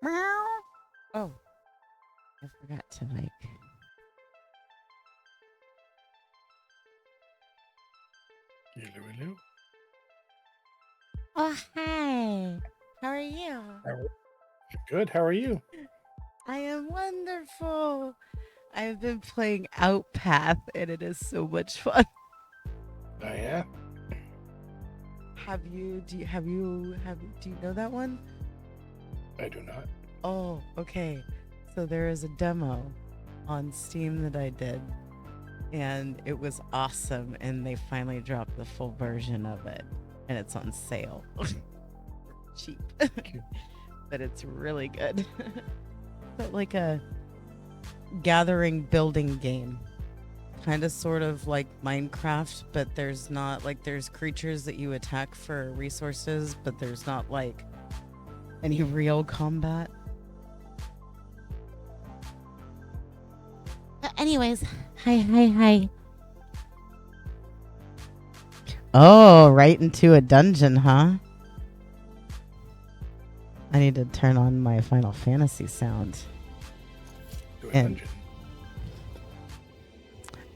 Meow. Oh, I forgot to Hello, hello. Oh, hi. How are you? Good. How are you? I am wonderful. I've been playing Outpath and it is so much fun. Oh yeah. Do you know that one? I do not. Oh, okay. So there is a demo on Steam that I did and it was awesome and they finally dropped the full version of it and it's on sale. Cheap. But it's really good. But like a gathering building game. Kind of sort of like Minecraft, but there's not like there's creatures that you attack for resources, but there's not like any real combat. Anyways, hi. Oh, right into a dungeon, huh? I need to turn on my Final Fantasy sound. Dungeon.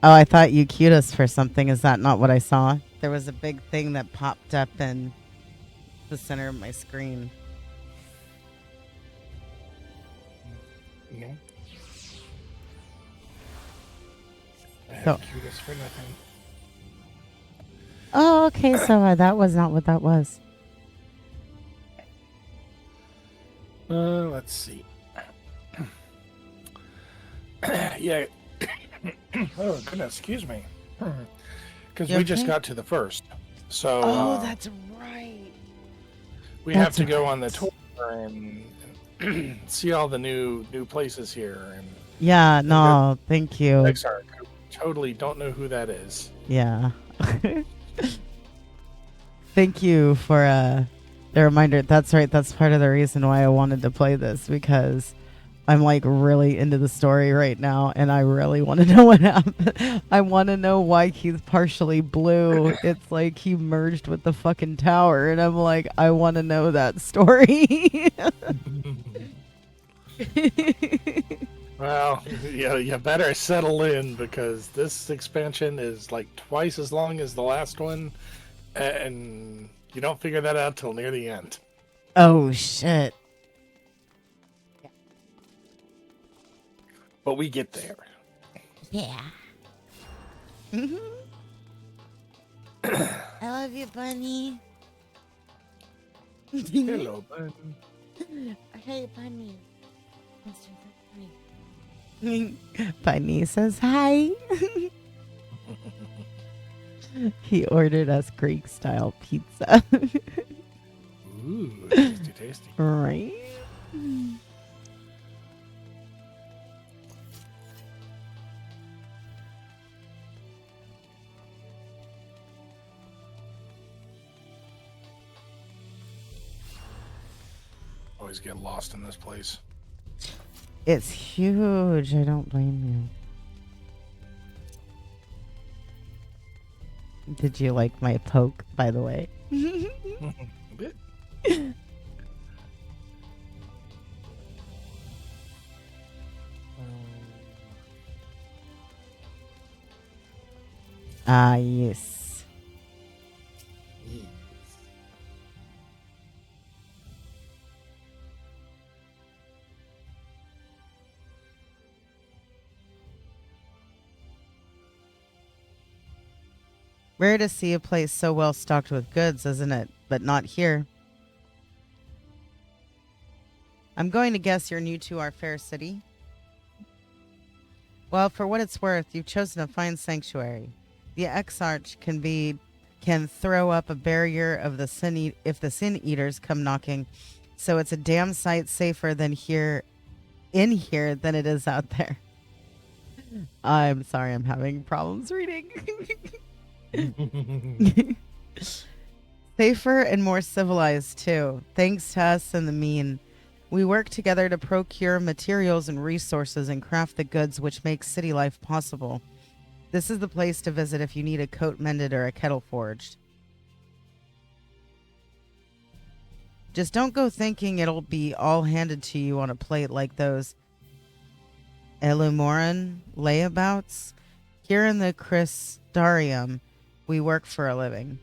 Oh, I thought you queued us for something. Is that not what I saw? There was a big thing that popped up in the center of my screen. No. I haven't queued us for nothing. Oh, okay. So that was not what that was. Let's see. Yeah. Oh goodness, excuse me. Because we just got to the first, so. Oh, that's right. We have to go on the tour and see all the new places here. And yeah, no, thank you. XR, totally don't know who that is. Yeah. Thank you for the reminder. That's right. That's part of the reason why I wanted to play this, because I'm like really into the story right now and I really want to know what happened. I want to know why he's partially blue. It's like he merged with the fucking tower and I'm like, I want to know that story. Well, yeah, you better settle in because this expansion is like twice as long as the last one, and you don't figure that out till near the end. Oh shit. But we get there. Yeah. I love you, Bunny. Hello, Bunny. Hey, Bunny. Bunny says hi. He ordered us Greek style pizza. Ooh, tasty, tasty. Right? Always get lost in this place. It's huge. I don't blame you. Did you like my poke, by the way? A bit. Ah, yes. Rare to see a place so well stocked with goods, isn't it? But not here. I'm going to guess you're new to our fair city. Well, for what it's worth, you've chosen a fine sanctuary. The Exarch can throw up a barrier of the if the sin eaters come knocking, so it's a damn sight safer than in here than it is out there. I'm sorry, I'm having problems reading. Safer and more civilized too, thanks to us and the mean. We work together to procure materials and resources and craft the goods which make city life possible. This is the place to visit if you need a coat mended or a kettle forged. Just don't go thinking it'll be all handed to you on a plate like those Elumoran layabouts. Here in the Crystarium, we work for a living.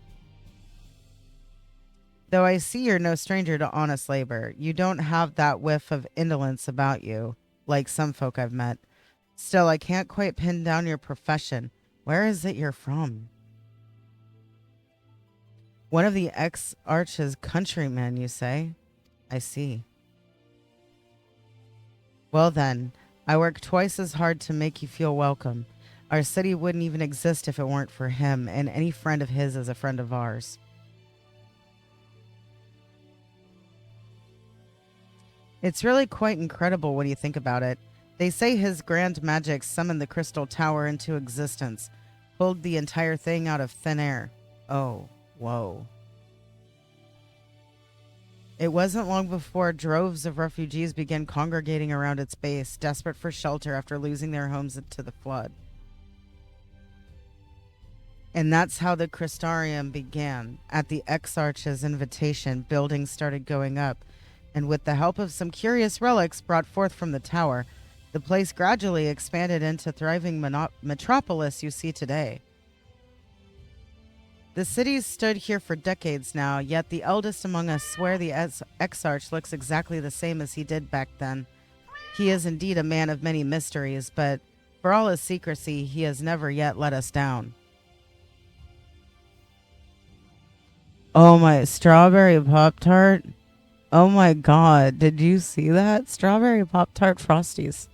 Though I see you're no stranger to honest labor, you don't have that whiff of indolence about you, like some folk I've met. Still, I can't quite pin down your profession. Where is it you're from? One of the ex-Arch's countrymen, you say? I see. Well then, I work twice as hard to make you feel welcome. Our city wouldn't even exist if it weren't for him, and any friend of his is a friend of ours. It's really quite incredible when you think about it. They say his grand magic summoned the Crystal Tower into existence, pulled the entire thing out of thin air. Oh, whoa. It wasn't long before droves of refugees began congregating around its base, desperate for shelter after losing their homes to the flood. And that's how the Crystarium began. At the Exarch's invitation, buildings started going up, and with the help of some curious relics brought forth from the tower, the place gradually expanded into thriving metropolis you see today. The city's stood here for decades now, yet the eldest among us swear the Exarch looks exactly the same as he did back then. He is indeed a man of many mysteries, but for all his secrecy, he has never yet let us down. Oh my, strawberry Pop-Tart. Oh my god, did you see that? Strawberry Pop-Tart Frosties.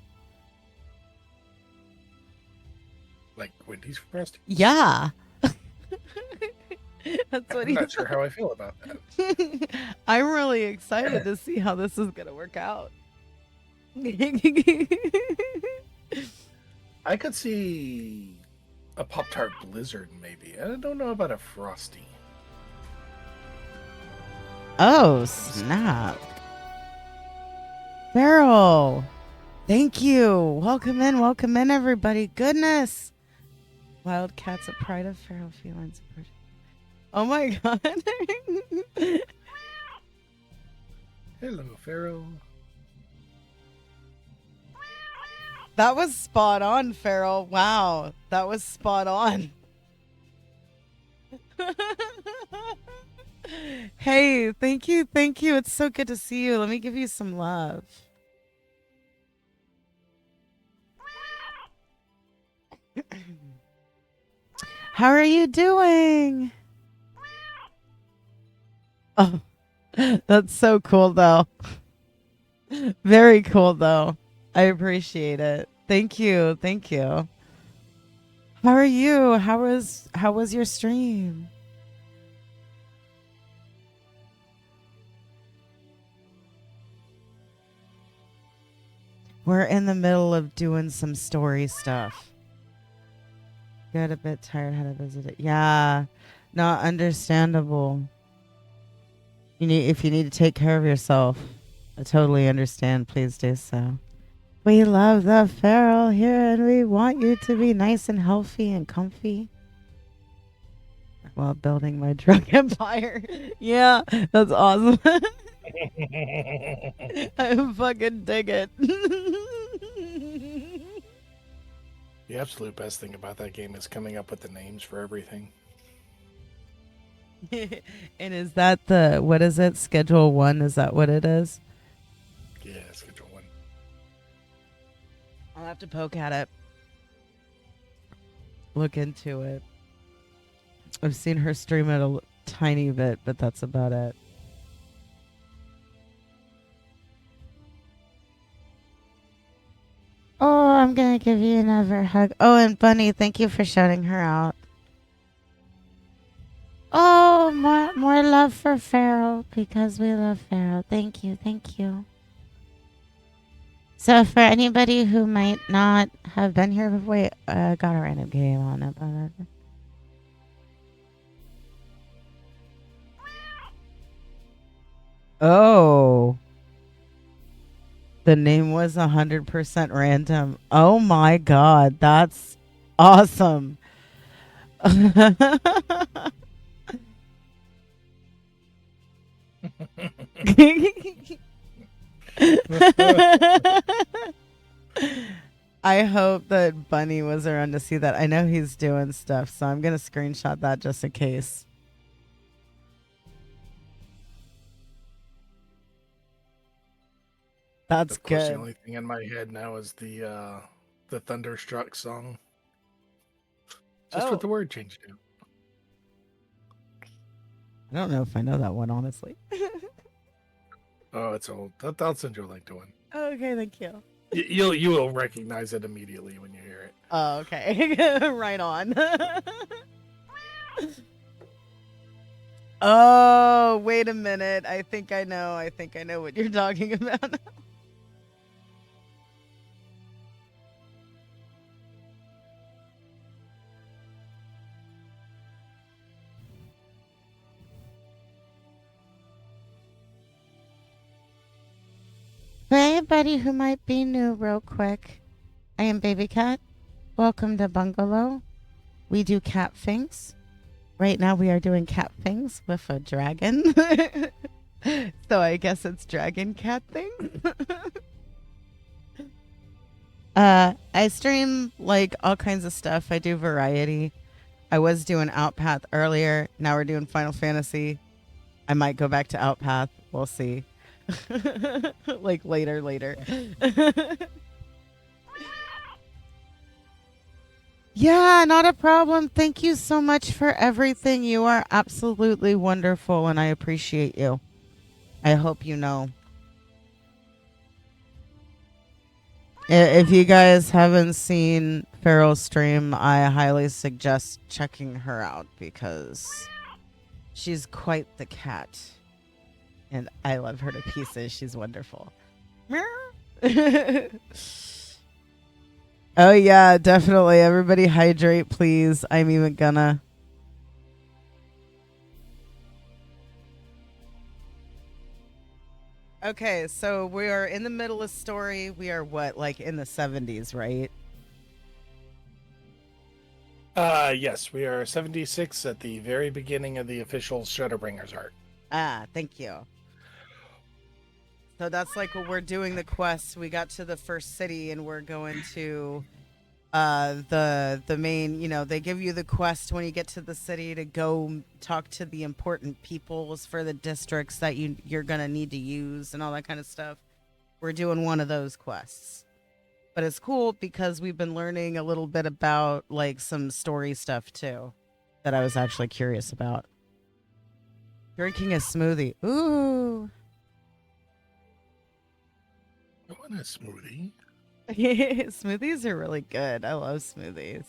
Like Wendy's Frosty? Yeah. That's what I'm not sure how I feel about that. I'm really excited to see how this is going to work out. I could see a Pop-Tart Blizzard, maybe. I don't know about a Frosty. Oh, snap. Farrell, thank you. Welcome in, everybody. Goodness. Wildcats at Pride of Feral Felines. Oh my god. Hello, Pharaoh. That was spot on, Farrell. Wow. That was spot on. Hey, thank you. Thank you. It's so good to see you. Let me give you some love. How are you doing? Oh, that's so cool, though. Very cool, though. I appreciate it. Thank you. Thank you. How are you? How was your stream? We're in the middle of doing some story stuff. Got a bit tired, had to visit it. Yeah, not understandable. If you need to take care of yourself, I totally understand. Please do so. We love the feral here, and we want you to be nice and healthy and comfy while building my drug empire. Yeah, that's awesome. I fucking dig it. The absolute best thing about that game is coming up with the names for everything. And is that what is it? Schedule 1? Is that what it is? Yeah, Schedule 1. I'll have to poke at it. Look into it. I've seen her stream it a tiny bit, but that's about it. Oh, I'm going to give you another hug. Oh, and Bunny, thank you for shouting her out. Oh, more love for Farrell because we love Farrell. Thank you, thank you. So for anybody who might not have been here before, wait, I got a random game on it. But oh. The name was 100% random. Oh my god, that's awesome. I hope that Bunny was around to see that. I know he's doing stuff, so I'm going to screenshot that just in case. That's Of course, the good. only thing in my head now is the Thunderstruck song. Just with Oh, the word changed to. I don't know if I know that one, honestly. Oh, it's old. I'll send you a link to one. Okay, thank you. You will recognize it immediately when you hear it. Oh, okay. Right on. Oh, wait a minute. I think I know. I think I know what you're talking about. For anybody who might be new, real quick, I am Baby Cat. Welcome to Bungalow. We do cat things. Right now, we are doing cat things with a dragon. So I guess it's dragon cat thing. I stream like all kinds of stuff. I do variety. I was doing Outpath earlier. Now we're doing Final Fantasy. I might go back to Outpath. We'll see. Like later. Yeah, not a problem. Thank you so much for everything. You are absolutely wonderful, and I appreciate you. I hope you know. If you guys haven't seen Farrell's stream, I highly suggest checking her out because she's quite the cat. And I love her to pieces. She's wonderful. Oh, yeah, definitely. Everybody hydrate, please. I'm even gonna. Okay, so we are in the middle of story. We are what, like in the 70s, right? Yes, we are 76 at the very beginning of the official Shadowbringers arc. Ah, thank you. So that's like when we're doing the quest. We got to the first city and we're going to the main, they give you the quest when you get to the city to go talk to the important peoples for the districts that you're gonna need to use and all that kind of stuff. We're doing one of those quests. But it's cool because we've been learning a little bit about like some story stuff too that I was actually curious about. Drinking a smoothie. Ooh. I want a smoothie. Smoothies are really good. I love smoothies.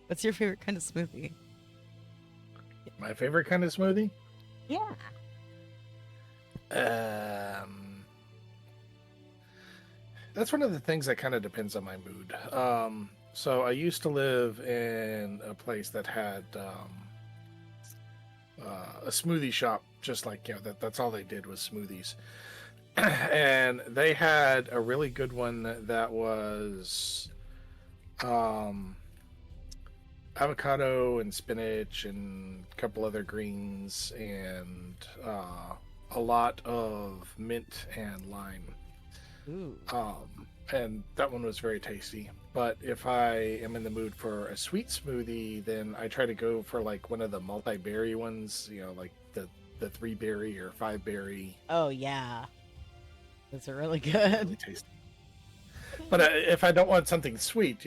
What's your favorite kind of smoothie? My favorite kind of smoothie? Yeah. That's one of the things that kind of depends on my mood. So I used to live in a place that had a smoothie shop, just like that's all they did was smoothies. And they had a really good one that was avocado and spinach and a couple other greens and a lot of mint and lime. Ooh. And that one was very tasty. But if I am in the mood for a sweet smoothie, then I try to go for like one of the multi-berry ones, like the 3-berry or 5-berry. Oh yeah. Those are really Really good. tasty. But if I don't want something sweet,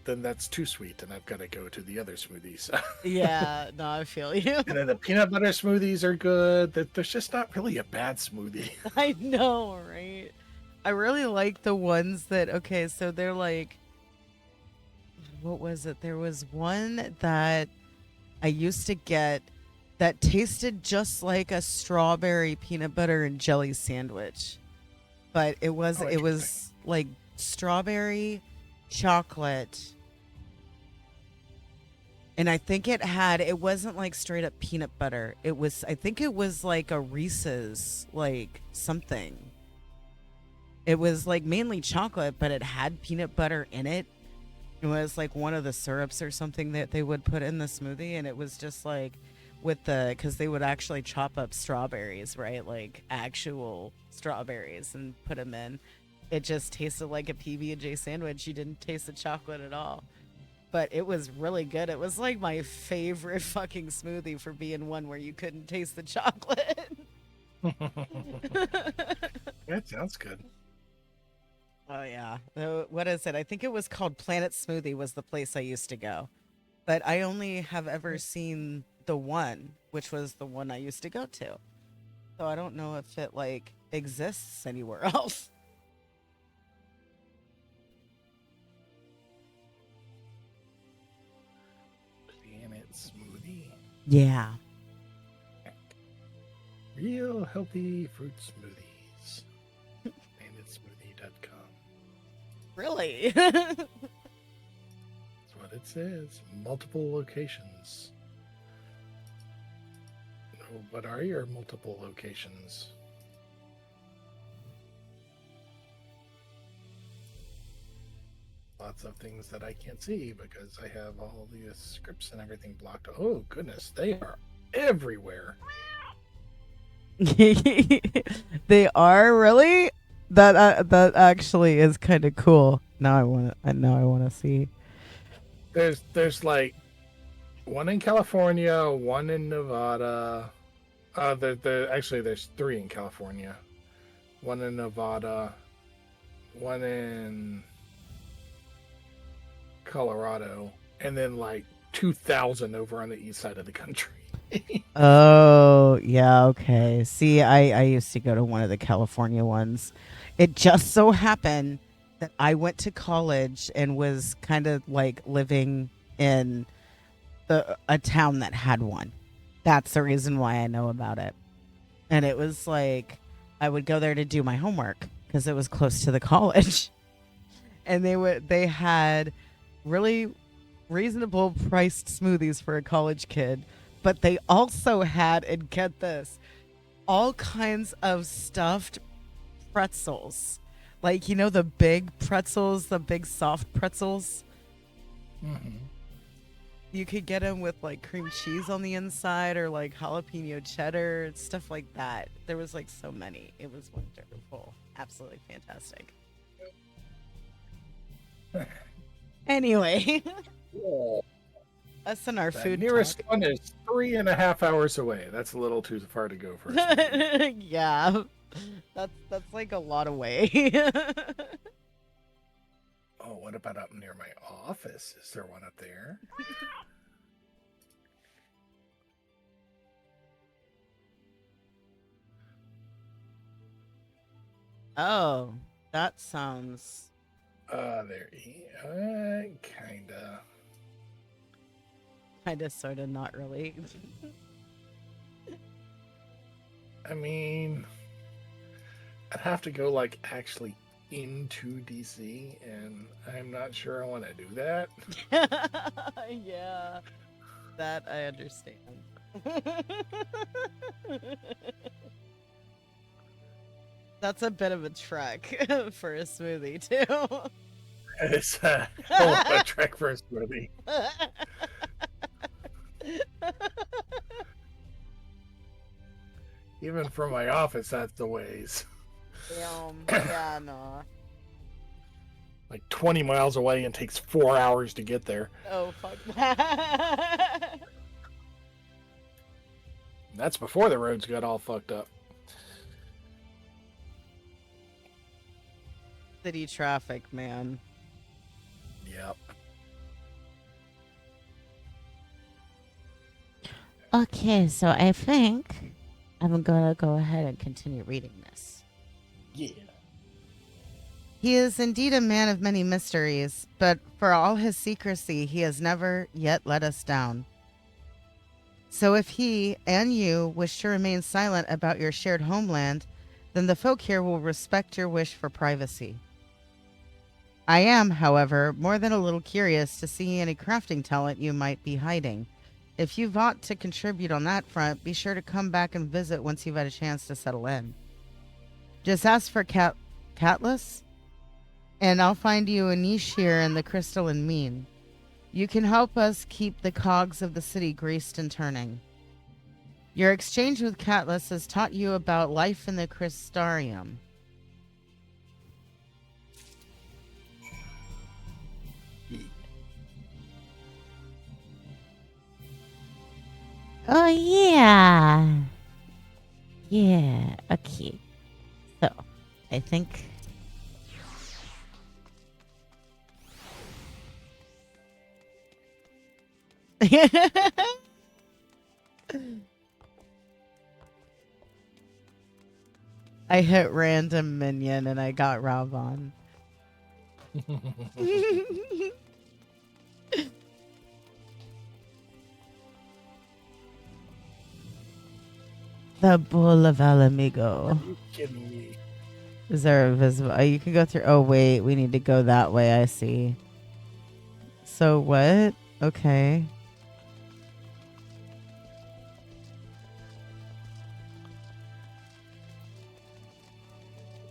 then that's too sweet, and I've got to go to the other smoothies. Yeah, no, I feel you. And then the peanut butter smoothies are good. There's just not really a bad smoothie. I know, right? I really like the ones that, okay, so they're like, what was it? There was one that I used to get that tasted just like a strawberry peanut butter and jelly sandwich. But it was like strawberry chocolate. And I think it wasn't like straight up peanut butter. I think it was like a Reese's, like something. It was like mainly chocolate, but it had peanut butter in it. It was like one of the syrups or something that they would put in the smoothie. And it was just like because they would actually chop up strawberries, right? Like actual strawberries and put them in. It just tasted like a PB&J sandwich. You didn't taste the chocolate at all. But it was really good. It was like my favorite fucking smoothie for being one where you couldn't taste the chocolate. That sounds good. Oh yeah. What is it? I think it was called Planet Smoothie was the place I used to go. But I only have ever seen the one, which was the one I used to go to. So I don't know if it like exists anywhere else. Planet Smoothie. Yeah. Real healthy fruit smoothies. PlanetSmoothie.com. Really? That's what it says. Multiple locations. Oh, what are your multiple locations? Lots of things that I can't see because I have all the scripts and everything blocked. Oh, goodness. They are everywhere. They are really? That actually is kind of cool. Now I want to see. There's like one in California, one in Nevada. Actually there's three in California. One in Nevada, one in Colorado, and then like 2,000 over on the east side of the country. Oh, yeah, okay. See, I used to go to one of the California ones. It just so happened that I went to college and was kind of like living in a town that had one. That's the reason why I know about it. And it was like I would go there to do my homework because it was close to the college. And they had really reasonable priced smoothies for a college kid, but they also had, and get this, all kinds of stuffed pretzels. Like, you know, the big pretzels, the big soft pretzels? Mm-hmm. You could get them with like cream cheese on the inside or like jalapeno cheddar, stuff like that. There was like so many. It was wonderful. Absolutely fantastic. Anyway, Yeah. us and our The food nearest talk. one is 3.5 hours away. That's a little too far to go for us. Yeah, that's like a lot away. Oh, what about up near my office? Is there one up there? Oh, that sounds There. Kinda. kind of sort of not really. I mean, I'd have to go like actually into DC, and I'm not sure I want to do that. Yeah, that I understand. That's a bit of a trek for a smoothie, too. It's a hell of a trek for a smoothie. Even from my office, that's the ways. Yeah, no. Like 20 miles away and takes 4 hours to get there. Oh, fuck that. That's before the roads got all fucked up. City traffic, man. Yep. Okay, so I think I'm gonna go ahead and continue reading this. Yeah. He is indeed a man of many mysteries, but for all his secrecy, he has never yet let us down. So if he and you wish to remain silent about your shared homeland, then the folk here will respect your wish for privacy. I am, however, more than a little curious to see any crafting talent you might be hiding. If you've aught to contribute on that front, be sure to come back and visit once you've had a chance to settle in. Just ask for Catless, and I'll find you a niche here in the crystalline mean. You can help us keep the cogs of the city greased and turning. Your exchange with Catless has taught you about life in the crystarium. Oh, yeah. Yeah. Okay. So, I think. I hit random minion and I got Ravon. The Bull of Alamigo. Are you kidding me? Is there a visible? You can go through. Oh, wait. We need to go that way. I see. So what? Okay.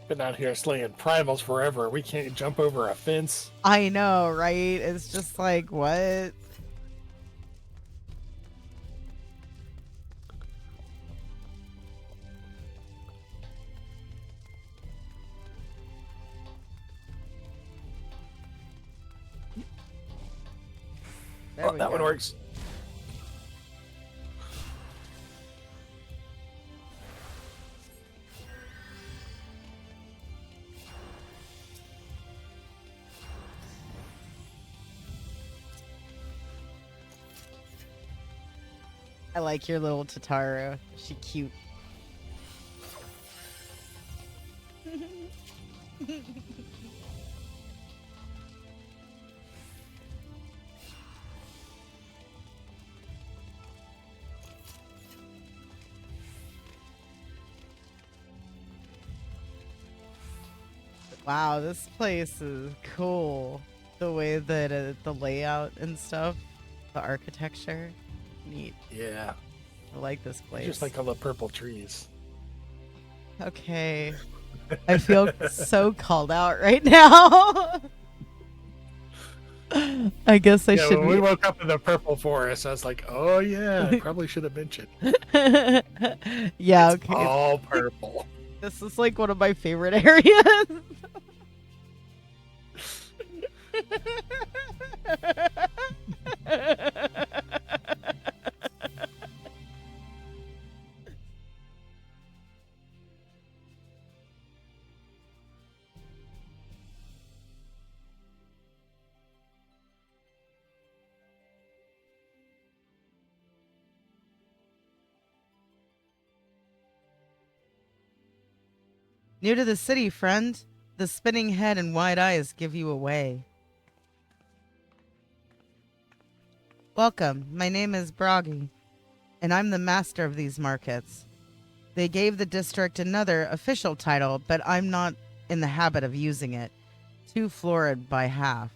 Been out here slaying primals forever. We can't jump over a fence. I know, right? It's just like, what? There we That go. one works. I like your little Tataru. She cute. Wow, this place is cool. The way that the layout and stuff, the architecture, neat. Yeah. I like this place. Just like all the purple trees. Okay. I feel so called out right now. I guess I should when we woke up in the purple forest, I was like, oh yeah, I probably should have mentioned. Yeah, it's okay. all purple. This is like one of my favorite areas. New to the city, friend. The spinning head and wide eyes give you away. Welcome. My name is Broggy, and I'm the master of these markets. They gave the district another official title, but I'm not in the habit of using it. Too florid by half.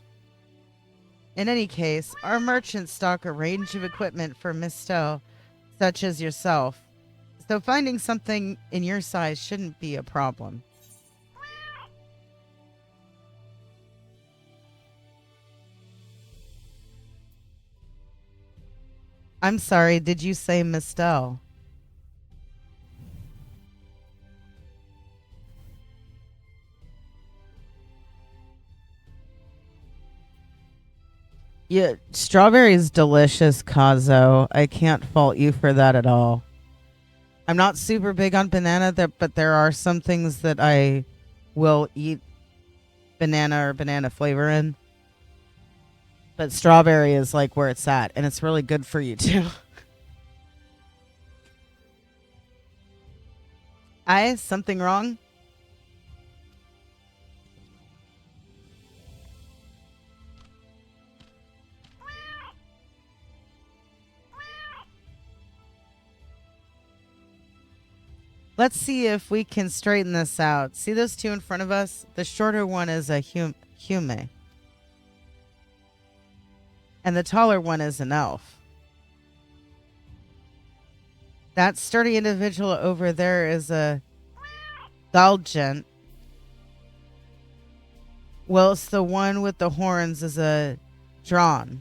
In any case, our merchants stock a range of equipment for Misto, such as yourself. So finding something in your size shouldn't be a problem. I'm sorry, did you say Misto? Yeah, strawberry is delicious, Kazo. I can't fault you for that at all. I'm not super big on banana, but there are some things that I will eat banana or banana flavor in. But strawberry is like where it's at, and it's really good for you too. Something wrong? Let's see if we can straighten this out. See those two in front of us? The shorter one is a hume. And the taller one is an elf. That sturdy individual over there is a Galgent. Whilst the one with the horns is a Drawn.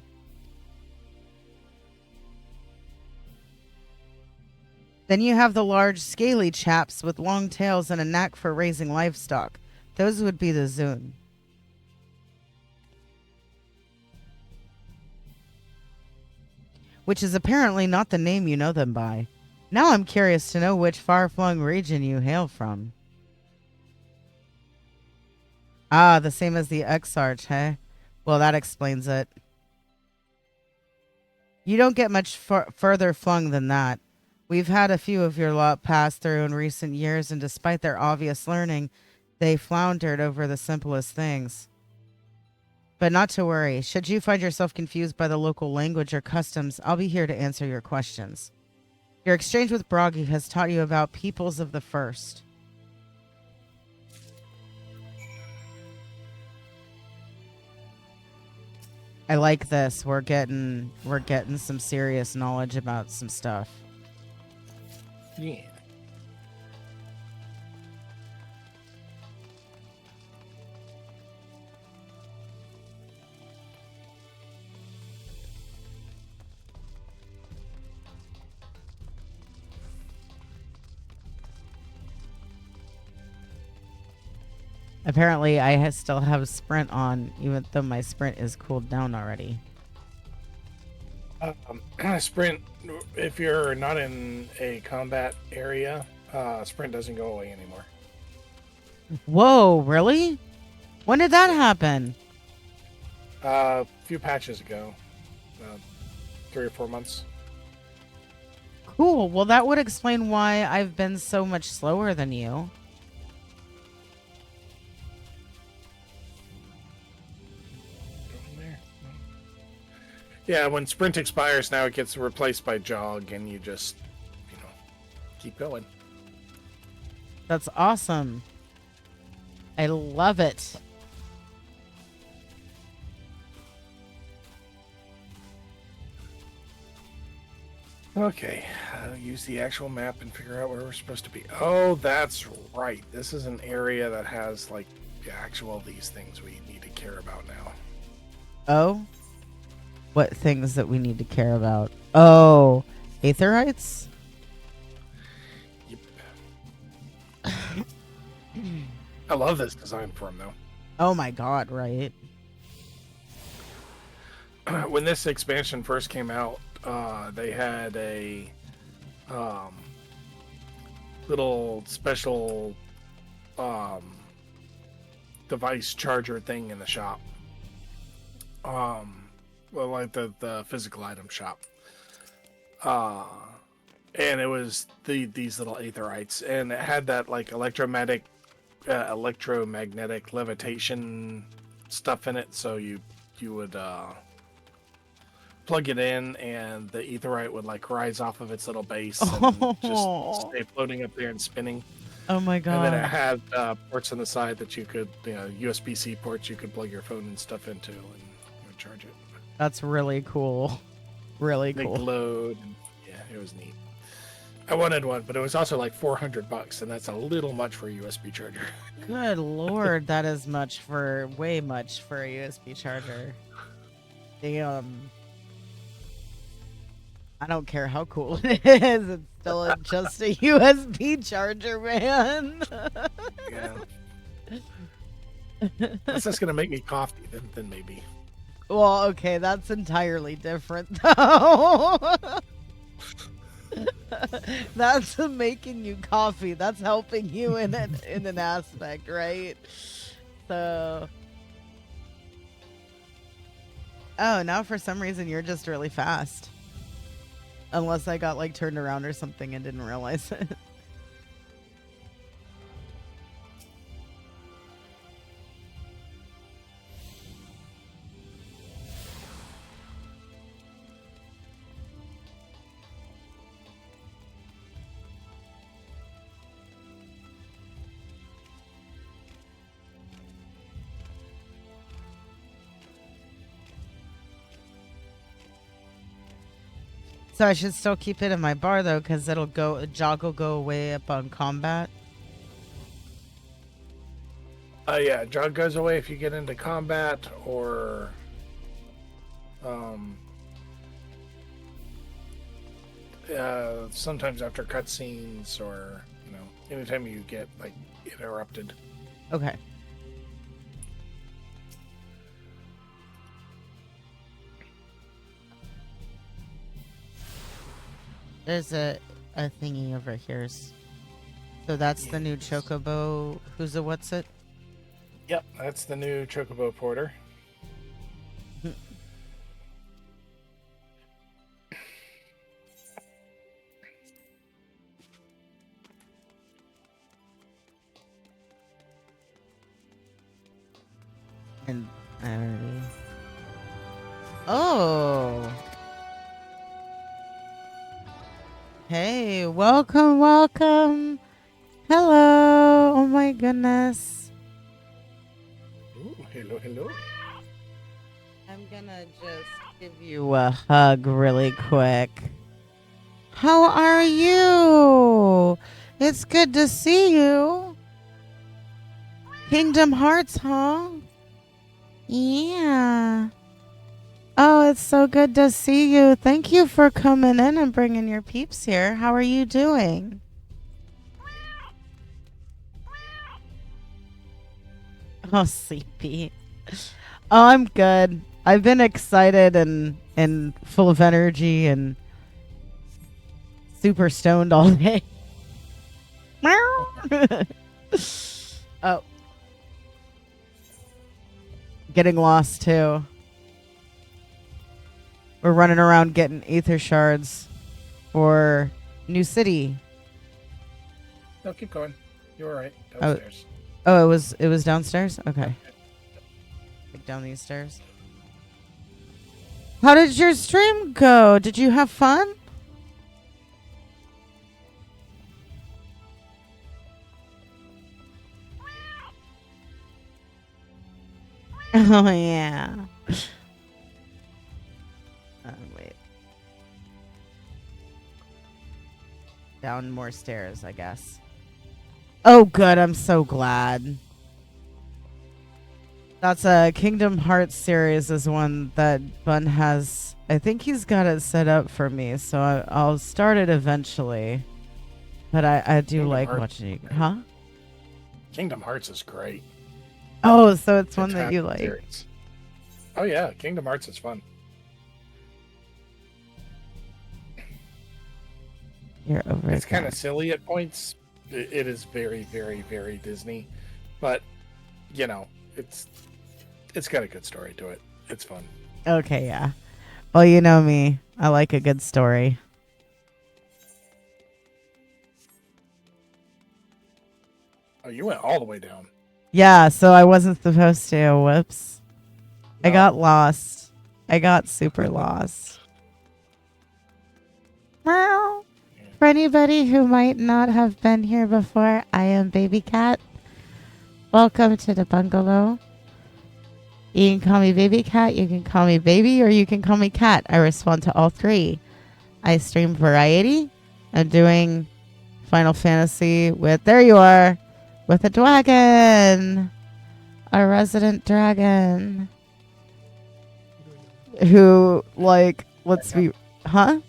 Then you have the large, scaly chaps with long tails and a knack for raising livestock. Those would be the Zune. which is apparently not the name you know them by. Now I'm curious to know which far-flung region you hail from. Ah, the same as the Exarch, hey? Well, that explains it. You don't get much further flung than that. We've had a few of your lot pass through in recent years, and despite their obvious learning, they floundered over the simplest things. But not to worry. Should you find yourself confused by the local language or customs, I'll be here to answer your questions. Your exchange with Broggy has taught you about peoples of the first. I like this. We're getting some serious knowledge about some stuff. Yeah. Apparently, I still have sprint on, even though my sprint is cooled down already. Sprint, if you're not in a combat area, sprint doesn't go away anymore. Whoa, really? When did that happen? A few patches ago, 3 or 4 months. Cool. Well, that would explain why I've been so much slower than you. Yeah, when sprint expires, now it gets replaced by jog, and you just, keep going. That's awesome. I love it. Okay, I'll use the actual map and figure out where we're supposed to be. Oh, that's right. This is an area that has, like, actual these things we need to care about now. Oh? What things that we need to care about? Oh, Aetherites? Yep. I love this design for them, though. Oh my god, right? When this expansion first came out, they had a little special device charger thing in the shop. Well, like the physical item shop. And it was these little Aetherites, and it had that like electromagnetic levitation stuff in it, so you would plug it in, and the Aetherite would like rise off of its little base and just stay floating up there and spinning. Oh my god. And then it had ports on the side that you could, USB-C ports you could plug your phone and stuff into and charge it. That's really cool. Really cool. They glowed. Yeah, it was neat. I wanted one, but it was also like $400, and that's a little much for a USB charger. Good lord, that is way much for a USB charger. Damn. I don't care how cool it is. It's still just a USB charger, man. Yeah. That's just gonna make me coffee, then maybe. Well, okay, that's entirely different, though. That's making you coffee. That's helping you in an aspect, right? So. Oh, now for some reason you're just really fast. Unless I got like turned around or something and didn't realize it. So I should still keep it in my bar though, because jog will go away up on combat. Yeah, jog goes away if you get into combat, or sometimes after cutscenes, or anytime you get like interrupted. Okay. There's a thingy over here. So that's the new Yes. Chocobo. Who's a what's it? Yep, that's the new Chocobo Porter. And oh, hey, welcome, welcome. Hello. Oh my goodness. Ooh, hello, hello. I'm gonna just give you a hug really quick. How are you? It's good to see you. Kingdom Hearts, huh? Yeah. Oh, it's so good to see you. Thank you for coming in and bringing your peeps here. How are you doing? Oh, sleepy. Oh, I'm good. I've been excited and full of energy and super stoned all day. Oh, getting lost too. We're running around getting ether shards for New City. No, keep going. You're all right. Oh, Downstairs. oh, it was downstairs. Okay, like down these stairs. How did your stream go? Did you have fun? Oh yeah. Wait. Down more stairs, I guess. Oh, good. I'm so glad. That's a Kingdom Hearts series is one that Bun has. I think he's got it set up for me, so I'll start it eventually. But I do Kingdom like Hearts. watching you. Huh? Kingdom Hearts is great. Oh, so it's one that you like. Series. Oh yeah, Kingdom Hearts is fun. You're over It's it. kind of silly at points. It is very, very, very Disney, but you know, it's got a good story to it. It's fun. Okay, yeah. Well, you know me. I like a good story. Oh, you went all the way down. Yeah, so I wasn't supposed to. Whoops. I No. got lost. I got super lost. Meow. For anybody who might not have been here before, I am Baby Cat. Welcome to the bungalow. You can call me Baby Cat, you can call me Baby, or you can call me Cat. I respond to all three. I stream variety. I'm doing Final Fantasy with, there you are, with a dragon. A resident dragon. Who, like, let's be, huh?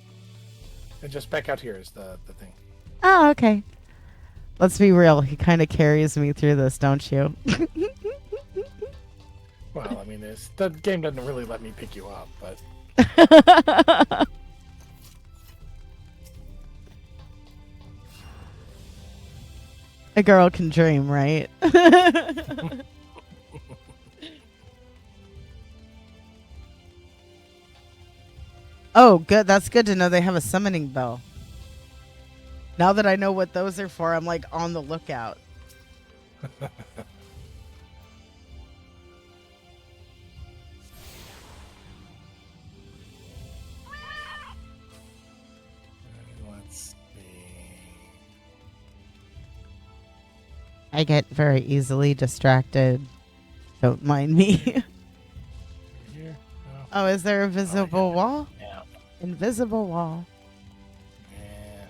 And just back out here is the thing. Oh, okay. Let's be real. He kind of carries me through this, don't you? Well, I mean, the game doesn't really let me pick you up, but a girl can dream, right? Oh, good. That's good to know they have a summoning bell. Now that I know what those are for, I'm like on the lookout. let's see. I get very easily distracted. Don't mind me. Here. Oh, is there a visible wall? Yeah. Invisible wall. Yeah.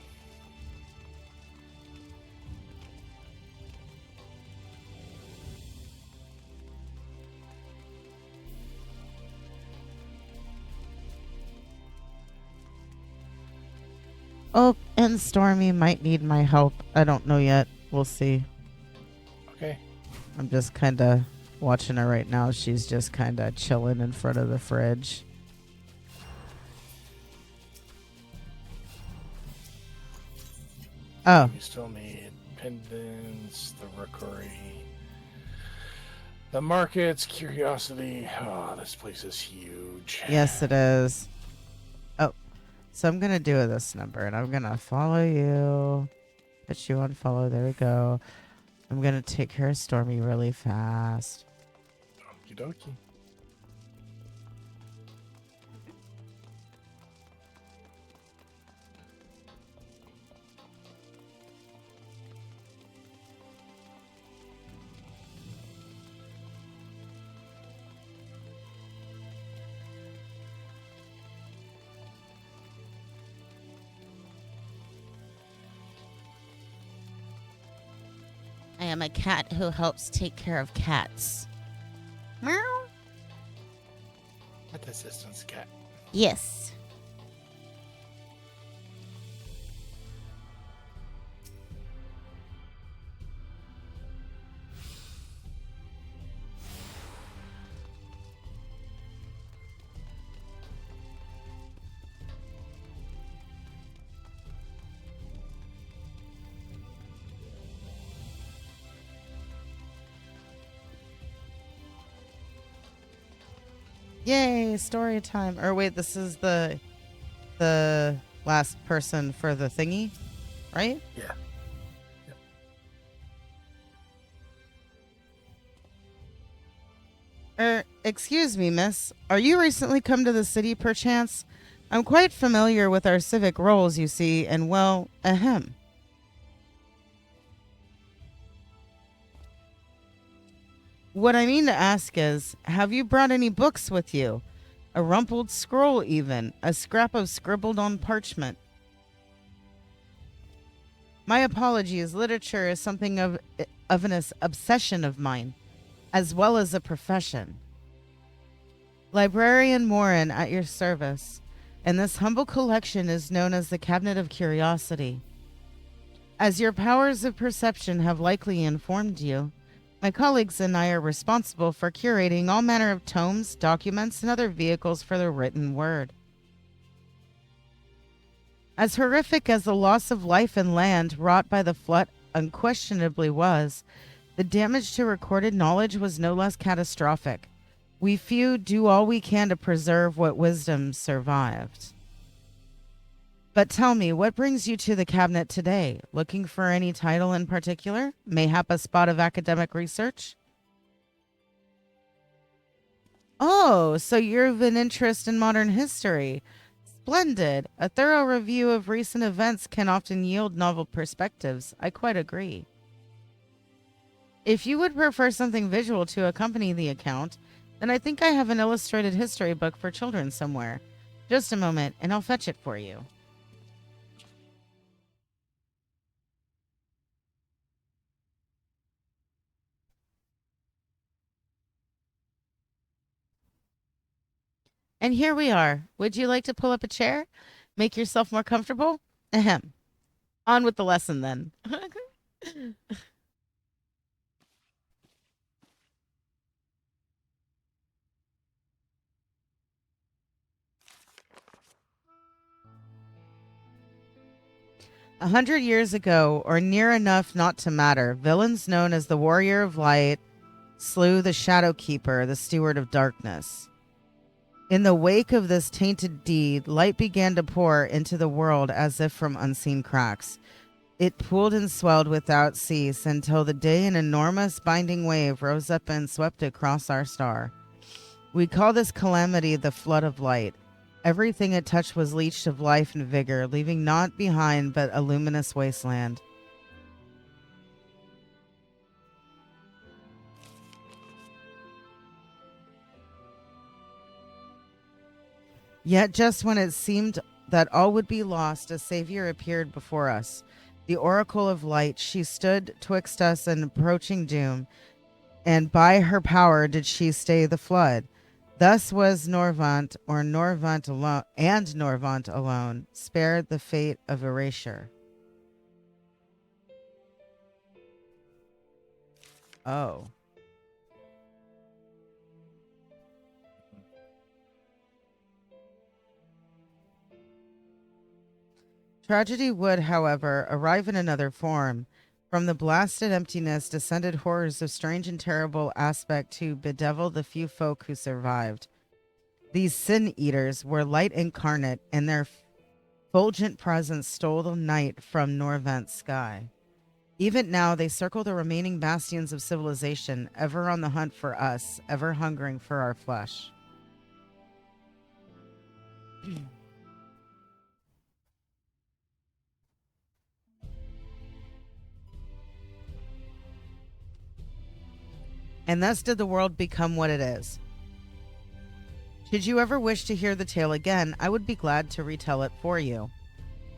Oh, and Stormy might need my help. I don't know yet. We'll see. Okay. I'm just kind of watching her right now. She's just kind of chilling in front of the fridge. Oh, You still need pendants, the rookery, the markets, curiosity. Oh, this place is huge. yes, it is. Oh, so I'm going to do this number, and I'm going to follow you. Put you on follow. There we go. I'm going to take care of Stormy really fast. Okie dokie. I am a cat who helps take care of cats. Meow. What assistance cat? Yes. Yay, story time. Or wait, this is the last person for the thingy, right? Yeah. Excuse me, miss. Are you recently come to the city, perchance? I'm quite familiar with our civic roles, you see, and well, ahem. What I mean to ask is, have you brought any books with you? A rumpled scroll, even, a scrap of scribbled on parchment. My apologies, literature is something of an obsession of mine, as well as a profession. Librarian Morin at your service, and this humble collection is known as the Cabinet of Curiosity. As your powers of perception have likely informed you, my colleagues and I are responsible for curating all manner of tomes, documents, and other vehicles for the written word. As horrific as the loss of life and land wrought by the flood unquestionably was, the damage to recorded knowledge was no less catastrophic. We few do all we can to preserve what wisdom survived. But tell me, what brings you to the cabinet today? Looking for any title in particular? Mayhap a spot of academic research? Oh, so you're of an interest in modern history. Splendid. A thorough review of recent events can often yield novel perspectives. I quite agree. If you would prefer something visual to accompany the account, then I think I have an illustrated history book for children somewhere. Just a moment, and I'll fetch it for you. And here we are. Would you like to pull up a chair? Make yourself more comfortable? Ahem. On with the lesson then. 100 years ago, or near enough not to matter, villains known as the Warrior of Light slew the Shadow Keeper, the Steward of Darkness. In the wake of this tainted deed, light began to pour into the world as if from unseen cracks. It pooled and swelled without cease until the day an enormous binding wave rose up and swept across our star. We call this calamity the flood of light. Everything it touched was leached of life and vigor, leaving naught behind but a luminous wasteland. Yet just when it seemed that all would be lost, a savior appeared before us. The Oracle of Light, she stood twixt us and approaching doom, and by her power did she stay the flood. Thus was Norvant, or Norvant alone, and Norvant alone, spared the fate of erasure. Oh. Tragedy would, however, arrive in another form. From the blasted emptiness descended horrors of strange and terrible aspect to bedevil the few folk who survived. These sin eaters were light incarnate, and their fulgent presence stole the night from Norvent's sky. Even now, they circle the remaining bastions of civilization, ever on the hunt for us, ever hungering for our flesh. And thus did the world become what it is. Should you ever wish to hear the tale again, I would be glad to retell it for you.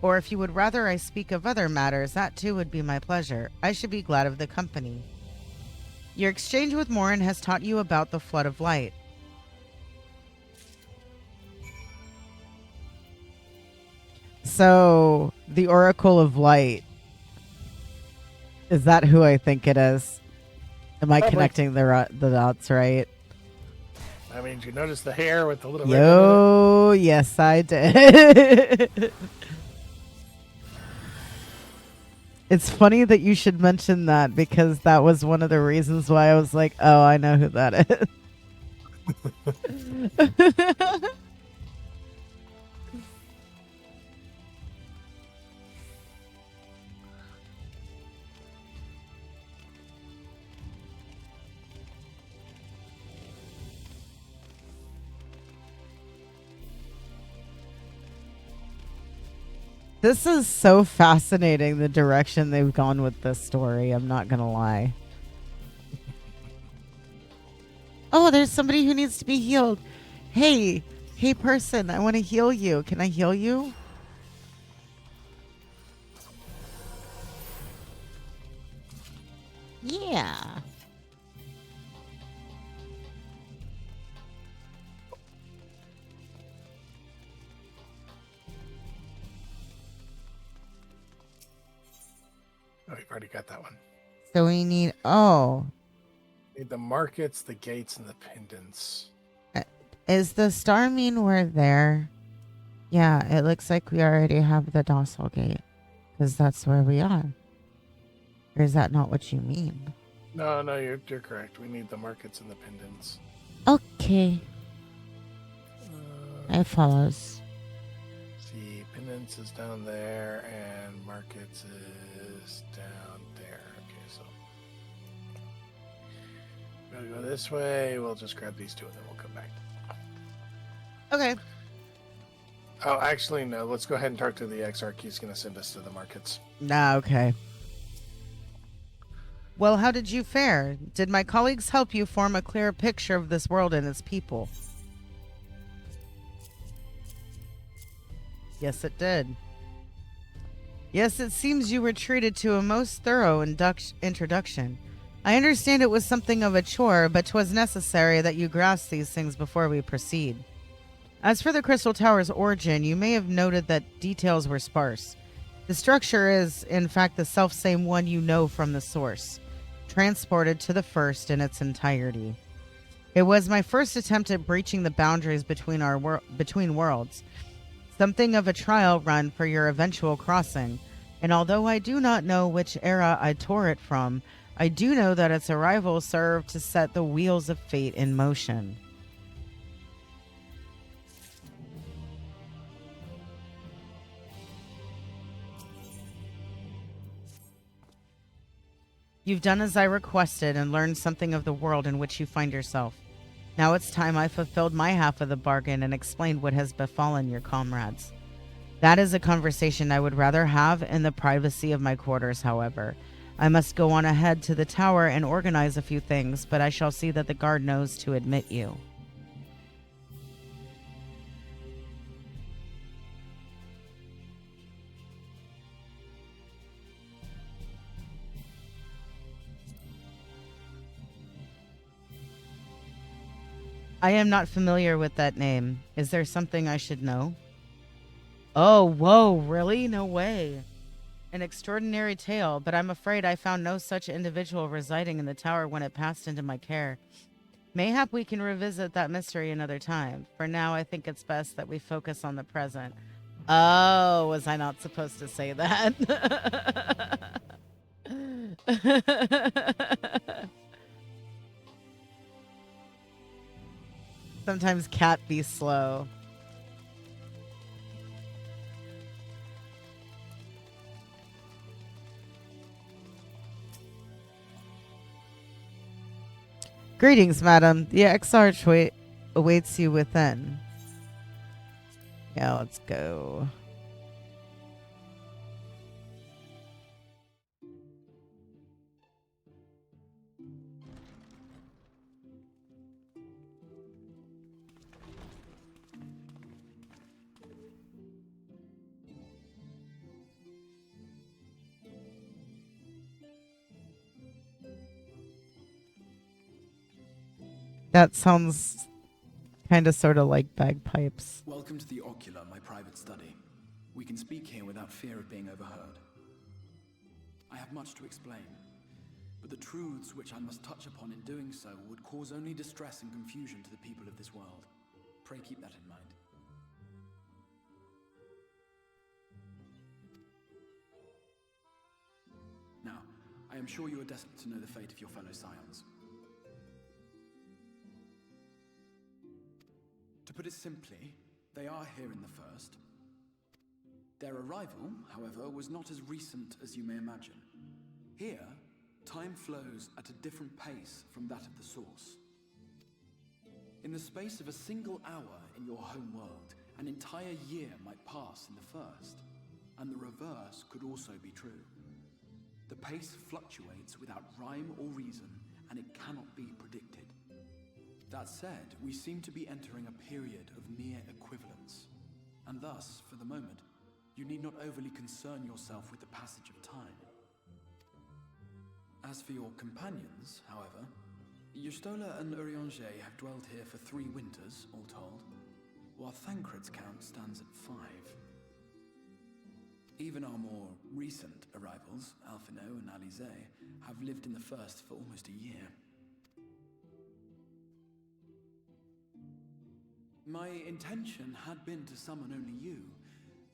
Or if you would rather I speak of other matters, that too would be my pleasure. I should be glad of the company. Your exchange with Morin has taught you about the flood of light. So, the Oracle of Light. Is that who I think it is? Am I connecting the dots right? I mean, did you notice the hair with the little Yo, yes, I did. It's funny that you should mention that because that was one of the reasons why I was like, oh, I know who that is. This is so fascinating, the direction they've gone with this story. I'm not going to lie. Oh, there's somebody who needs to be healed. Hey person, I want to heal you. Can I heal you? Yeah. Oh, you've already got that one. So we need, Need the markets, the gates, and the pendants. Is the star mean we're there? Yeah, it looks like we already have the docile gate. Because that's where we are. Or is that not what you mean? No, you're correct. We need the markets and the pendants. Okay. It follows. See, pendants is down there, and markets is down there. Okay, so we'll go this way. We'll just grab these two, and then we'll come back. Okay. Oh, actually, no. Let's go ahead and talk to the Exarch. He's going to send us to the markets. Nah, okay. Well, how did you fare? Did my colleagues help you form a clearer picture of this world and its people? Yes, it did. Yes, it seems you were treated to a most thorough introduction. I understand it was something of a chore, but 'twas necessary that you grasp these things before we proceed. As for the Crystal Tower's origin, you may have noted that details were sparse. The structure is, in fact, the selfsame one you know from the source, transported to the first in its entirety. It was my first attempt at breaching the boundaries between between worlds, something of a trial run for your eventual crossing, and although I do not know which era I tore it from, I do know that its arrival served to set the wheels of fate in motion. You've done as I requested and learned something of the world in which you find yourself. Now it's time I fulfilled my half of the bargain and explained what has befallen your comrades. That is a conversation I would rather have in the privacy of my quarters, however. I must go on ahead to the tower and organize a few things, but I shall see that the guard knows to admit you. I am not familiar with that name. Is there something I should know? Oh, whoa, really? No way. An extraordinary tale, but I'm afraid I found no such individual residing in the tower when it passed into my care. Mayhap we can revisit that mystery another time. For now, I think it's best that we focus on the present. Oh, was I not supposed to say that? Sometimes cat be slow. Greetings, madam. The X-Arch awaits you within. Yeah, let's go. That sounds kind of sort of like bagpipes. Welcome to the Ocular, my private study. We can speak here without fear of being overheard. I have much to explain, but the truths which I must touch upon in doing so would cause only distress and confusion to the people of this world. Pray keep that in mind. Now, I am sure you are desperate to know the fate of your fellow scions. To put it simply, they are here in the first. Their arrival, however, was not as recent as you may imagine. Here, time flows at a different pace from that of the source. In the space of a single hour in your home world, an entire year might pass in the first, and the reverse could also be true. The pace fluctuates without rhyme or reason, and it cannot be predicted. That said, we seem to be entering a period of near equivalence, and thus, for the moment, you need not overly concern yourself with the passage of time. As for your companions, however, Yustola and Urianger have dwelled here for 3 winters, all told, while Thancred's count stands at 5. Even our more recent arrivals, Alphino and Alize, have lived in the first for almost a year. My intention had been to summon only you,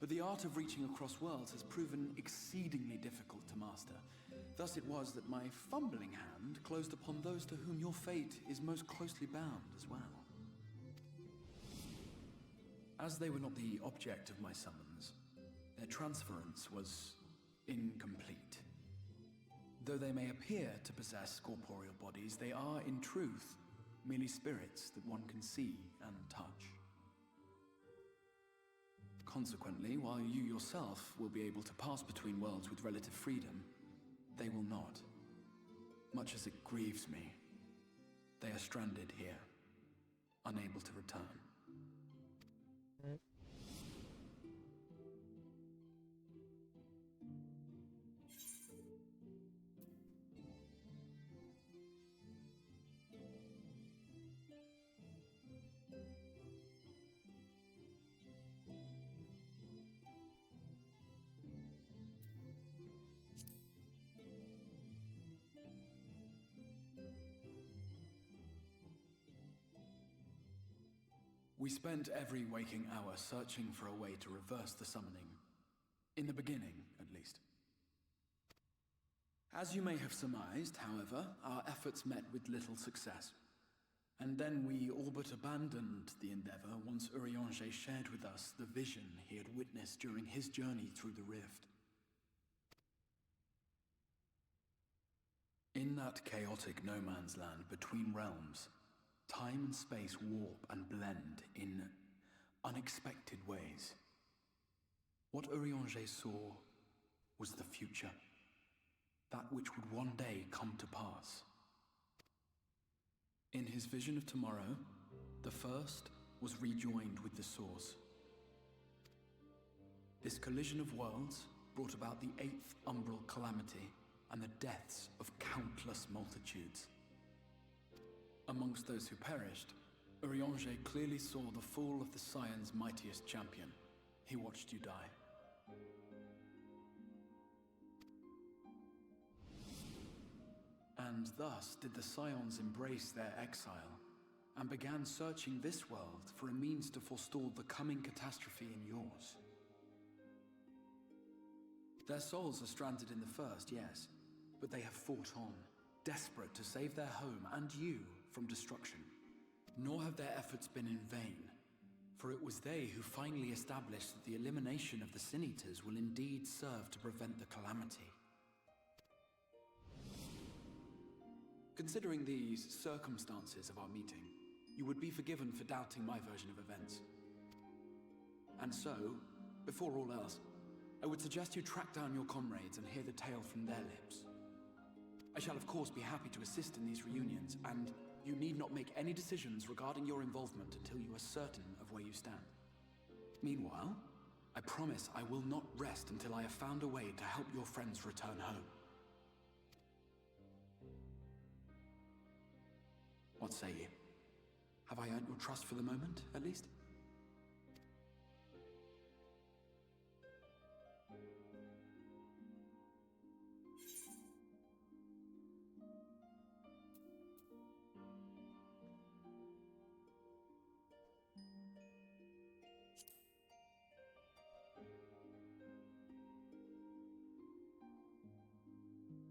but the art of reaching across worlds has proven exceedingly difficult to master. Thus it was that my fumbling hand closed upon those to whom your fate is most closely bound as well. As they were not the object of my summons, their transference was incomplete. Though they may appear to possess corporeal bodies, they are, in truth, merely spirits that one can see and touch. Consequently, while you yourself will be able to pass between worlds with relative freedom, they will not. Much as it grieves me, they are stranded here, unable to return. We spent every waking hour searching for a way to reverse the summoning. In the beginning, at least. As you may have surmised, however, our efforts met with little success. And then we all but abandoned the endeavor once Urianger shared with us the vision he had witnessed during his journey through the rift. In that chaotic no-man's land between realms, time and space warp and blend in unexpected ways. What Urianger saw was the future, that which would one day come to pass. In his vision of tomorrow, the first was rejoined with the source. This collision of worlds brought about the 8th umbral calamity and the deaths of countless multitudes. Amongst those who perished, Urianger clearly saw the fall of the Scion's mightiest champion. He watched you die. And thus did the Scions embrace their exile, and began searching this world for a means to forestall the coming catastrophe in yours. Their souls are stranded in the first, yes, but they have fought on, desperate to save their home and you from destruction. Nor have their efforts been in vain, for it was they who finally established that the elimination of the Sin Eaters will indeed serve to prevent the calamity. Considering these circumstances of our meeting, you would be forgiven for doubting my version of events. And so, before all else, I would suggest you track down your comrades and hear the tale from their lips. I shall of course be happy to assist in these reunions, and you need not make any decisions regarding your involvement until you are certain of where you stand. Meanwhile, I promise I will not rest until I have found a way to help your friends return home. What say you? Have I earned your trust for the moment, at least?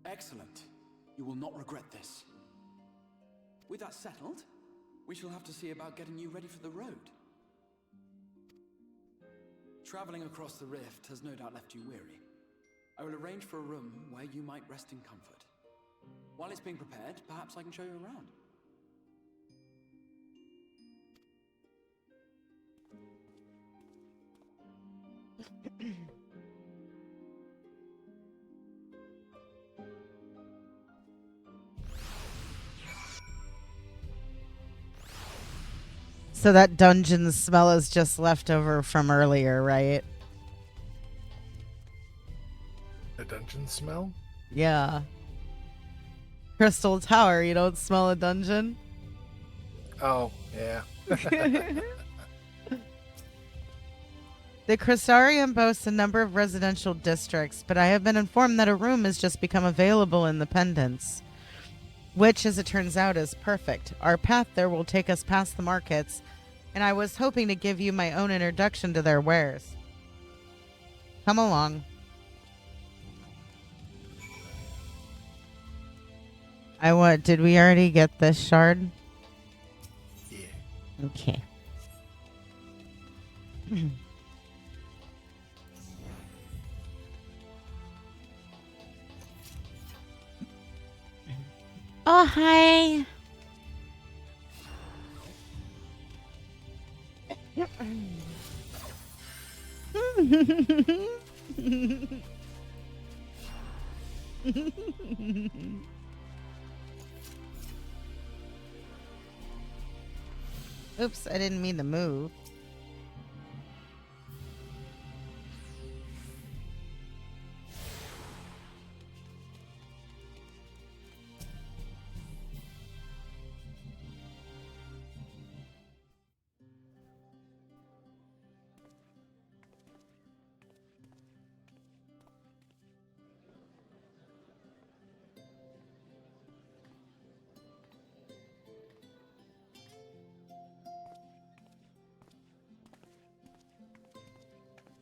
Excellent. You will not regret this. With that settled, we shall have to see about getting you ready for the road. Traveling across the rift has no doubt left you weary. I will arrange for a room where you might rest in comfort. While it's being prepared, perhaps I can show you around. So that dungeon smell is just left over from earlier, right? The dungeon smell? Yeah. Crystal Tower, you don't smell a dungeon? Oh, yeah. The Crystarium boasts a number of residential districts, but I have been informed that a room has just become available in the Pendants, which, as it turns out, is perfect. Our path there will take us past the markets, and I was hoping to give you my own introduction to their wares. Come along. Did we already get this shard? Yeah. Okay. Oh, hi. Oops, I didn't mean to move.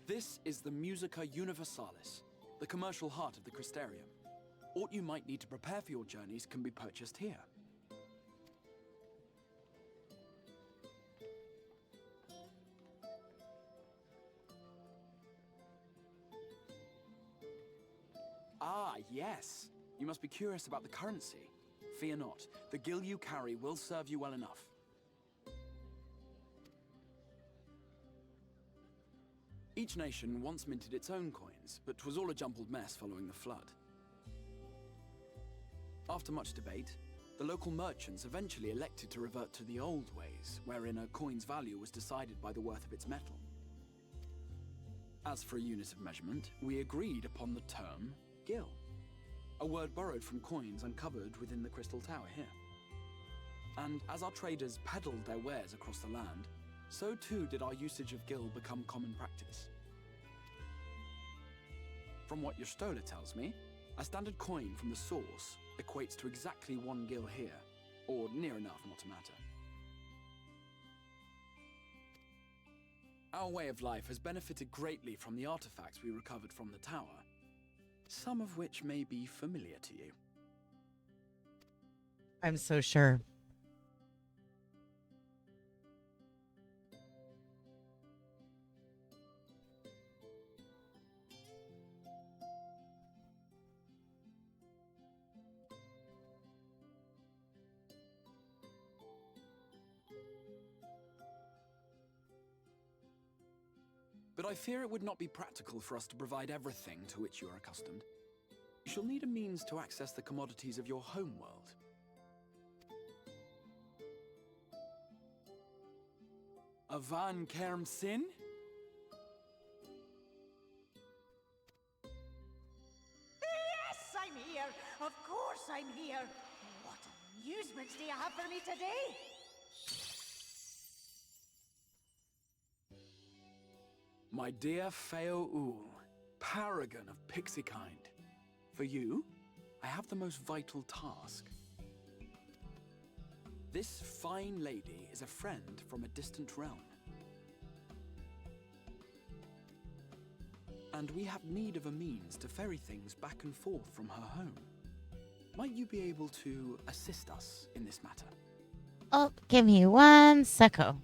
This is the Musica Universalis, the commercial heart of the Crystarium. What you might need to prepare for your journeys can be purchased here. Ah, yes. You must be curious about the currency. Fear not. The gil you carry will serve you well enough. Each nation once minted its own coins, but 'twas all a jumbled mess following the flood. After much debate, the local merchants eventually elected to revert to the old ways, wherein a coin's value was decided by the worth of its metal. As for a unit of measurement, we agreed upon the term gil, a word borrowed from coins uncovered within the Crystal Tower here. And as our traders peddled their wares across the land, so too did our usage of gil become common practice. From what your stola tells me, a standard coin from the source equates to exactly 1 gil here, or near enough not to matter. Our way of life has benefited greatly from the artifacts we recovered from the tower, some of which may be familiar to you. I'm so sure. But I fear it would not be practical for us to provide everything to which you are accustomed. You shall need a means to access the commodities of your home world. A Van Kerm Sin? Yes, I'm here. Of course I'm here. What amusements do you have for me today? My dear Feo Ul, paragon of pixie kind. For you, I have the most vital task. This fine lady is a friend from a distant realm. And we have need of a means to ferry things back and forth from her home. Might you be able to assist us in this matter? Oh, give me 1 second.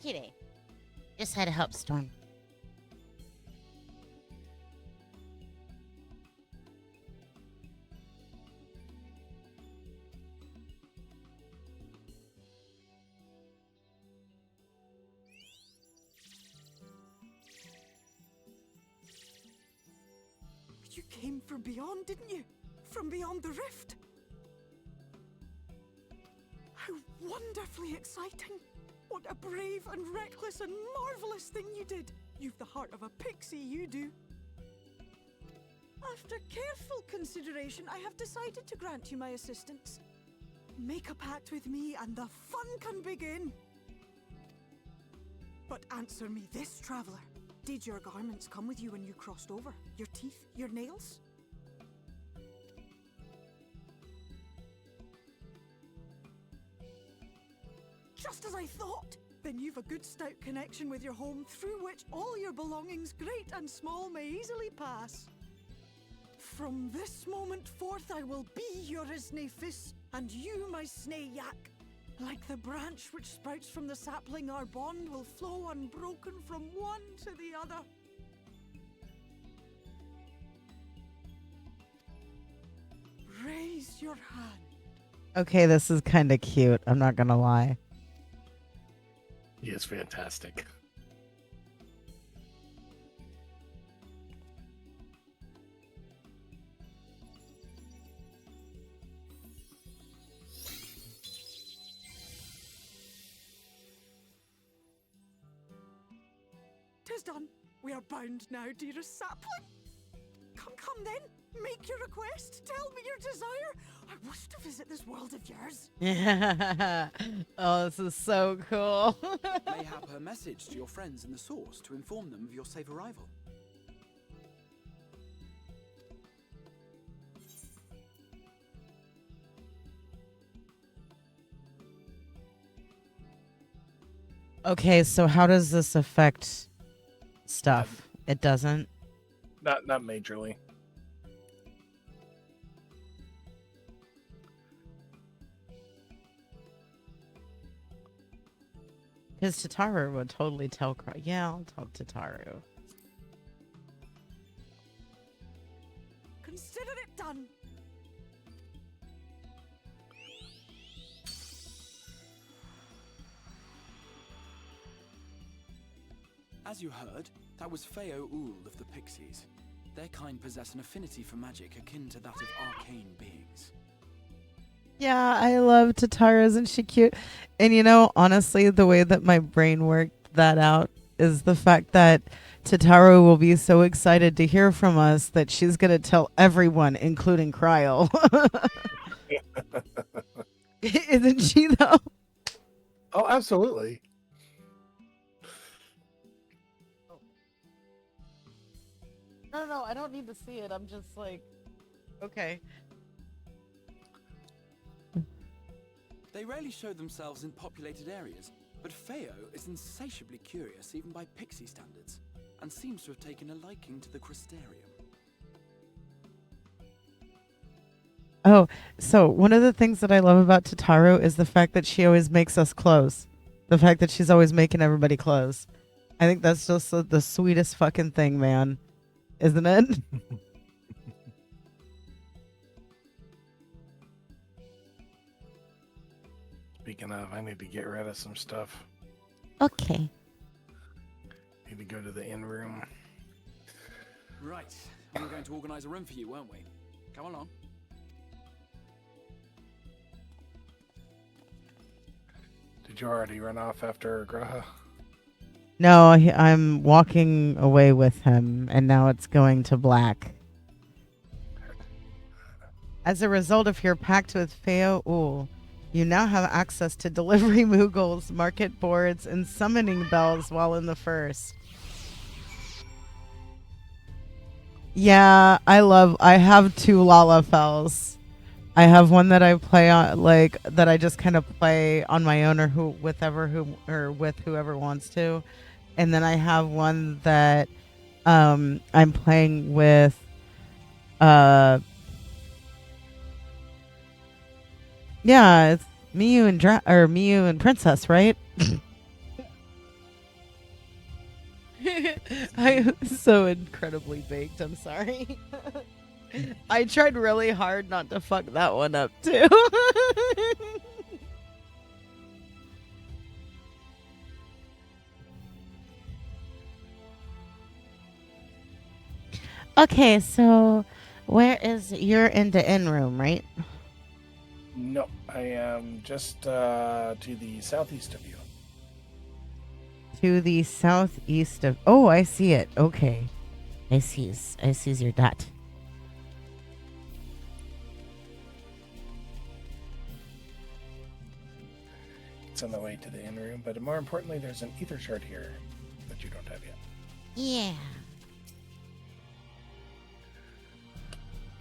Okay, just had to help Storm. You came from beyond, didn't you? From beyond the rift. How wonderfully exciting. What a brave and reckless and marvelous thing you did. You've the heart of a pixie, you do. After careful consideration, I have decided to grant you my assistance. Make a pact with me and the fun can begin. But answer me this, traveler. Did your garments come with you when you crossed over? Your teeth? Your nails? Just as I thought! Then you've a good stout connection with your home through which all your belongings, great and small, may easily pass. From this moment forth I will be your Isne Fis, and you my Snay Yak. Like the branch which sprouts from the sapling, our bond will flow unbroken from one to the other. Raise your hand. Okay, this is kind of cute. I'm not gonna lie. He is fantastic. Tis done. We are bound now, dearest sapling. Come then. Make your request. Tell me your desire. I wish to visit this world of yours. Oh, this is so cool. Mayhap her message to your friends in the source to inform them of your safe arrival. Okay, so how does this affect stuff? It doesn't? Not majorly. Because Tataru would totally tell yeah, I'll tell Tataru. Consider it done. As you heard, That was Feo Ul of the Pixies. Their kind possess an affinity for magic akin to that of arcane beings. Yeah, I love Tatara. Isn't she cute? And you know, honestly, the way that my brain worked that out is the fact that Tataro will be so excited to hear from us that she's going to tell everyone, including Cryle. Isn't she, though? Oh, absolutely. No, I don't need to see it. I'm just like, okay. They rarely show themselves in populated areas, but Feo is insatiably curious even by pixie standards, and seems to have taken a liking to the Crystarium. Oh, so one of the things that I love about Tataru is the fact that she always makes us close. The fact that she's always making everybody close. I think that's just the sweetest fucking thing, man. Isn't it? Speaking of, I need to get rid of some stuff. Okay. Need to go to the inn room. Right, we were going to organize a room for you, weren't we? Come along. Did you already run off after Graha? No, I'm walking away with him, and now it's going to black. As a result of your pact with Feo Ul, you now have access to delivery moogles, market boards, and summoning bells while in the first. Yeah, I have two Lalafels. I have one that I play on, like, that I just kind of play on my own or with whoever wants to. And then I have one that I'm playing with yeah, it's Miyu and Miyu and Princess, right? I'm so incredibly baked. I'm sorry. I tried really hard not to fuck that one up too. Okay, so you're in the inn room, right? No, I am just to the southeast of you. To the southeast of. Oh, I see it. Okay, I sees your dot. It's on the way to the inn room, but more importantly, there's an ether shard here that you don't have yet. Yeah.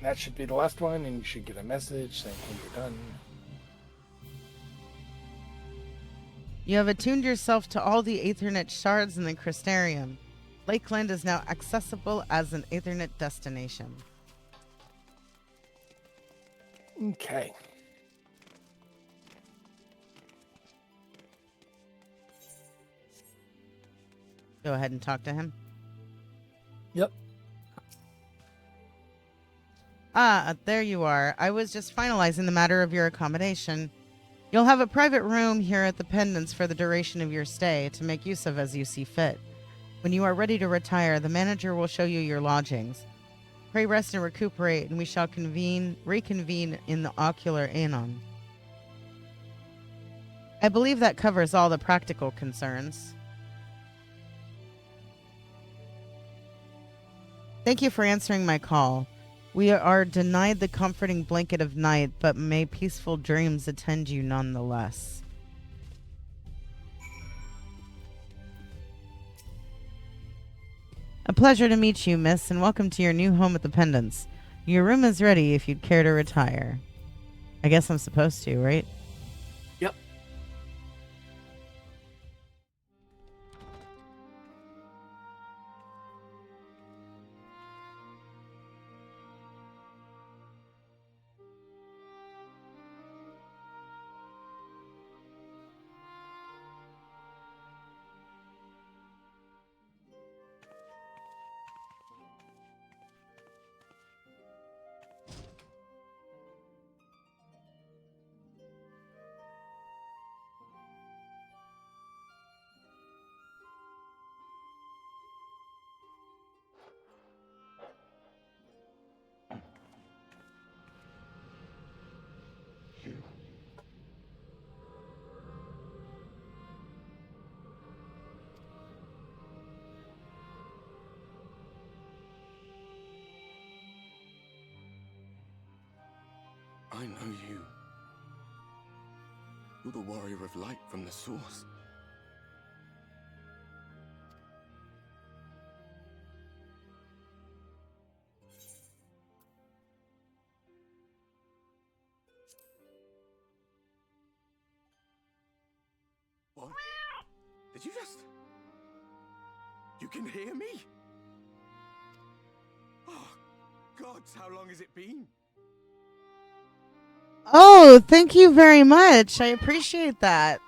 That should be the last one, and you should get a message saying, hey, you're done. You have attuned yourself to all the Aethernet shards in the Crystarium. Lakeland is now accessible as an Aethernet destination. Okay. Go ahead and talk to him. Yep. Ah, there you are. I was just finalizing the matter of your accommodation. You'll have a private room here at the Pendants for the duration of your stay to make use of as you see fit. When you are ready to retire, the manager will show you your lodgings. Pray rest and recuperate, and we shall reconvene in the Ocular Aenon. I believe that covers all the practical concerns. Thank you for answering my call. We are denied the comforting blanket of night, but may peaceful dreams attend you nonetheless. A pleasure to meet you, miss, and welcome to your new home at the Pendants. Your room is ready if you'd care to retire. I guess I'm supposed to, right? Yep. I know you. You're the warrior of light from the source. What? Did you just... You can hear me? Oh, gods, how long has it been? Oh, thank you very much. I appreciate that.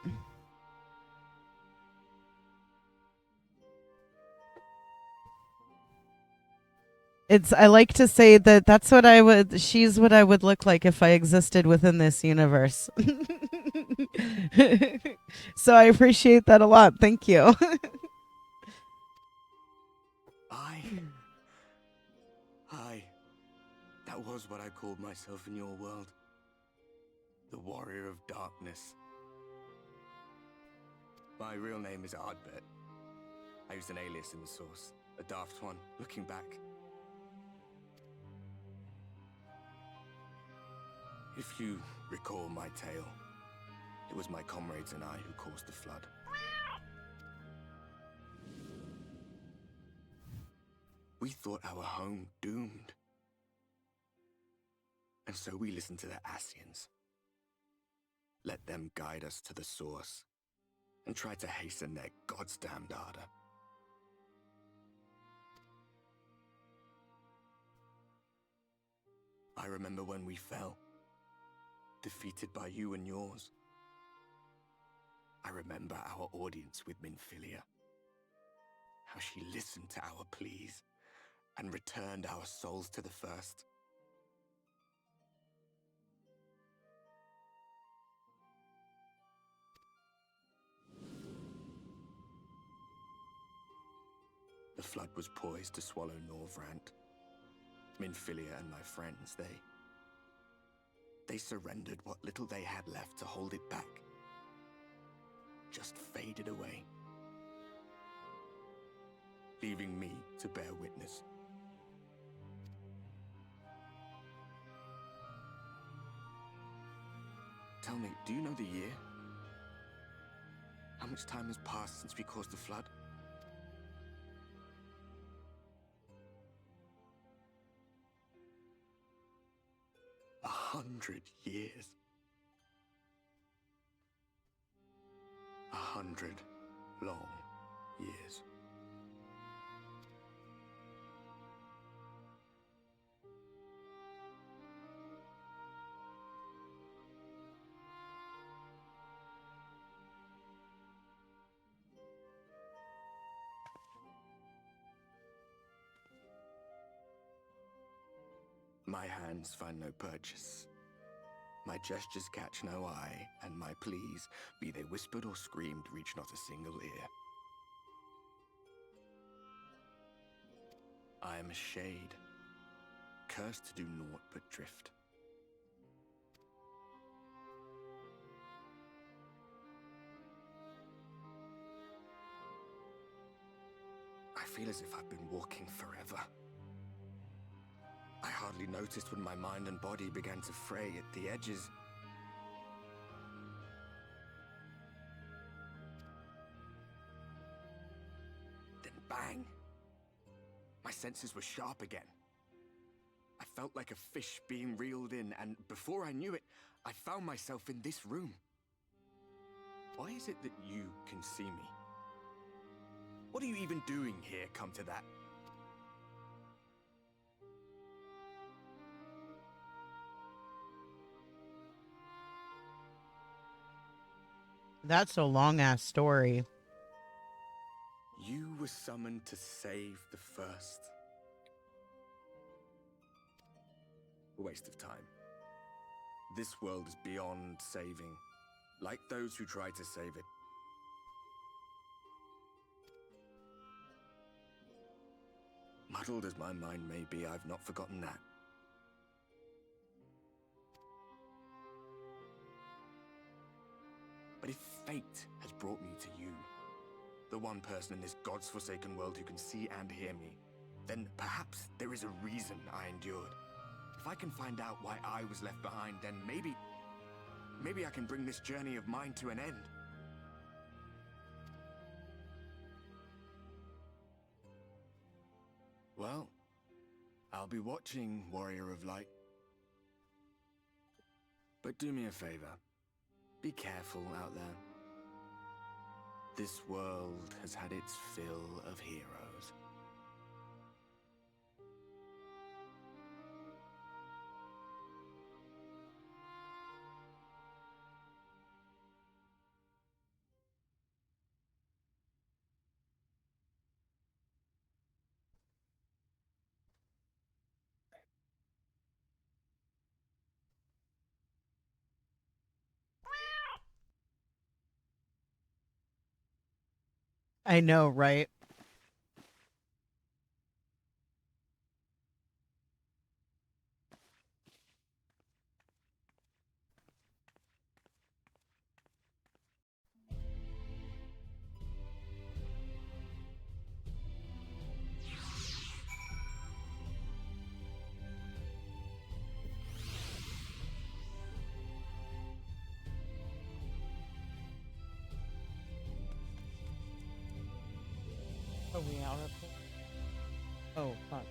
I like to say that she's what I would look like if I existed within this universe. So I appreciate that a lot. Thank you. That was what I called myself in your world. The Warrior of Darkness. My real name is Ardbert. I used an alias in the source, a daft one, looking back. If you recall my tale, it was my comrades and I who caused the flood. We thought our home doomed. And so we listened to the Ascians. Let them guide us to the source and try to hasten their goddamned ardor. I remember when we fell, defeated by you and yours. I remember our audience with Minfilia, how she listened to our pleas and returned our souls to the first. The flood was poised to swallow Norvrant. Minfilia and my friends, they surrendered what little they had left to hold it back. Just faded away, leaving me to bear witness. Tell me, do you know the year? How much time has passed since we caused the flood? 100 years. 100 long years. My hands find no purchase. My gestures catch no eye, and my pleas, be they whispered or screamed, reach not a single ear. I am a shade, cursed to do naught but drift. I feel as if I've been walking forever. I hardly noticed when my mind and body began to fray at the edges. Then bang! My senses were sharp again. I felt like a fish being reeled in, and before I knew it, I found myself in this room. Why is it that you can see me? What are you even doing here, come to that? That's a long ass story. You were summoned to save the first. A waste of time. This world is beyond saving, like those who try to save it. Muddled as my mind may be, I've not forgotten that. But if fate has brought me to you, the one person in this God's-forsaken world who can see and hear me, then perhaps there is a reason I endured. If I can find out why I was left behind, then maybe I can bring this journey of mine to an end. Well, I'll be watching, Warrior of Light. But do me a favor. Be careful out there. This world has had its fill of heroes. I know, right? Are we out of here? Oh, fuck.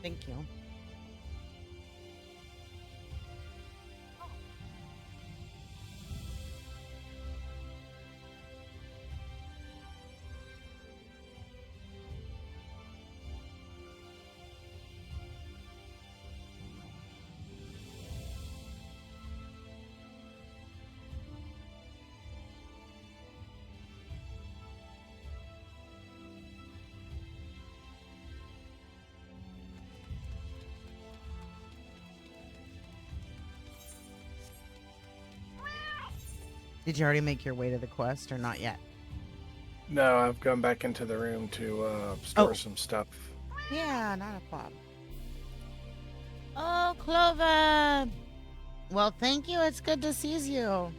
Thank you. Did you already make your way to the quest or not yet? No, I've gone back into the room to store Oh. some stuff. Yeah, not a problem. Oh, Clover! Well, thank you. It's good to see you.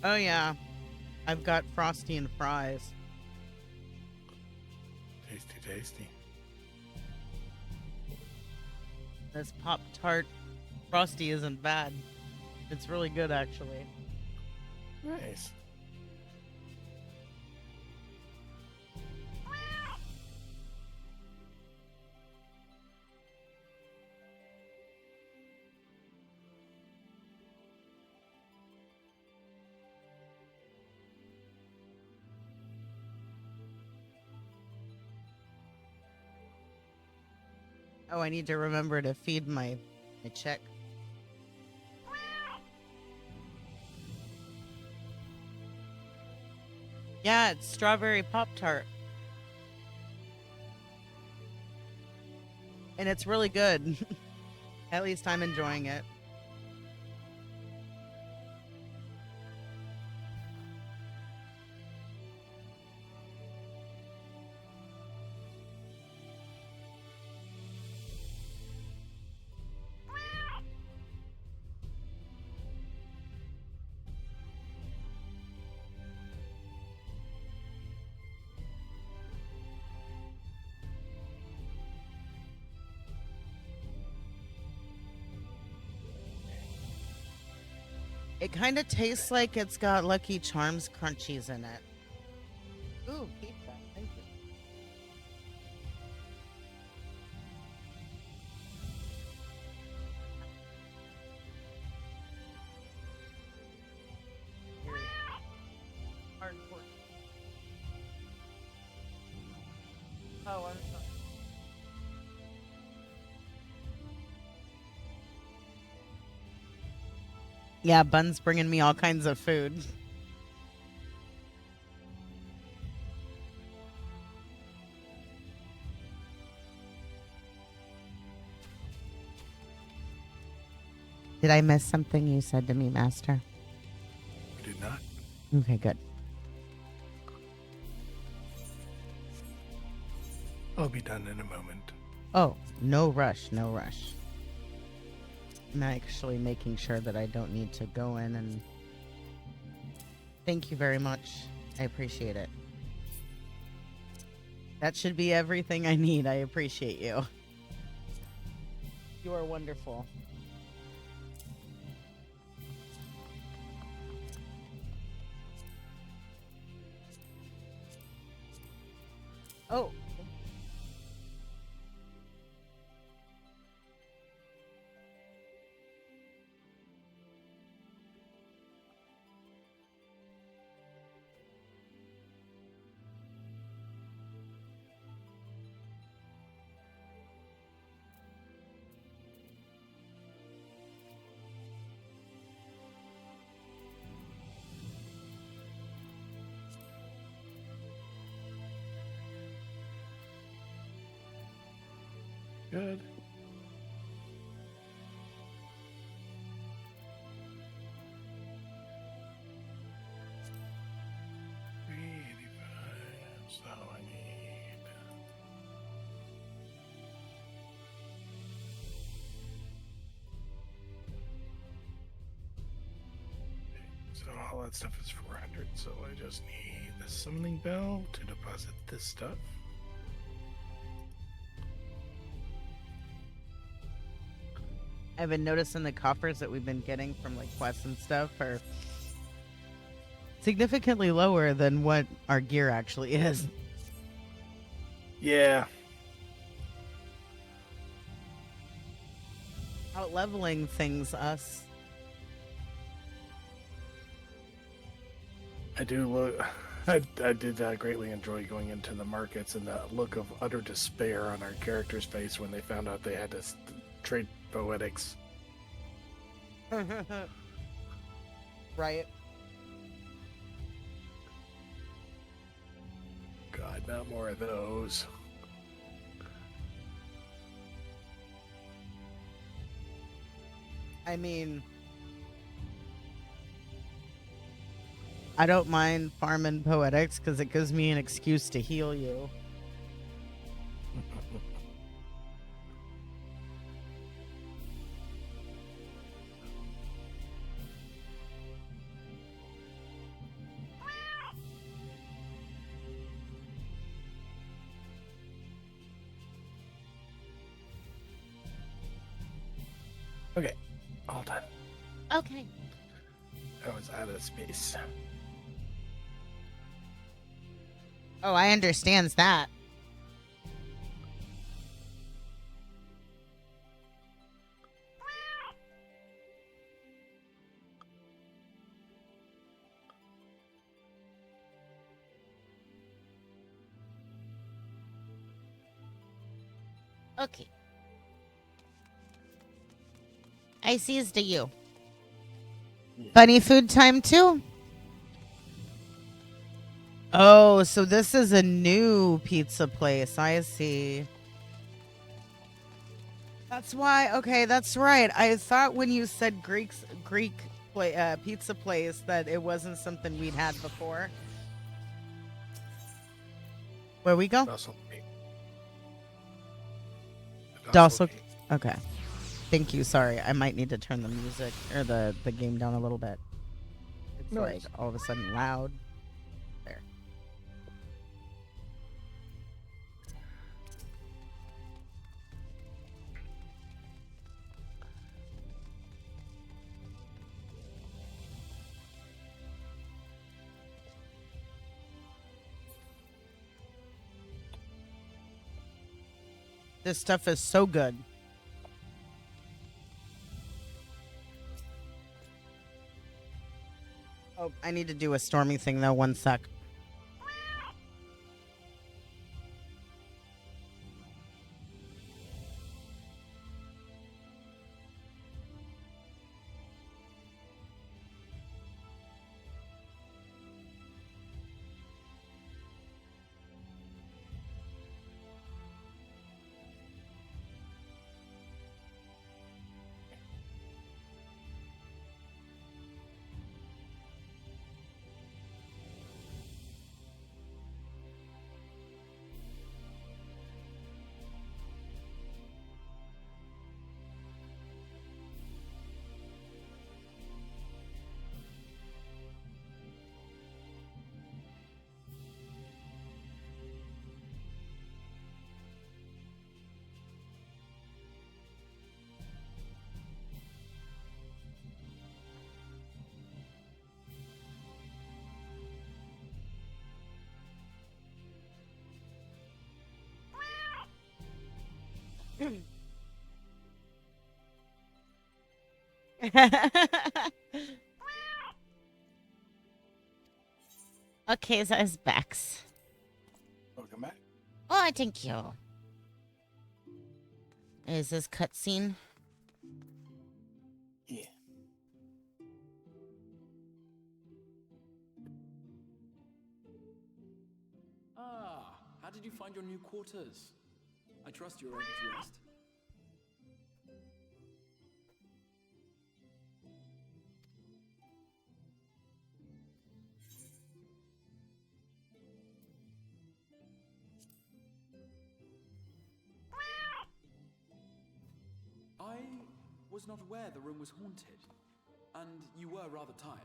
Oh, yeah. I've got Frosty and fries. Tasty, tasty. This Pop-Tart Frosty isn't bad. It's really good, actually. Nice. Oh, I need to remember to feed my chick. Yeah, it's strawberry Pop-Tart. And it's really good. At least I'm enjoying it. It kind of tastes like it's got Lucky Charms crunchies in it. Ooh, keep that. Thank you. Hardcore. Oh, I'm sorry. Yeah, Bun's bringing me all kinds of food. Did I miss something you said to me, Master? I did not. Okay, good. I'll be done in a moment. Oh, no rush, no rush. I'm actually making sure that I don't need to go in and Thank you very much. I appreciate it. That should be everything I need. I appreciate you. You are wonderful. Oh. Good. So I need. So all that stuff is 400. So I just need the summoning bell to deposit this stuff. I've been noticing the coffers that we've been getting from like quests and stuff are significantly lower than what our gear actually is. Yeah. Out leveling things us. I do look. I did greatly enjoy going into the markets and the look of utter despair on our characters' face when they found out they had to trade poetics. Right. God, not more of those. I mean, I don't mind farming poetics because it gives me an excuse to heal you. Okay, all done. Okay. I was out of space. Oh, I understands that. Okay. I sees to you. Bunny food time too? Oh, so this is a new pizza place. I see. That's why. Okay, that's right. I thought when you said Greek pizza place that it wasn't something we'd had before. Where we go? Docile. Okay. Thank you. Sorry, I might need to turn the music or the game down a little bit. It's like all of a sudden loud. There. This stuff is so good. Oh, I need to do a Stormy thing though. One sec. Okay, so it's Bex. Welcome back. Oh, thank you. Is this cutscene? Yeah. Ah, how did you find your new quarters? I trust you were able to rest. I was not aware the room was haunted, and you were rather tired.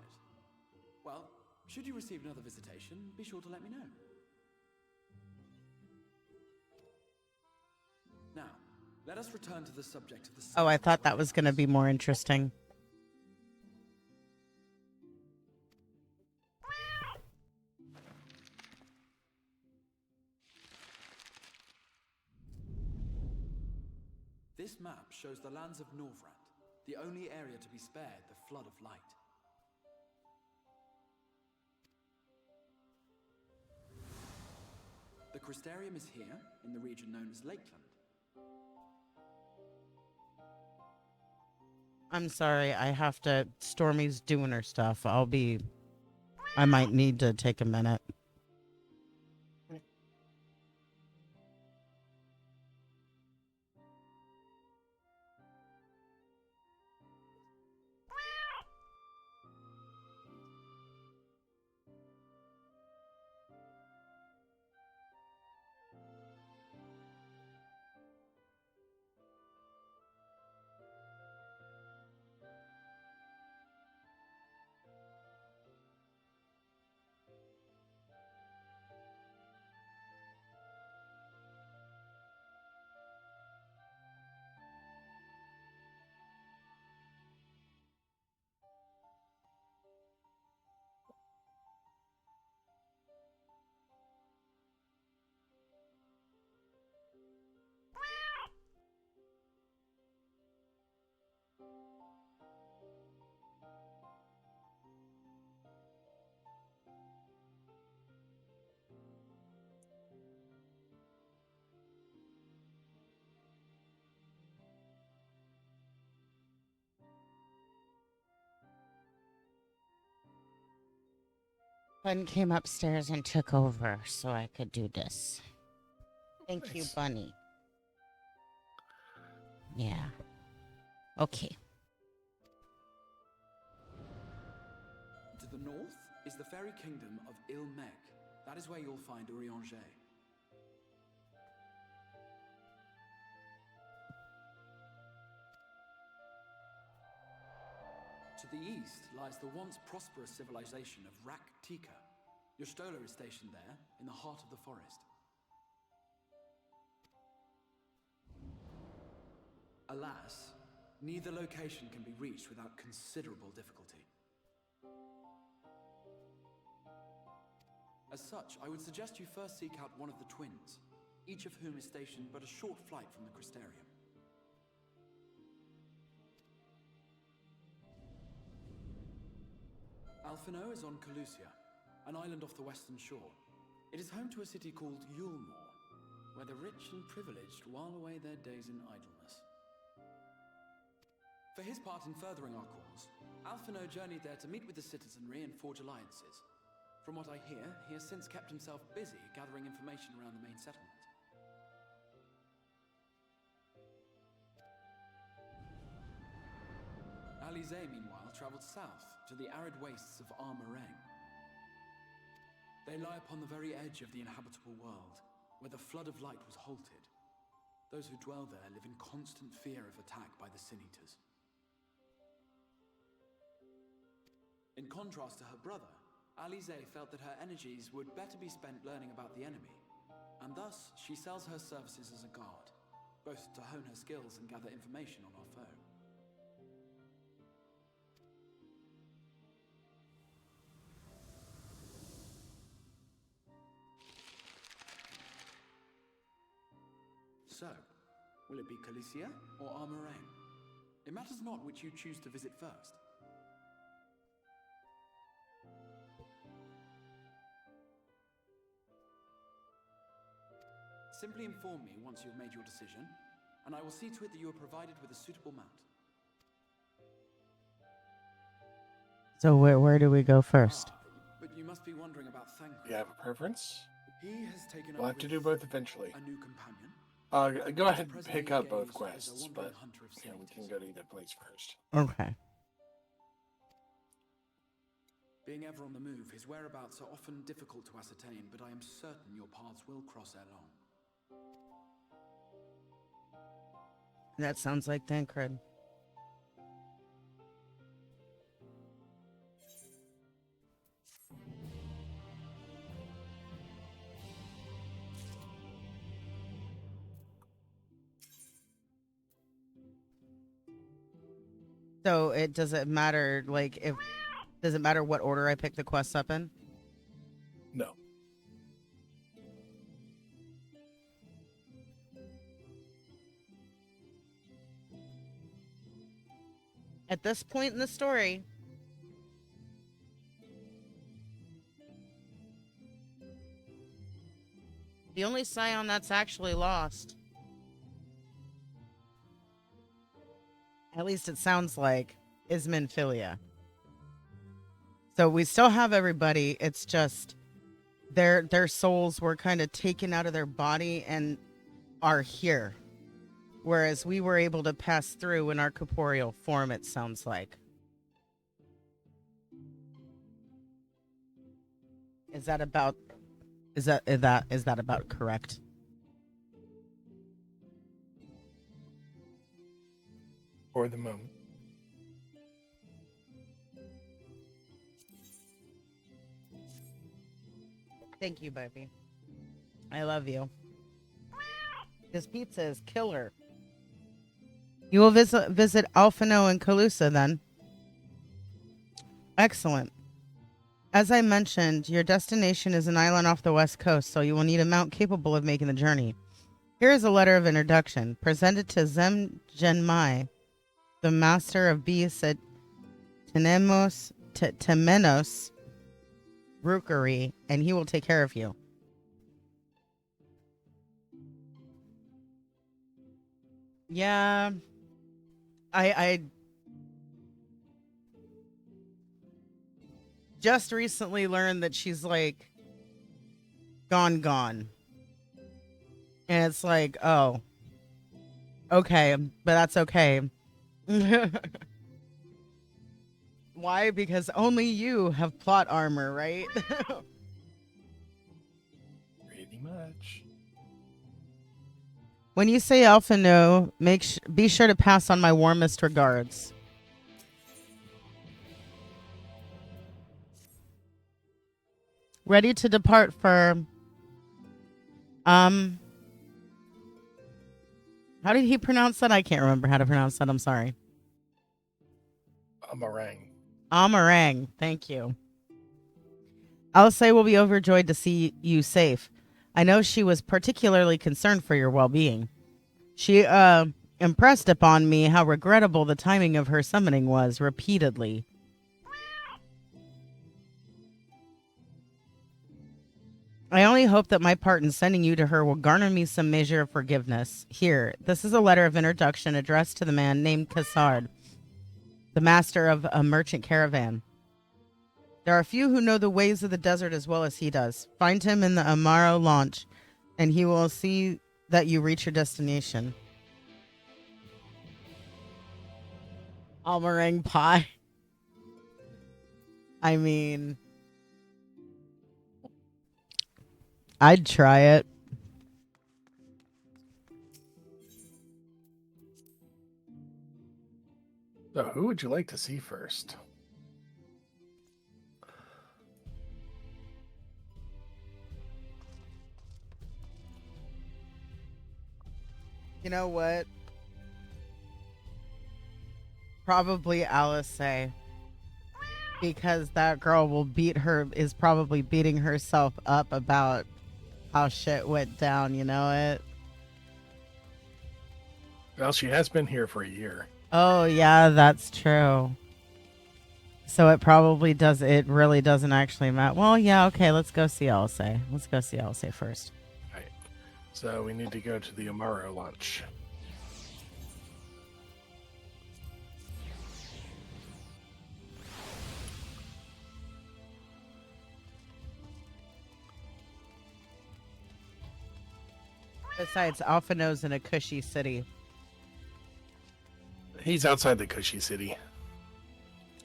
Well, should you receive another visitation, be sure to let me know. Now, let us return to the subject of the Oh, I thought that was going to be more interesting. This map shows the lands of Norvrand, the only area to be spared the flood of light. The Crystarium is here, in the region known as Lakeland. I'm sorry, I have to. Stormy's doing her stuff. I might need to take a minute. Bun came upstairs and took over so I could do this. Thank you, Nice. Bunny. Yeah. Okay. To the north is the fairy kingdom of Ilmek. That is where you'll find Urianger. To the east lies the once prosperous civilization of Rak Tika. Your Stola is stationed there, in the heart of the forest. Alas, neither location can be reached without considerable difficulty. As such, I would suggest you first seek out one of the twins, each of whom is stationed but a short flight from the Crystarium. Alphino is on Calusia, an island off the western shore. It is home to a city called Yulmore, where the rich and privileged while away their days in idleness. For his part in furthering our cause, Alphino journeyed there to meet with the citizenry and forge alliances. From what I hear, he has since kept himself busy gathering information around the main settlement. Alize, meanwhile, traveled south to the arid wastes of Armorang. They lie upon the very edge of the inhabitable world, where the flood of light was halted. Those who dwell there live in constant fear of attack by the Sin-Eaters. In contrast to her brother, Alize felt that her energies would better be spent learning about the enemy, and thus she sells her services as a guard, both to hone her skills and gather information on our foe. So, will it be Calicia or Armorang? It matters not which you choose to visit first. Simply inform me once you have made your decision, and I will see to it that you are provided with a suitable mount. So where do we go first? But you must be wondering about Thancred. You have a preference? He has taken We'll up have to with do both eventually. a new companion. Go ahead and Presently pick up both engaged as a quests, wandering but hunter of we can satyrs. go to either place first. Okay. Being ever on the move, his whereabouts are often difficult to ascertain, but I am certain your paths will cross ere long. That sounds like Thancred. So it doesn't matter, like, if does it matter what order I pick the quests up in? No. At this point in the story, the only scion that's actually lost, at least it sounds like, is Minfilia. So we still have everybody. It's just their souls were kind of taken out of their body and are here. Whereas we were able to pass through in our corporeal form, it sounds like. Is that about correct? For the moment. Thank you, baby. I love you. This pizza is killer. You will visit Alphino and Calusa then. Excellent. As I mentioned, your destination is an island off the west coast, so you will need a mount capable of making the journey. Here is a letter of introduction, presented to Zem Genmai, the master of beasts at Temenos Rookery, and he will take care of you. Yeah, I just recently learned that she's like gone. And it's like, oh, okay, but that's okay. Why? Because only you have plot armor, right? Pretty much. When you say Alphino, be sure to pass on my warmest regards. Ready to depart for how did he pronounce that? I can't remember how to pronounce that. I'm sorry. A meringue. Amarang. Thank you. Alice will be overjoyed to see you safe. I know she was particularly concerned for your well-being. She impressed upon me how regrettable the timing of her summoning was repeatedly. I only hope that my part in sending you to her will garner me some measure of forgiveness. Here, this is a letter of introduction addressed to the man named Cassard, the master of a merchant caravan. There are few who know the ways of the desert as well as he does. Find him in the Amaro launch, and he will see that you reach your destination. Almeringue pie. I mean, I'd try it. So, who would you like to see first? You know what? Probably Alice, because that girl is probably beating herself up about how shit went down, you know it? Well, she has been here for a year. Oh, yeah, that's true. So it probably does. It really doesn't actually matter. Well, yeah, okay. Let's go see Alce. Let's go see Alce first. Right. So we need to go to the Amaro lunch. Besides, Alpha knows in a cushy city. He's outside the cushy city.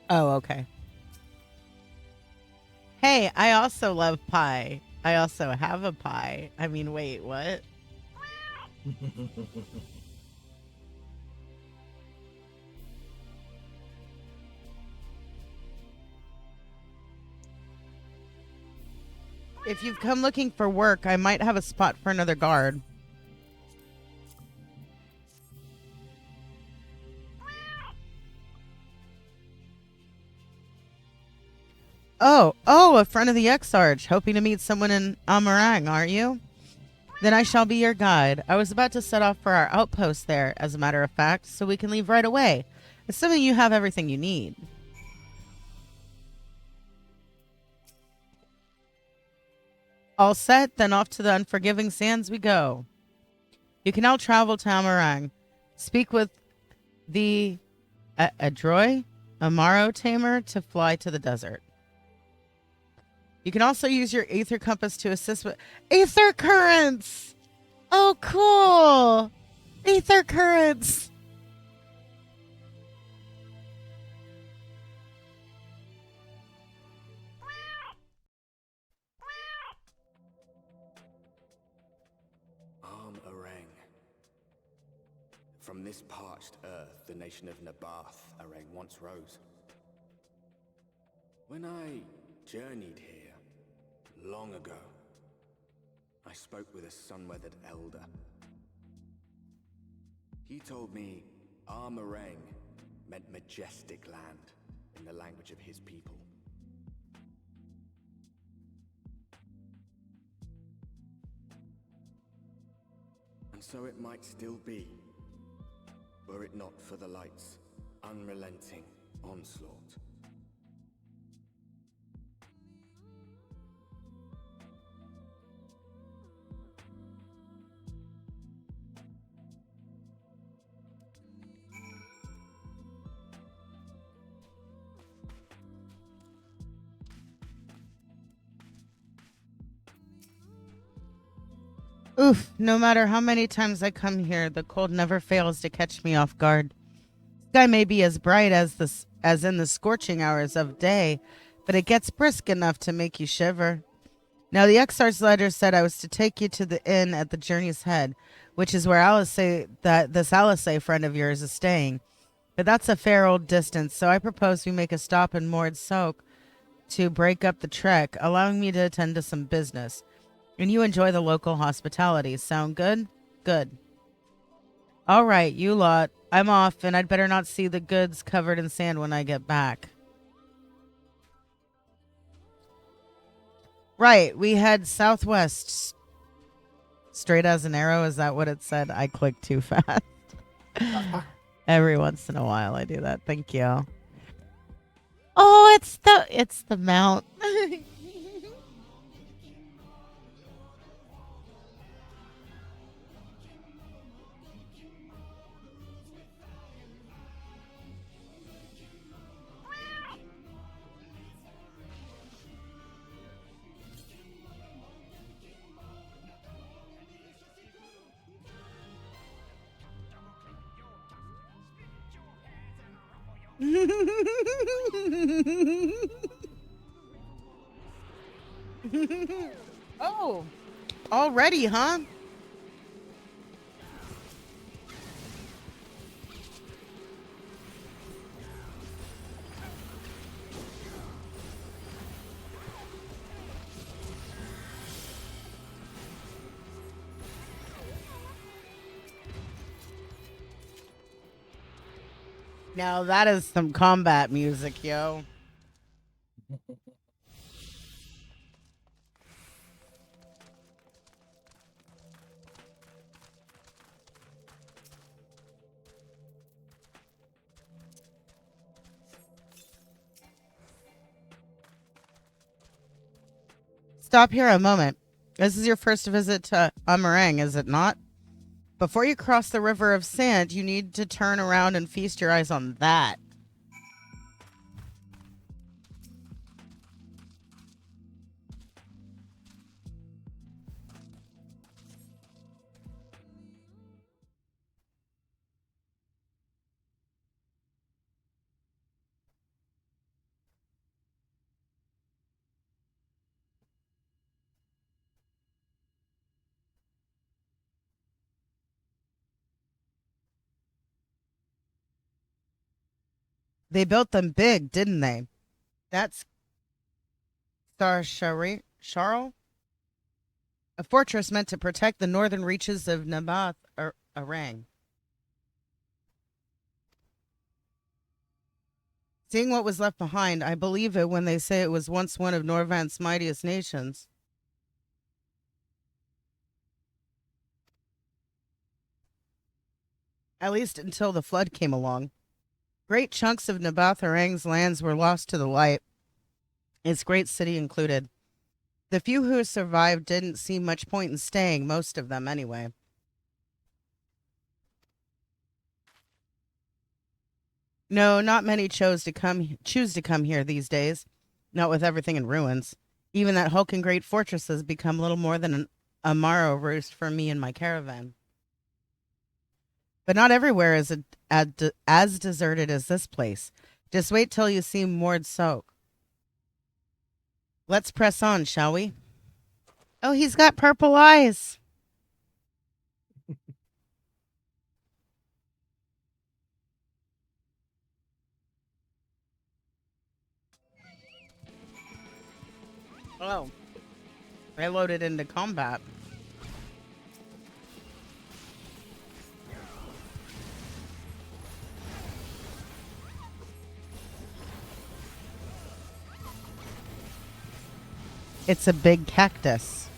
Oh, okay. Hey, I also love pie. I also have a pie. I mean, wait, what? If you've come looking for work, I might have a spot for another guard. Oh, a friend of the Exarch, hoping to meet someone in Amarang, aren't you? Then I shall be your guide. I was about to set off for our outpost there, as a matter of fact, so we can leave right away, assuming you have everything you need. All set, then off to the unforgiving sands we go. You can now travel to Amarang. Speak with the Adroy Amaro Tamer to fly to the desert. You can also use your Aether Compass to assist with Aether Currents! Oh, cool! Aether Currents! Arang. From this parched earth, the nation of Nabath, Arang once rose. When I journeyed here, long ago, I spoke with a sun-weathered elder. He told me Armarang meant majestic land in the language of his people. And so it might still be, were it not for the light's unrelenting onslaught. Oof, no matter how many times I come here, the cold never fails to catch me off guard. The sky may be as bright as in the scorching hours of day, but it gets brisk enough to make you shiver. Now the Exarch's letter said I was to take you to the inn at the journey's head, which is where this Alice friend of yours is staying. But that's a fair old distance, so I propose we make a stop in Mord Soak to break up the trek, allowing me to attend to some business. And you enjoy the local hospitality. Sound good? Good. All right, you lot. I'm off, and I'd better not see the goods covered in sand when I get back. Right, we head southwest. Straight as an arrow, is that what it said? I clicked too fast. Every once in a while I do that. Thank you. Oh, it's the mount. Oh, already, huh? Now that is some combat music, yo. Stop here a moment. This is your first visit to Amarang, is it not? Before you cross the River of Sand, you need to turn around and feast your eyes on that. They built them big, didn't they? That's Charl, a fortress meant to protect the northern reaches of Nabath Arang. Seeing what was left behind, I believe it when they say it was once one of Norvant's mightiest nations. At least until the flood came along. Great chunks of Nabath Arang's lands were lost to the light, its great city included. The few who survived didn't see much point in staying, most of them anyway. No, not many choose to come here these days, not with everything in ruins. Even that hulking great fortress has become little more than an Amaro roost for me and my caravan. But not everywhere is as deserted as this place. Just wait till you see Mord Soak. Let's press on, shall we? Oh, he's got purple eyes. Oh, I loaded into combat. It's a big cactus.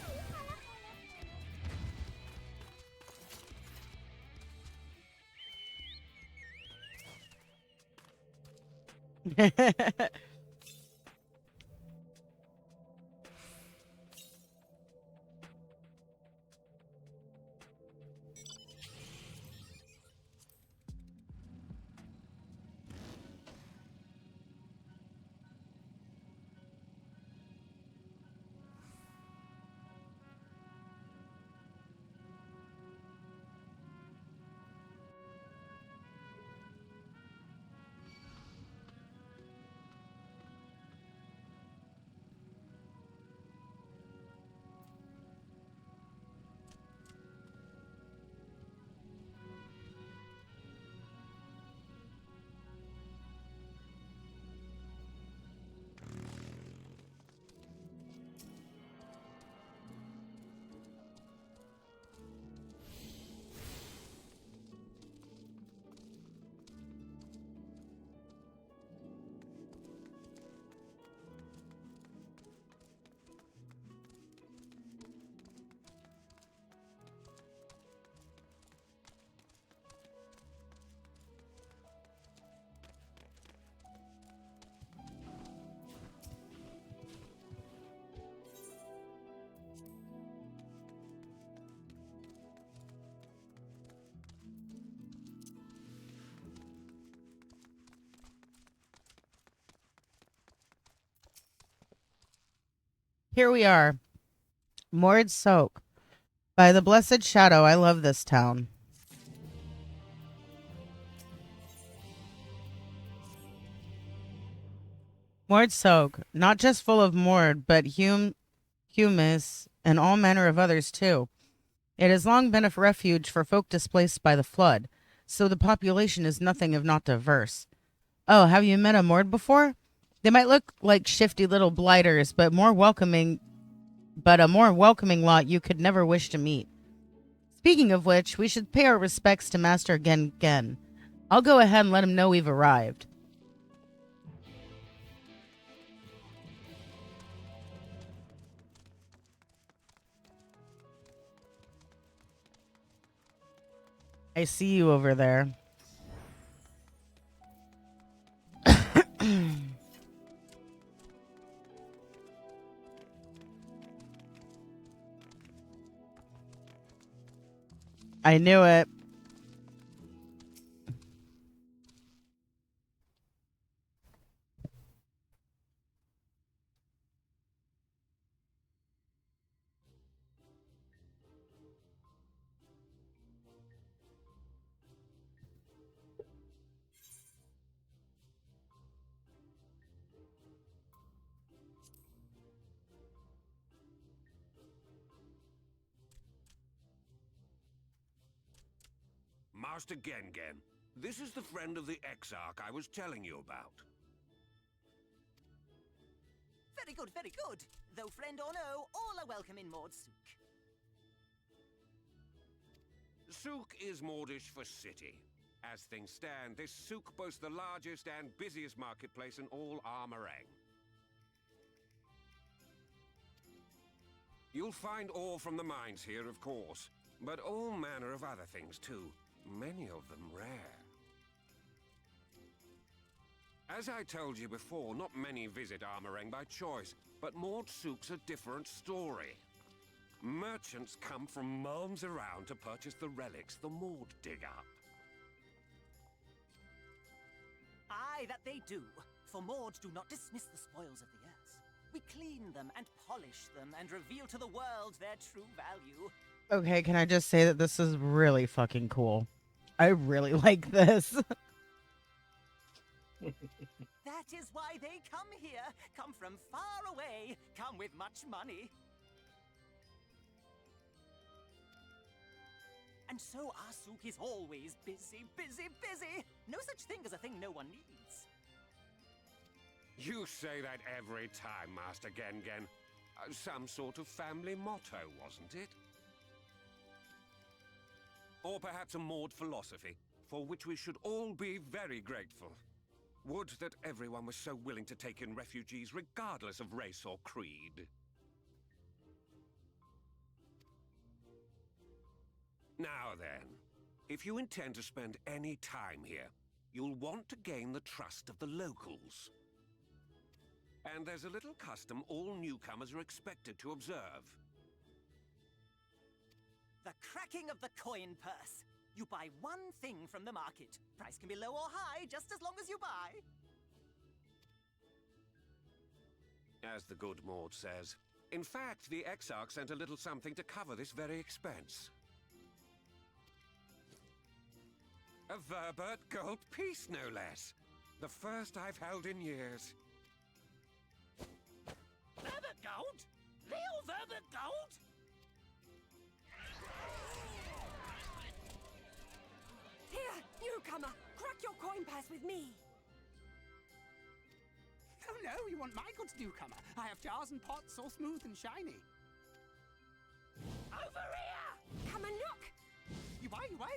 Here we are. Mord Soak. By the blessed shadow, I love this town. Mord Soak, not just full of Mord, but humus, and all manner of others too. It has long been a refuge for folk displaced by the flood, so the population is nothing if not diverse. Oh, have you met a Mord before? They might look like shifty little blighters, but a more welcoming lot you could never wish to meet. Speaking of which, we should pay our respects to Master Gen Gen. I'll go ahead and let him know we've arrived. I see you over there. I knew it. Master Gengen, this is the friend of the Exarch I was telling you about. Very good, very good. Though friend or no, all are welcome in Maud Sook. Souk is Mordish for city. As things stand, this souk boasts the largest and busiest marketplace in all Armorang. You'll find ore from the mines here, of course, but all manner of other things too, many of them rare. As I told you before, not many visit Armorang by choice, but Maud Souk's a different story. Merchants come from miles around to purchase the relics the Maud dig up. Aye, that they do. For Maud do not dismiss the spoils of the earth. We clean them and polish them and reveal to the world their true value. Okay, can I just say that this is really fucking cool? I really like this. That is why they come here. Come from far away. Come with much money. And so our souk is always busy, busy, busy. No such thing as a thing no one needs. You say that every time, Master Gengen. Some sort of family motto, wasn't it? Or perhaps a Maud philosophy, for which we should all be very grateful. Would that everyone was so willing to take in refugees regardless of race or creed. Now then, if you intend to spend any time here, you'll want to gain the trust of the locals. And there's a little custom all newcomers are expected to observe. The cracking of the coin purse. You buy one thing from the market. Price can be low or high, just as long as you buy. As the good Maud says. In fact, the Exarch sent a little something to cover this very expense. A Verbert gold piece, no less. The first I've held in years. Verbert gold? Real Verbert gold? Here, newcomer, crack your coin purse with me. Oh no, you want my goods, newcomer. I have jars and pots all smooth and shiny. Over here! Come and look. You buy, you buy?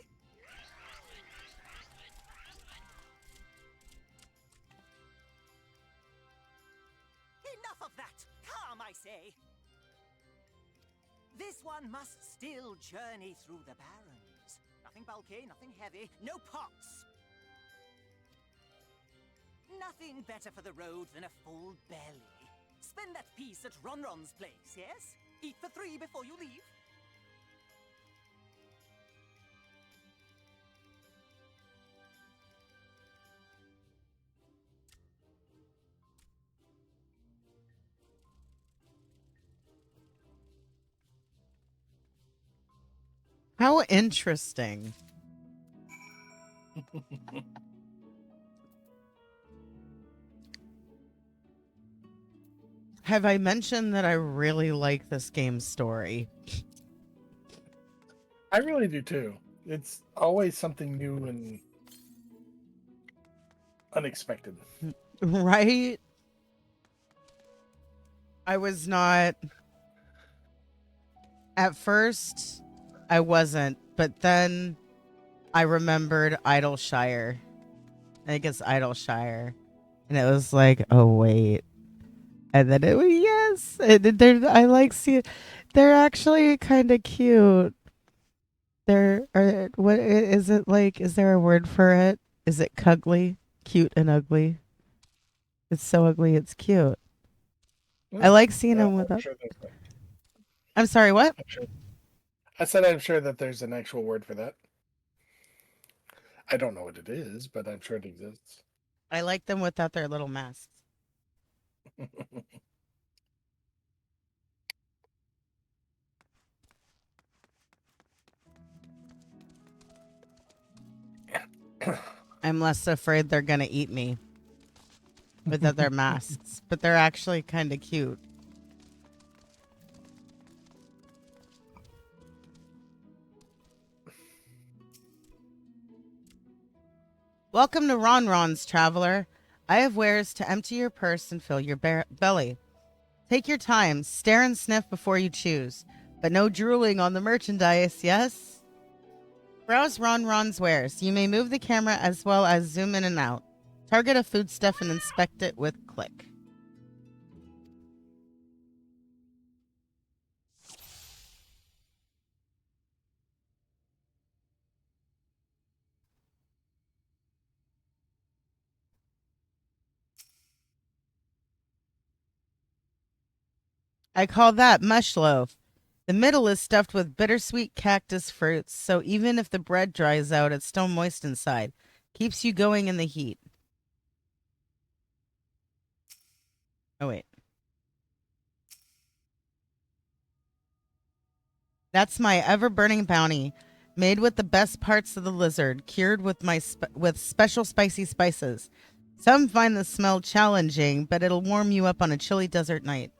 Enough of that! Come, I say! This one must still journey through the barrens. Nothing bulky, nothing heavy, no pots. Nothing better for the road than a full belly. Spend that piece at Ronron's place, yes? Eat for 3 before you leave. How interesting. Have I mentioned that I really like this game's story? I really do too. It's always something new and unexpected. Right? I was not. At first, I wasn't, but then I remembered Idleshire. I think it's Idleshire. And it was like, oh, wait. And then it was, yes. I like seeing. They're actually kind of cute. What is it like? Is there a word for it? Is it cuggly? Cute and ugly? It's so ugly, it's cute. I like seeing them with I'm us. sure there's I'm sorry, what? I said I'm sure that there's an actual word for that. I don't know what it is, but I'm sure it exists. I like them without their little masks. I'm less afraid they're gonna eat me without their masks, but they're actually kind of cute. Welcome to Ron Ron's, traveler. I have wares to empty your purse and fill your belly. Take your time, stare and sniff before you choose, but no drooling on the merchandise, yes? Browse Ron Ron's wares. You may move the camera as well as zoom in and out. Target a foodstuff and inspect it with click. I call that mush loaf. The middle is stuffed with bittersweet cactus fruits, so even if the bread dries out, it's still moist inside. Keeps you going in the heat. Oh, wait. That's my ever-burning bounty, made with the best parts of the lizard, cured with with special spicy spices. Some find the smell challenging, but it'll warm you up on a chilly desert night.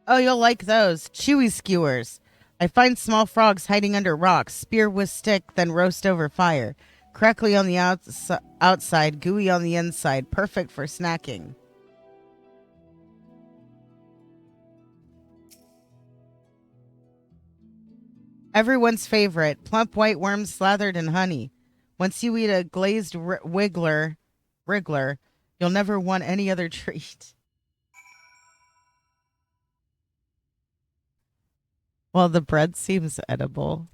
Oh, you'll like those. Chewy skewers. I find small frogs hiding under rocks, spear with stick, then roast over fire. Crackly on the outside, gooey on the inside. Perfect for snacking. Everyone's favorite. Plump white worms slathered in honey. Once you eat a glazed wriggler, you'll never want any other treat. Well, the bread seems edible.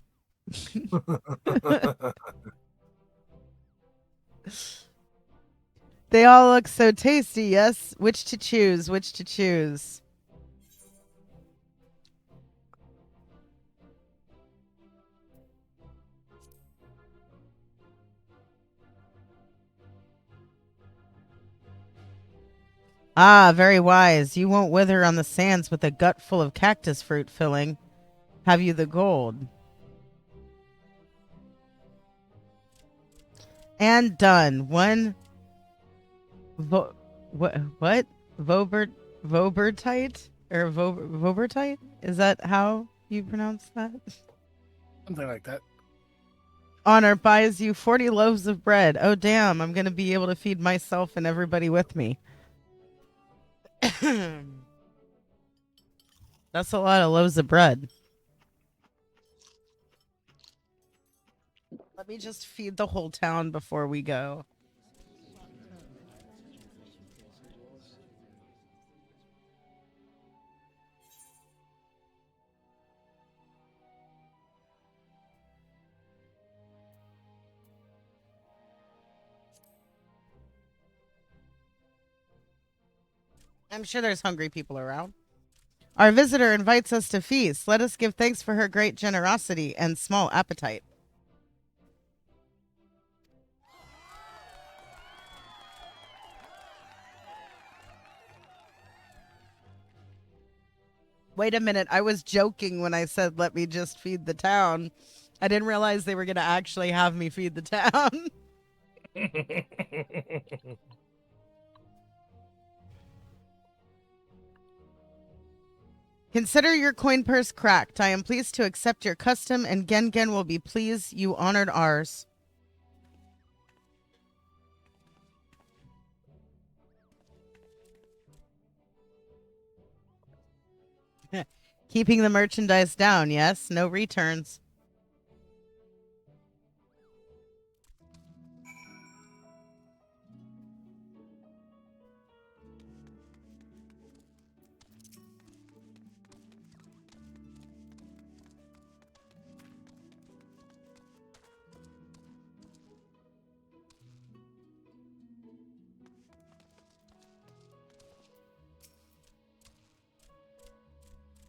They all look so tasty, yes? Which to choose? Which to choose? Ah, very wise. You won't wither on the sands with a gut full of cactus fruit filling. Have you the gold? And done. One. What? Vobertite? Or Vobertite? Is that how you pronounce that? Something like that. Honor buys you 40 loaves of bread. Oh, damn. I'm going to be able to feed myself and everybody with me. That's a lot of loaves of bread. Let me just feed the whole town before we go. I'm sure there's hungry people around. Our visitor invites us to feast. Let us give thanks for her great generosity and small appetite. Wait a minute. I was joking when I said, let me just feed the town. I didn't realize they were going to actually have me feed the town. Consider your coin purse cracked. I am pleased to accept your custom, and Gengen will be pleased you honored ours. Keeping the merchandise down, yes? No returns.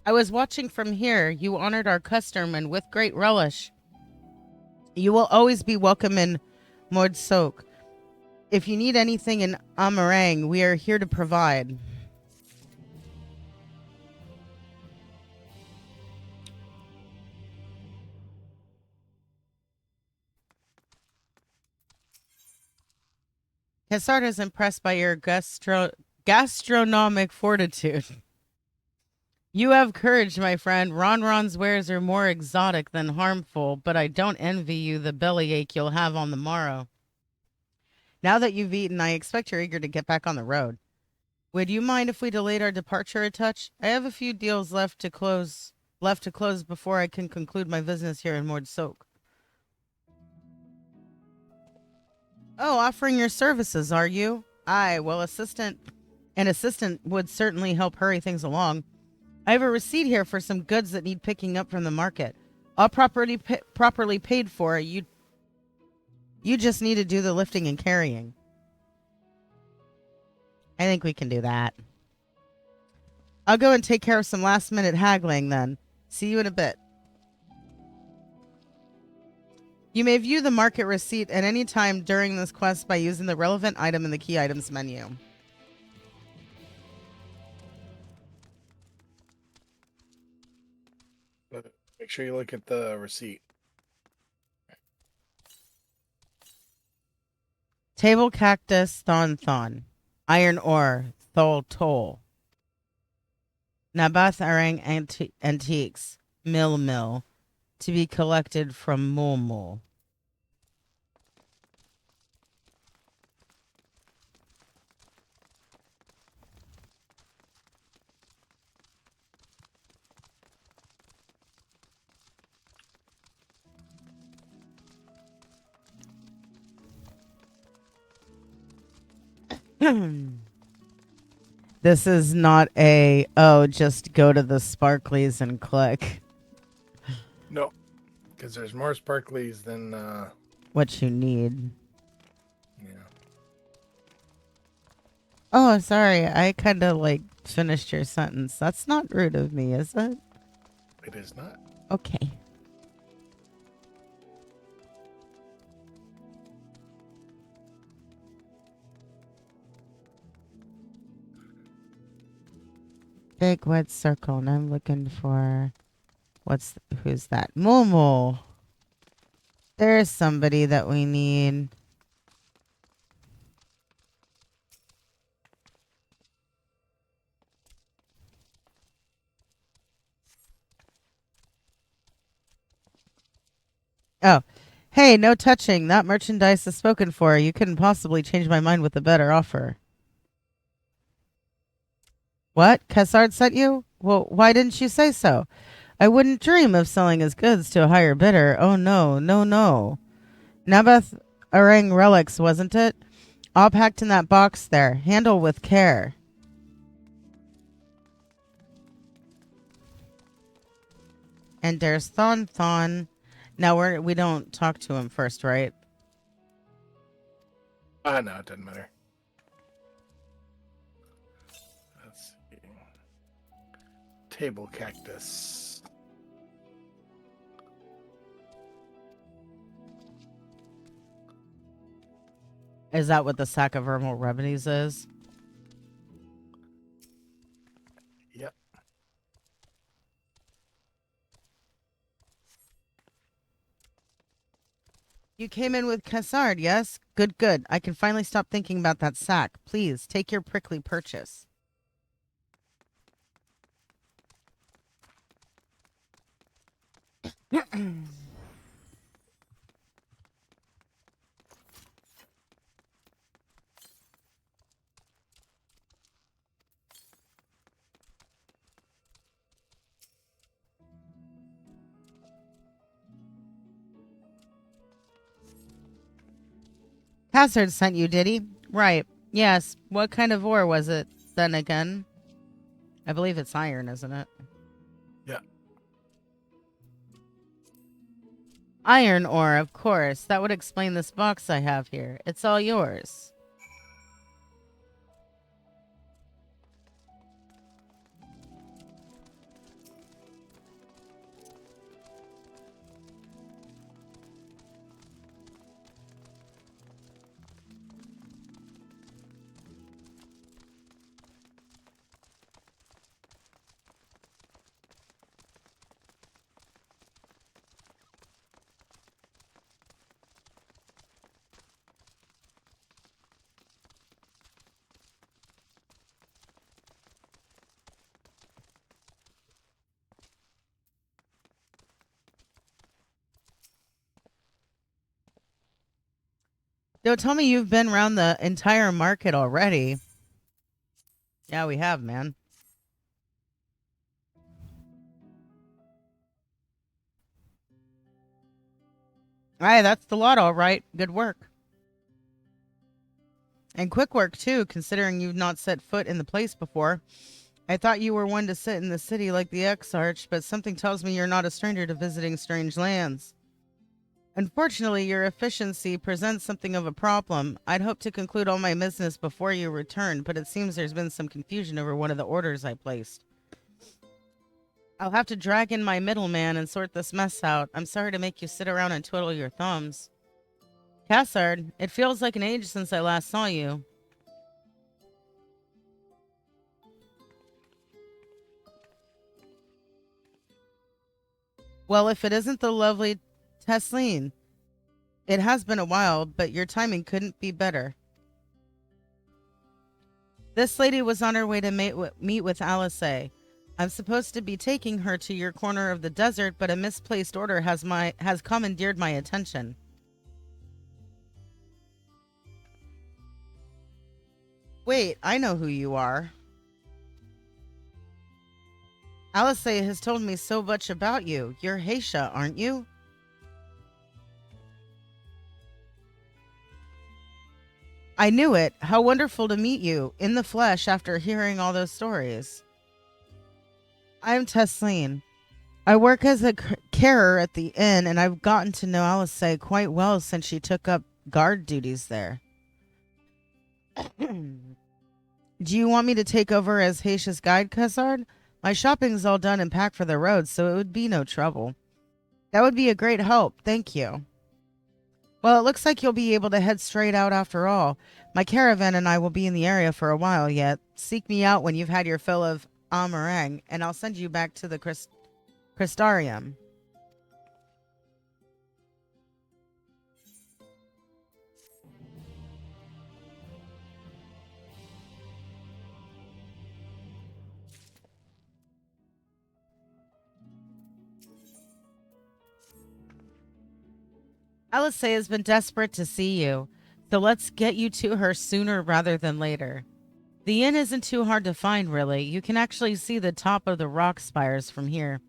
I was watching from here. You honored our custom and with great relish. You will always be welcome in Mordsok. If you need anything in Amarang, we are here to provide. Cassard is impressed by your gastronomic fortitude. You have courage, my friend. Ronron's wares are more exotic than harmful, but I don't envy you the bellyache you'll have on the morrow. Now that you've eaten, I expect you're eager to get back on the road. Would you mind if we delayed our departure a touch? I have a few deals left to close before I can conclude my business here in Mordsok. Oh, offering your services, are you? Aye, well, an assistant would certainly help hurry things along. I have a receipt here for some goods that need picking up from the market. All properly paid for. You just need to do the lifting and carrying. I think we can do that. I'll go and take care of some last-minute haggling then. See you in a bit. You may view the market receipt at any time during this quest by using the relevant item in the key items menu. But make sure you look at the receipt. Table cactus thon. Iron ore thol toll. Nabath arang antiques mill to be collected from Mulmul. This is not just go to the sparklies and click. No, because there's more sparklies than What you need. yeah. Oh, sorry. I kind of finished your sentence. That's not rude of me, is it? It is not. Okay. Big wet circle, and I'm looking for who's that? Momo. There's somebody that we need. Oh. Hey, no touching. That merchandise is spoken for. You couldn't possibly change my mind with a better offer. What? Cassard sent you? Well, why didn't you say so? I wouldn't dream of selling his goods to a higher bidder. Oh, no. Nabath Arang relics, wasn't it? All packed in that box there. Handle with care. And there's Thon. Now we don't talk to him first, right? No, it doesn't matter. Let's see. Table cactus. Is that what the sack of herbal remedies is? Yep. You came in with Cassard, yes? Good. I can finally stop thinking about that sack. Please, take your prickly purchase. Cassard sent you, did he? Right. Yes. What kind of ore was it, then again? I believe it's iron, isn't it? Yeah. Iron ore, of course. That would explain this box I have here. It's all yours. Don't tell me you've been around the entire market already. Yeah, we have, man. Aye, that's the lot, all right. Good work. And quick work, too, considering you've not set foot in the place before. I thought you were one to sit in the city like the Exarch, but something tells me you're not a stranger to visiting strange lands. Unfortunately, your efficiency presents something of a problem. I'd hoped to conclude all my business before you returned, but it seems there's been some confusion over one of the orders I placed. I'll have to drag in my middleman and sort this mess out. I'm sorry to make you sit around and twiddle your thumbs. Cassard, it feels like an age since I last saw you. Well, if it isn't the lovely Tesleen, it has been a while, but your timing couldn't be better. This lady was on her way to meet with Alice. I'm supposed to be taking her to your corner of the desert, but a misplaced order has commandeered my attention. Wait, I know who you are. Alice has told me so much about you. You're Haisha, aren't you? I knew it. How wonderful to meet you in the flesh after hearing all those stories. I'm Tesleen. I work as a carer at the inn, and I've gotten to know Alice quite well since she took up guard duties there. Do you want me to take over as Haisha's guide, Cassard? My shopping's all done and packed for the road, so it would be no trouble. That would be a great help, thank you. Well, it looks like you'll be able to head straight out after all. My caravan and I will be in the area for a while yet. Seek me out when you've had your fill of meringue, and I'll send you back to the Crystarium. Alice has been desperate to see you, so let's get you to her sooner rather than later. The inn isn't too hard to find, really. You can actually see the top of the rock spires from here.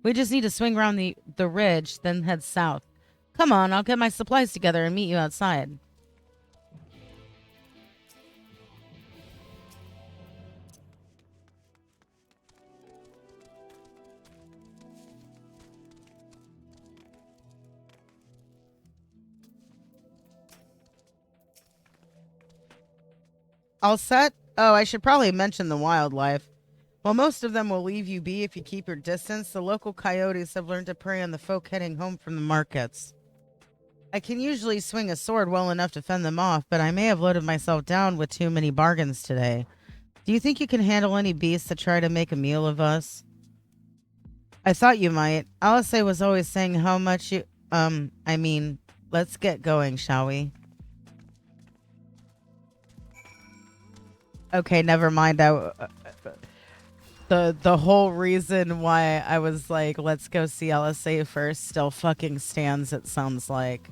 We just need to swing around the ridge, then head south. Come on, I'll get my supplies together and meet you outside. All set? Oh, I should probably mention the wildlife. While most of them will leave you be if you keep your distance, the local coyotes have learned to prey on the folk heading home from the markets. I can usually swing a sword well enough to fend them off, but I may have loaded myself down with too many bargains today. Do you think you can handle any beasts that try to make a meal of us? I thought you might. Alice was always saying how much you... let's get going, shall we? Okay, never mind. The whole reason why I was like, let's go see LSA first still fucking stands, it sounds like.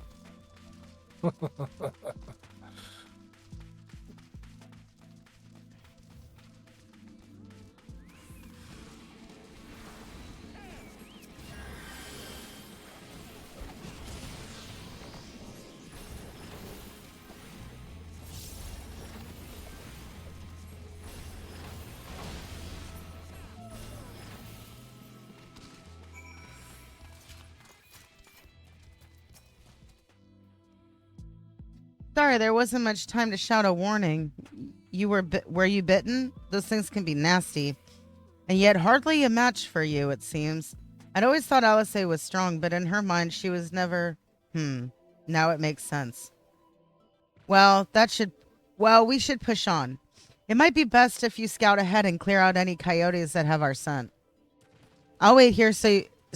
Sorry, there wasn't much time to shout a warning. Were you bitten? Those things can be nasty. And yet hardly a match for you, it seems. I'd always thought Alice was strong, but in her mind she was never... Now it makes sense. Well, we should push on. It might be best if you scout ahead and clear out any coyotes that have our scent. I'll wait here so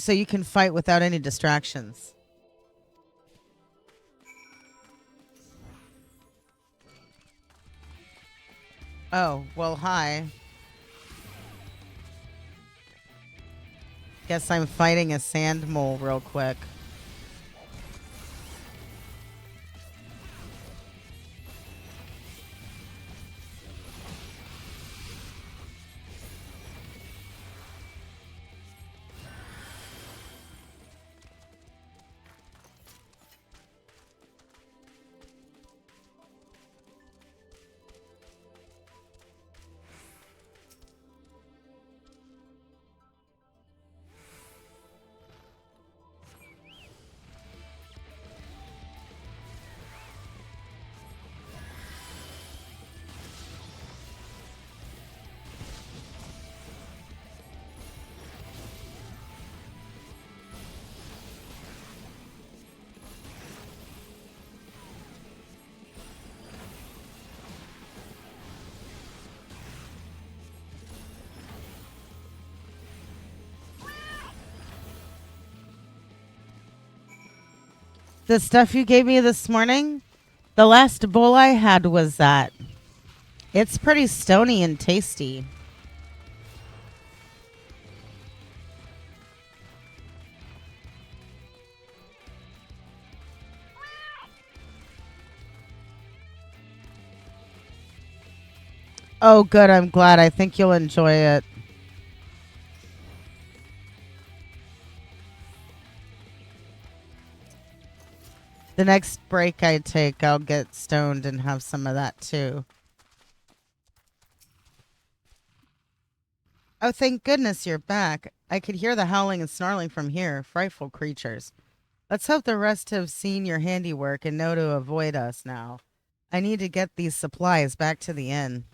you can fight without any distractions. Oh, well, hi. Guess I'm fighting a sand mole real quick. The stuff you gave me this morning, the last bowl I had was that. It's pretty stony and tasty. Oh, good. I'm glad. I think you'll enjoy it. The next break I take, I'll get stoned and have some of that too. Oh, thank goodness you're back. I could hear the howling and snarling from here. Frightful creatures. Let's hope the rest have seen your handiwork and know to avoid us now. I need to get these supplies back to the inn.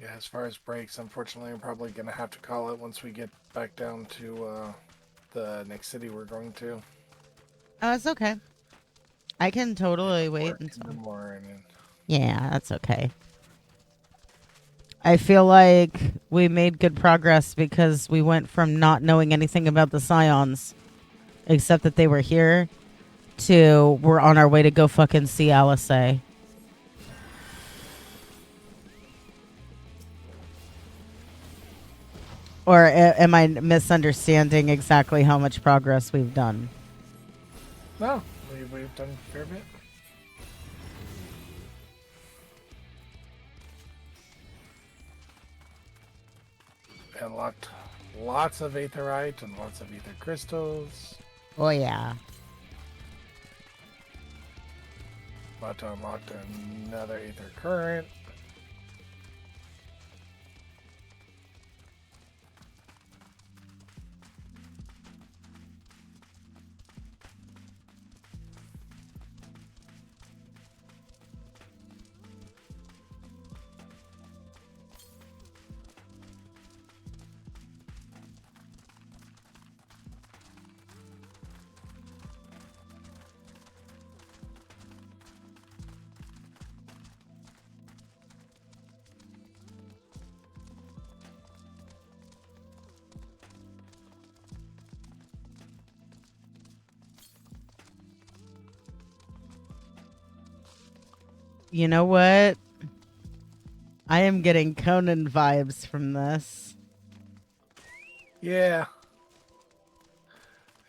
Yeah, as far as breaks, unfortunately, I'm probably going to have to call it once we get back down to the next city we're going to. Oh, it's okay. I can totally wait In the until... morning. Yeah, that's okay. I feel like we made good progress because we went from not knowing anything about the Scions, except that they were here, to we're on our way to go fucking see Alisay. Or am I misunderstanding exactly how much progress we've done? No, we've done a fair bit. Unlocked lots of aetherite and lots of ether crystals. Oh, yeah. About to unlock another aether current. You know what? I am getting Conan vibes from this. Yeah.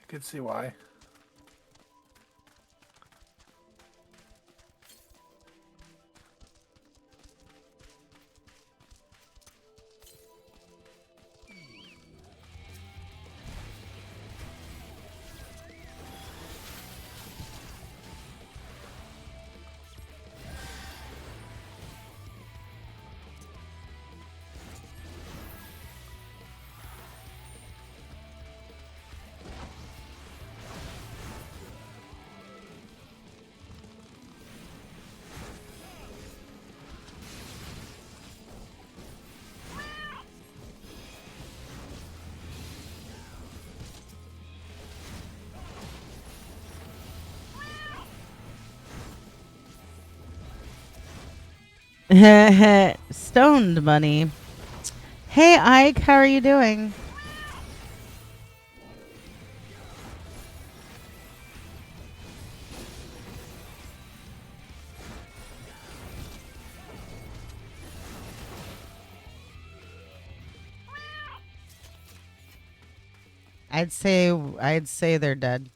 I could see why. Stoned money. Hey, Ike, how are you doing? I'd say they're dead.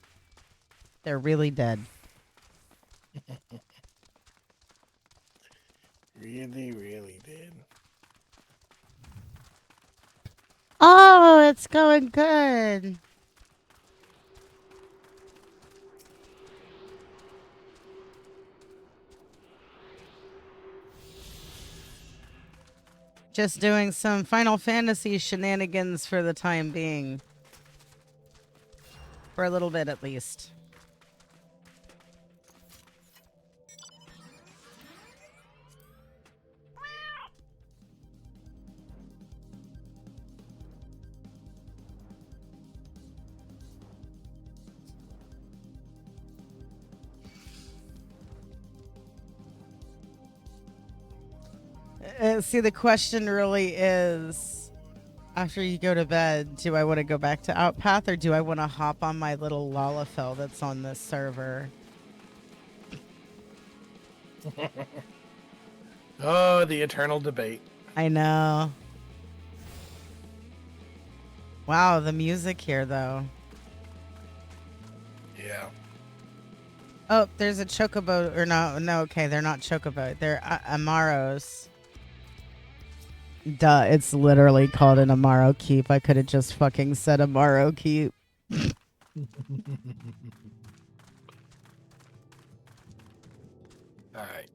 They're really dead. Really did. Oh, it's going good. Just doing some Final Fantasy shenanigans for the time being. For a little bit, at least. See, the question really is, After you go to bed, do I want to go back to Outpath or do I want to hop on my little Lalafell that's on this server? Oh, the eternal debate. I know. Wow, the music here, though. Yeah. Oh, there's a chocobo. Or no, okay, they're not chocobo. They're Amaros. Duh, it's literally called an Amaro Keep. I could have just fucking said Amaro Keep. Alright.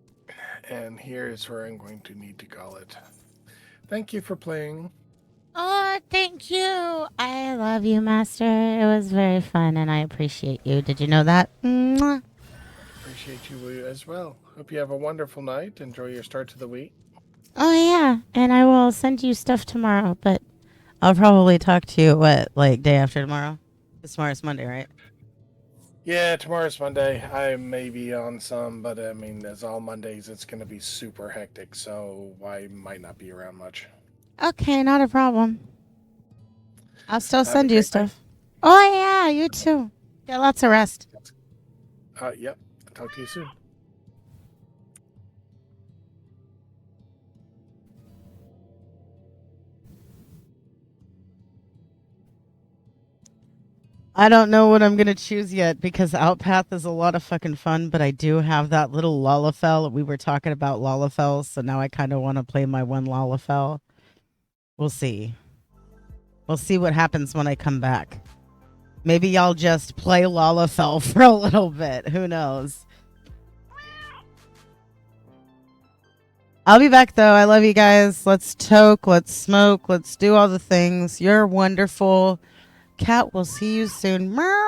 And here's where I'm going to need to call it. Thank you for playing. Oh, thank you. I love you, Master. It was very fun, and I appreciate you. Did you know that? Mwah. Appreciate you as well. Hope you have a wonderful night. Enjoy your start to the week. Oh, yeah. And I will send you stuff tomorrow, but I'll probably talk to you, day after tomorrow? Tomorrow's Monday, right? Yeah, tomorrow's Monday. I may be on some, but I mean, as all Mondays, it's going to be super hectic, so I might not be around much. Okay, not a problem. I'll still Have a send you great stuff. Oh, yeah, you too. Get lots of rest. Yep. I'll talk to you soon. I don't know what I'm going to choose yet because Outpath is a lot of fucking fun, but I do have that little Lalafell. We were talking about Lalafell, so now I kind of want to play my one Lalafell. We'll see. We'll see what happens when I come back. Maybe y'all just play Lalafell for a little bit. Who knows? I'll be back, though. I love you guys. Let's toke. Let's smoke. Let's do all the things. You're wonderful. Cat, we'll see you soon. Meow.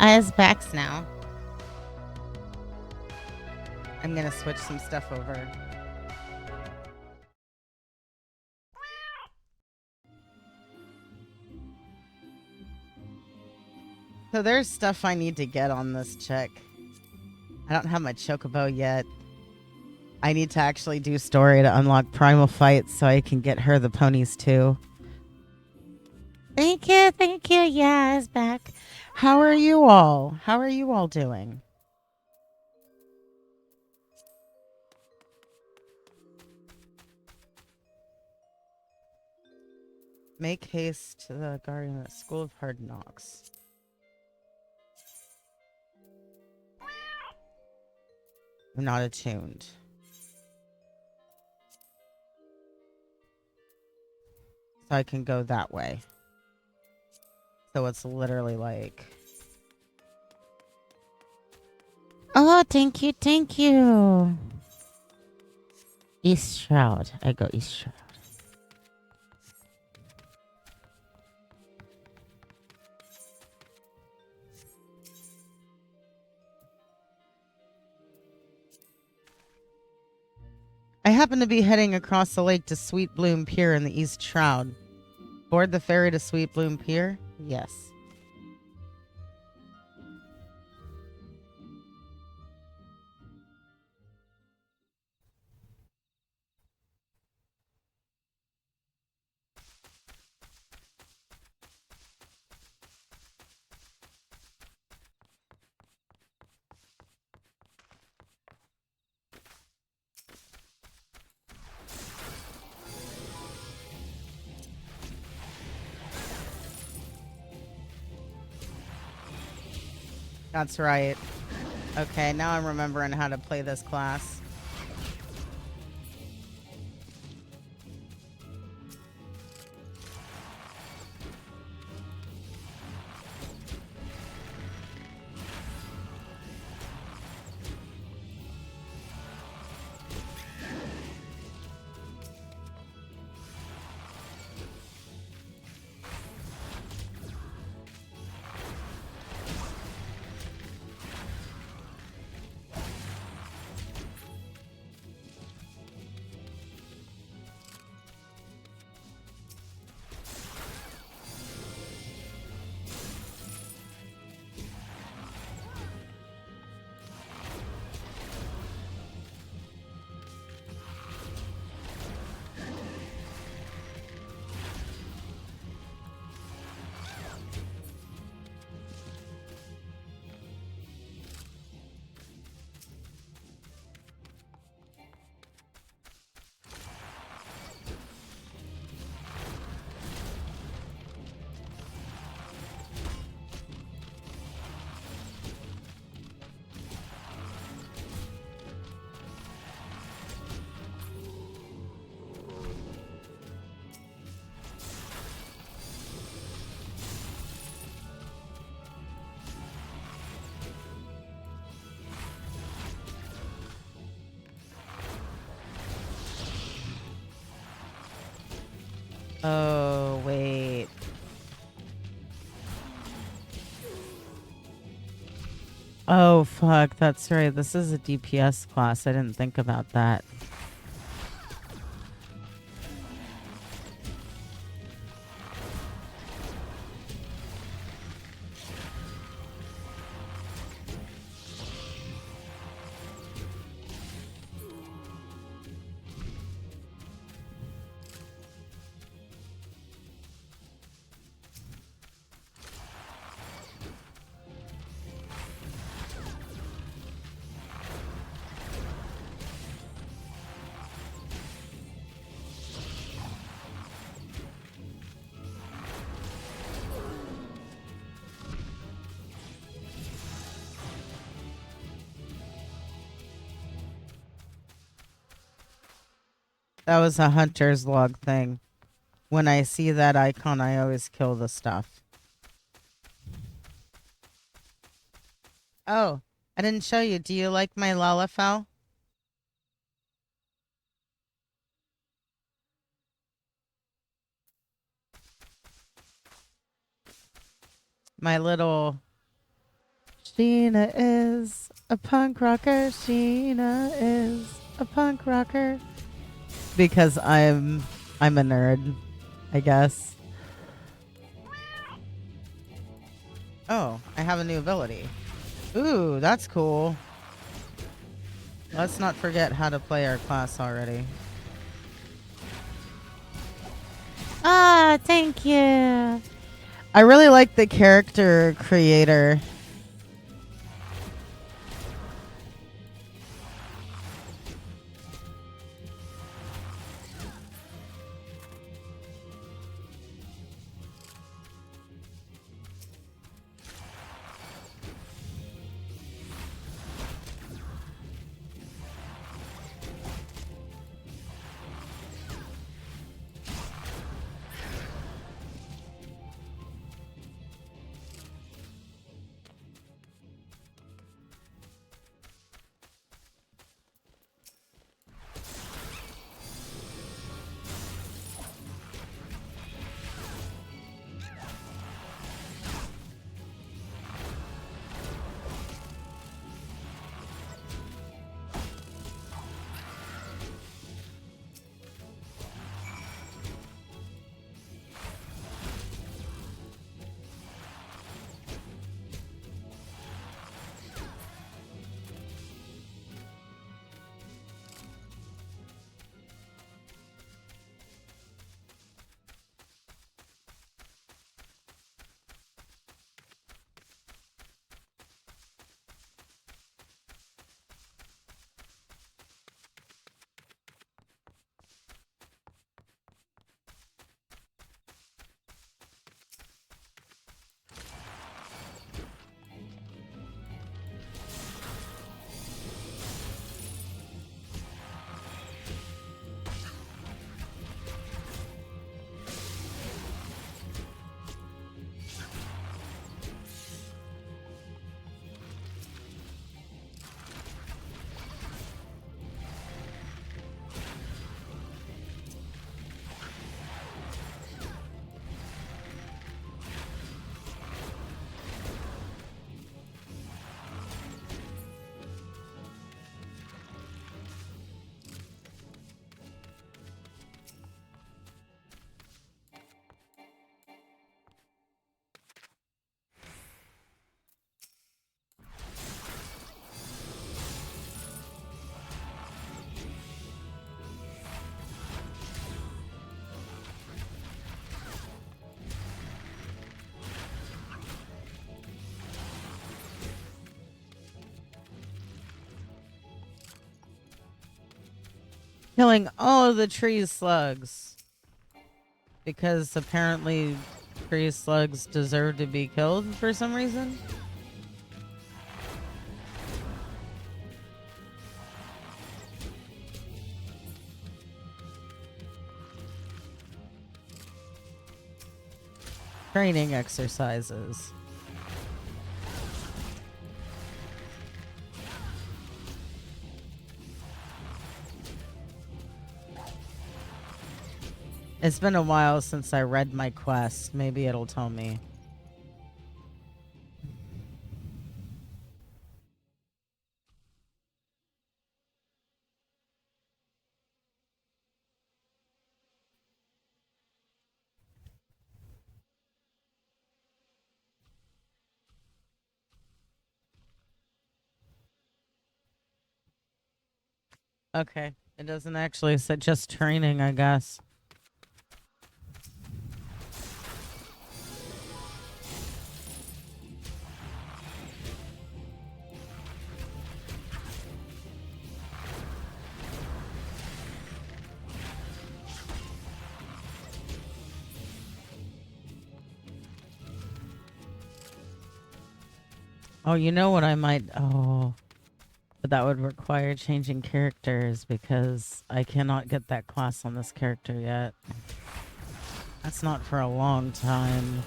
eyes backs now. I'm gonna switch some stuff over. So there's stuff I need to get on this chick. I don't have my chocobo yet. I need to actually do story to unlock primal fights so I can get her the ponies too. Thank you. Yeah, eyes back. How are you all? How are you all doing? Make haste to the Guardian of the School of Hard Knocks. I'm not attuned. So I can go that way. So it's literally like... Oh, thank you. East Shroud. I go East Shroud. I happen to be heading across the lake to Sweet Bloom Pier in the East Shroud. Board the ferry to Sweet Bloom Pier? Yes. That's right. Okay, now I'm remembering how to play this class. Oh, wait. Oh, fuck. That's right. This is a DPS class. I didn't think about that. That was a hunter's log thing. When I see that icon, I always kill the stuff. Oh, I didn't show you. Do you like my Lalafell? My little Sheena is a punk rocker. Sheena is a punk rocker. Because I'm a nerd, I guess. Oh, I have a new ability. Ooh, that's cool. Let's not forget how to play our class already. Ah, thank you. I really like the character creator. Killing all of the tree slugs. Because apparently tree slugs deserve to be killed for some reason. Training exercises. It's been a while since I read my quest. Maybe it'll tell me. Okay. It doesn't actually say just training, I guess. Oh, you know what I might... Oh... But that would require changing characters because I cannot get that class on this character yet. That's not for a long time.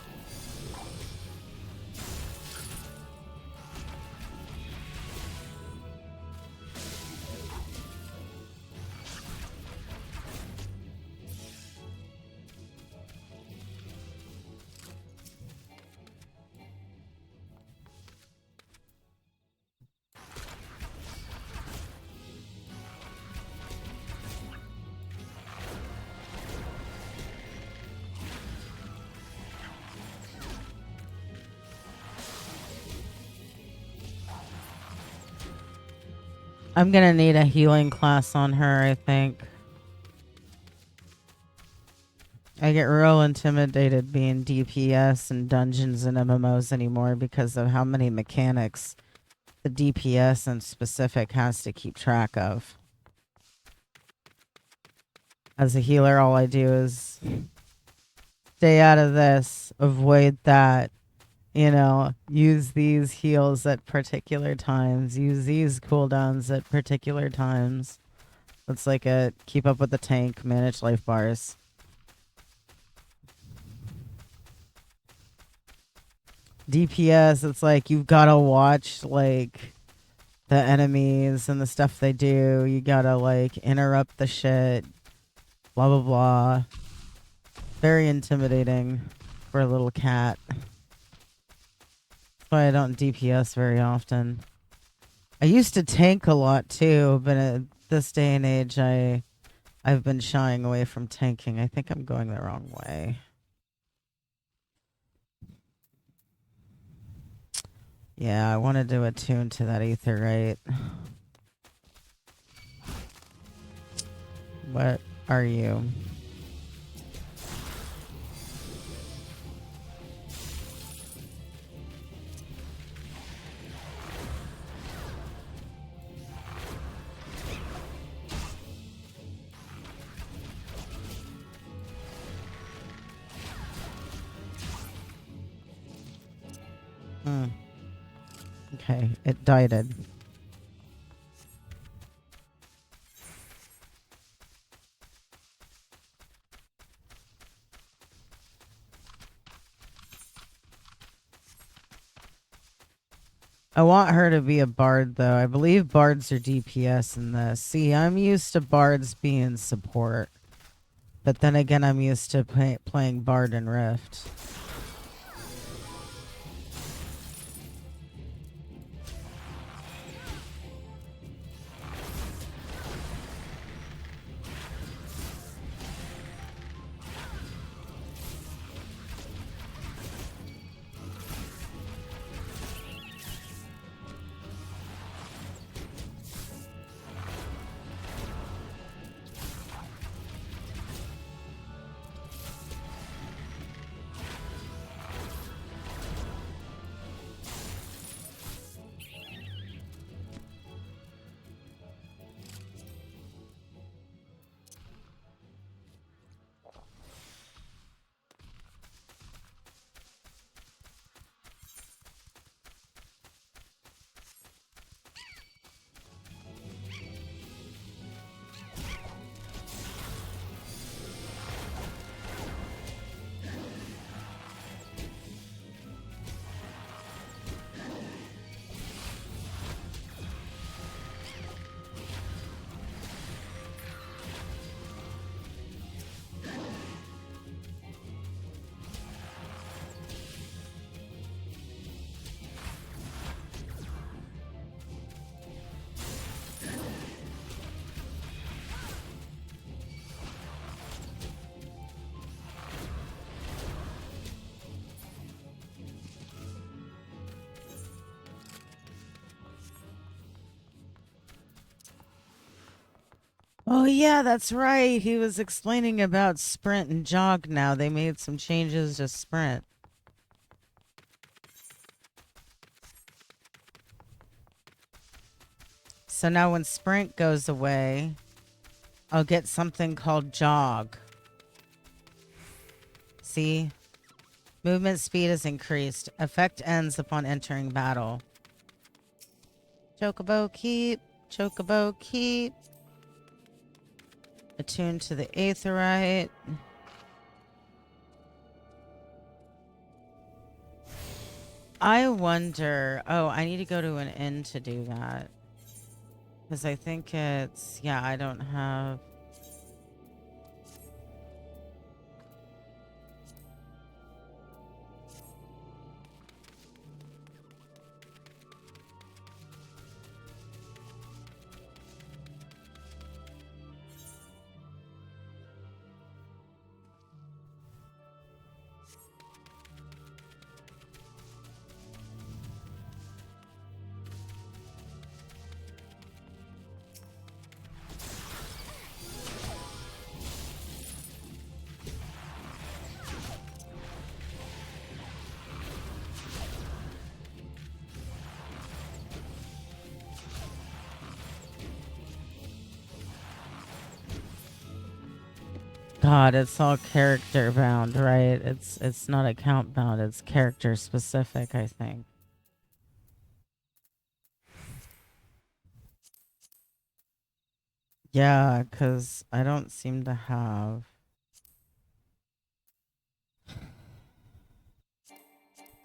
I'm gonna need a healing class on her, I think. I get real intimidated being DPS in dungeons and MMOs anymore because of how many mechanics the DPS in specific has to keep track of. As a healer, all I do is stay out of this, avoid that, you know, use these heals at particular times, use these cooldowns at particular times. It's like a keep up with the tank, manage life bars. DPS, it's like you've got to watch like the enemies and the stuff they do. You got to like interrupt the shit. Blah, blah, blah. Very intimidating for a little cat. That's why I don't DPS very often. I used to tank a lot too, but at this day and age, I've been shying away from tanking. I think I'm going the wrong way. Yeah, I want to do a tune to that Aetheryte. What are you? Okay, it died. I want her to be a bard, though. I believe bards are DPS in this. See, I'm used to bards being support. But then again, I'm used to playing bard and rift. Oh, yeah, that's right. He was explaining about sprint and jog now. They made some changes to sprint. So now when sprint goes away, I'll get something called jog. See? Movement speed is increased. Effect ends upon entering battle. Chocobo keep. Chocobo keep. Attuned to the Aetheryte. I wonder... Oh, I need to go to an inn to do that. Because I think it's... Yeah, I don't have... God, it's all character bound, right? It's not account bound, it's character specific, I think. Yeah, because I don't seem to have...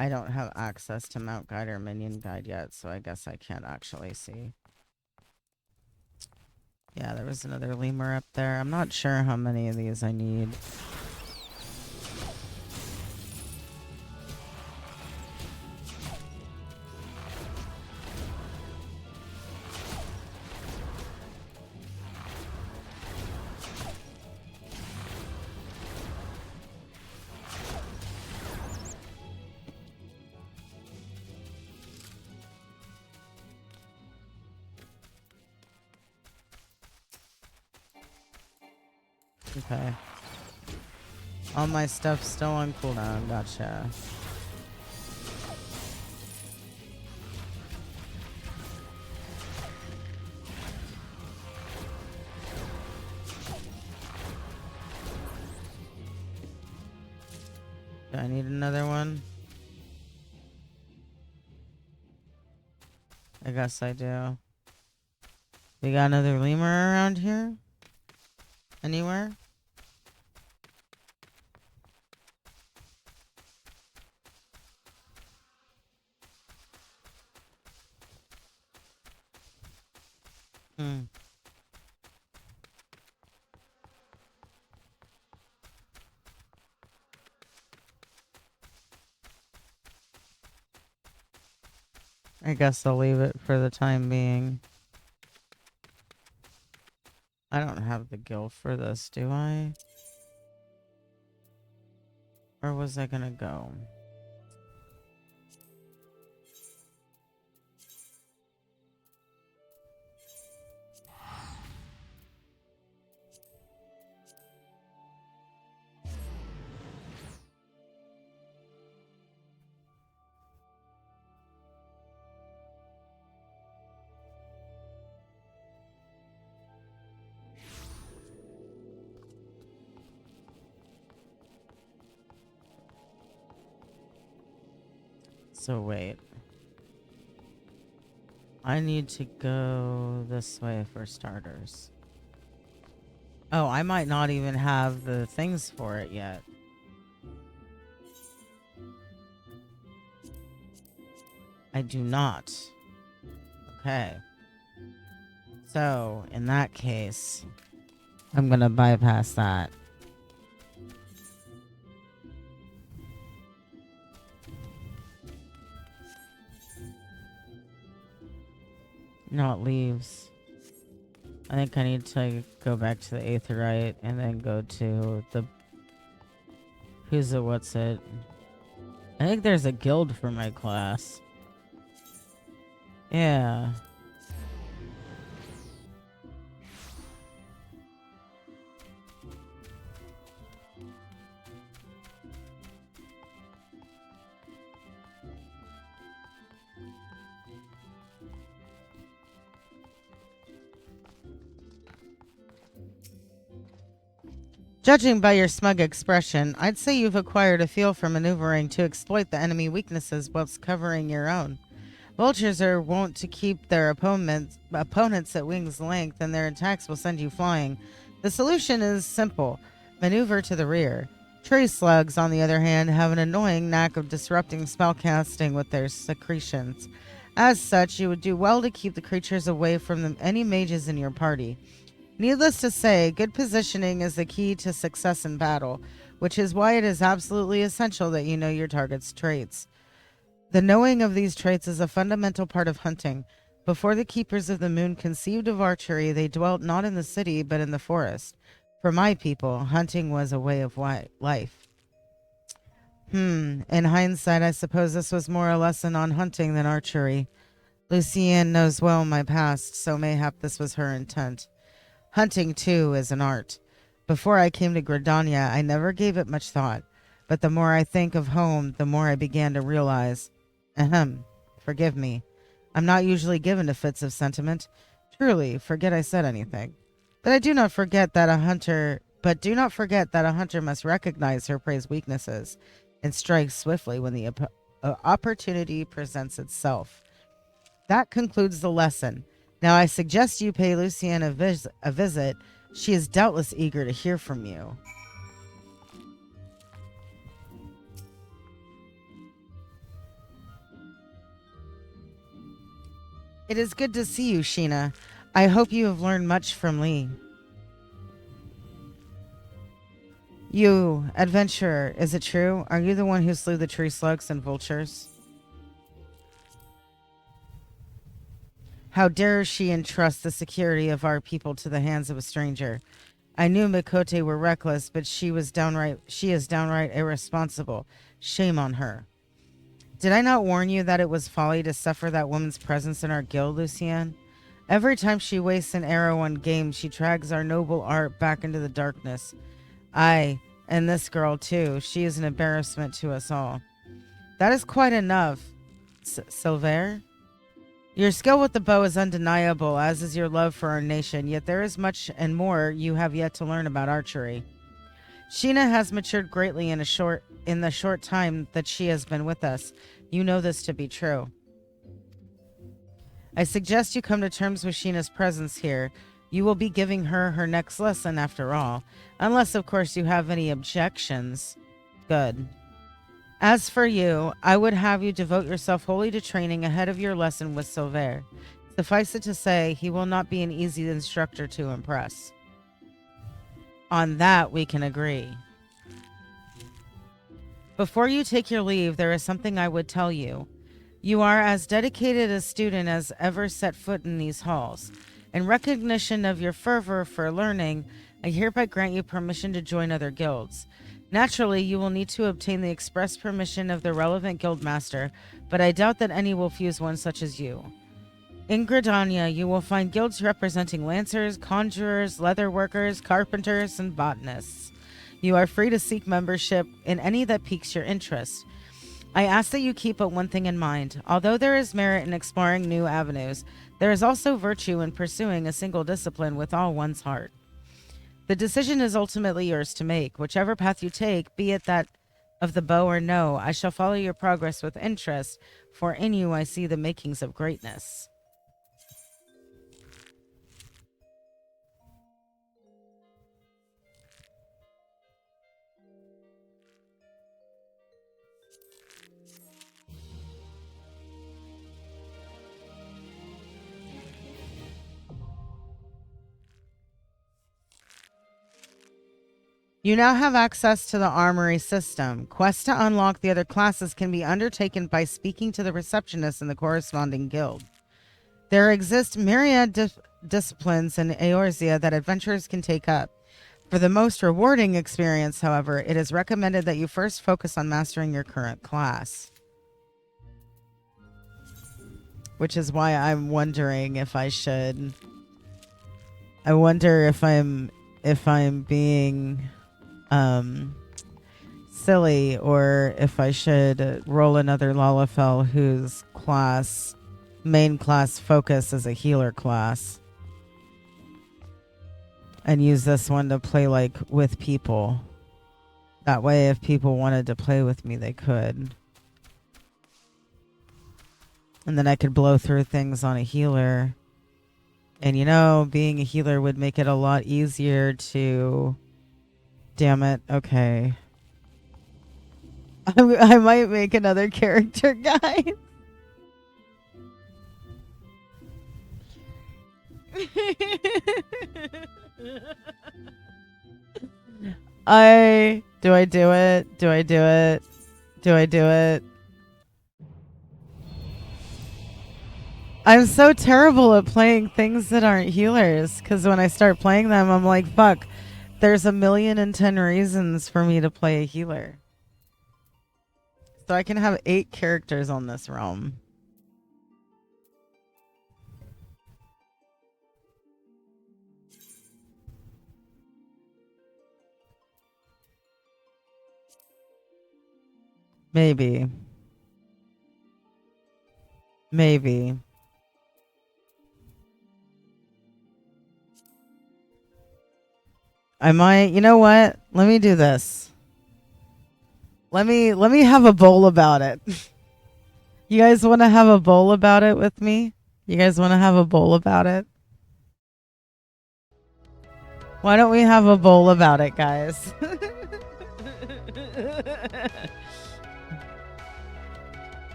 I don't have access to Mount Guide or Minion Guide yet, so I guess I can't actually see. Yeah, there was another lemur up there. I'm not sure how many of these I need. Okay. All my stuff's still on cooldown. Gotcha. Do I need another one? I guess I do. We got another lemur around here? Anywhere? Hmm. I guess I'll leave it for the time being. I don't have the gil for this, do I? Where was I gonna go? So wait. I need to go this way for starters. Oh, I might not even have the things for it yet. I do not. Okay. So, in that case, I'm gonna bypass that. No, it leaves. I think I need to go back to the Aetherite and then go to the... Who's it? What's it? I think there's a guild for my class. Yeah. Judging by your smug expression, I'd say you've acquired a feel for maneuvering to exploit the enemy weaknesses whilst covering your own. Vultures are wont to keep their opponents at wing's length, and their attacks will send you flying. The solution is simple. Maneuver to the rear. Tree slugs, on the other hand, have an annoying knack of disrupting spellcasting with their secretions. As such, you would do well to keep the creatures away from any mages in your party. Needless to say, good positioning is the key to success in battle, which is why it is absolutely essential that you know your target's traits. The knowing of these traits is a fundamental part of hunting. Before the Keepers of the Moon conceived of archery, they dwelt not in the city, but in the forest. For my people, hunting was a way of life. In hindsight, I suppose this was more a lesson on hunting than archery. Lucienne knows well my past, so mayhap this was her intent. Hunting, too, is an art. Before I came to Gridania, I never gave it much thought, but the more I think of home, the more I began to realize... forgive me. I'm not usually given to fits of sentiment. Truly, forget I said anything. But I do not forget that a hunter But do not forget that a hunter must recognize her prey's weaknesses and strike swiftly when the opportunity presents itself. That concludes the lesson. Now I suggest you pay Lucienne a visit. She is doubtless eager to hear from you. It is good to see you, Sheena. I hope you have learned much from Lee. You, adventurer, is it true? Are you the one who slew the tree slugs and vultures? How dare she entrust the security of our people to the hands of a stranger? I knew Mikote were reckless, but she is downright irresponsible. Shame on her. Did I not warn you that it was folly to suffer that woman's presence in our guild, Lucienne? Every time she wastes an arrow on game, she drags our noble art back into the darkness. Aye, and this girl too. She is an embarrassment to us all. That is quite enough, Silver. Your skill with the bow is undeniable, as is your love for our nation, yet there is much and more you have yet to learn about archery. Sheena has matured greatly in the short time that she has been with us. You know this to be true. I suggest you come to terms with Sheena's presence here. You will be giving her her next lesson after all. Unless, of course, you have any objections. Good. As for you, I would have you devote yourself wholly to training ahead of your lesson with Silver. Suffice it to say, he will not be an easy instructor to impress. On that, we can agree. Before you take your leave, there is something I would tell you. You are as dedicated a student as ever set foot in these halls. In recognition of your fervor for learning, I hereby grant you permission to join other guilds. Naturally, you will need to obtain the express permission of the relevant guild master, but I doubt that any will fuse one such as you. In Gridania, you will find guilds representing lancers, conjurers, leatherworkers, carpenters, and botanists. You are free to seek membership in any that piques your interest. I ask that you keep but one thing in mind. Although there is merit in exploring new avenues, there is also virtue in pursuing a single discipline with all one's heart. The decision is ultimately yours to make. Whichever path you take, be it that of the bow or no, I shall follow your progress with interest, for in you I see the makings of greatness. You now have access to the armory system. Quests to unlock the other classes can be undertaken by speaking to the receptionist in the corresponding guild. There exist myriad disciplines in Eorzea that adventurers can take up. For the most rewarding experience, however, it is recommended that you first focus on mastering your current class. Which is why I'm wondering if I should... I wonder if I'm being... silly, or if I should roll another Lalafell whose main class focus is a healer class, and use this one to play like with people. That way, if people wanted to play with me, they could. And then I could blow through things on a healer. And you know, being a healer would make it a lot easier to... Damn it. Okay. I might make another character, guys. Do I do it? Do I do it? Do I do it? I'm so terrible at playing things that aren't healers, because when I start playing them, I'm like, fuck, there's 1,010 reasons for me to play a healer. So I can have 8 characters on this realm. Maybe. Maybe. I might. You know what? Let me do this. Let me have a bowl about it. You guys want to have a bowl about it with me? You guys want to have a bowl about it? Why don't we have a bowl about it, guys?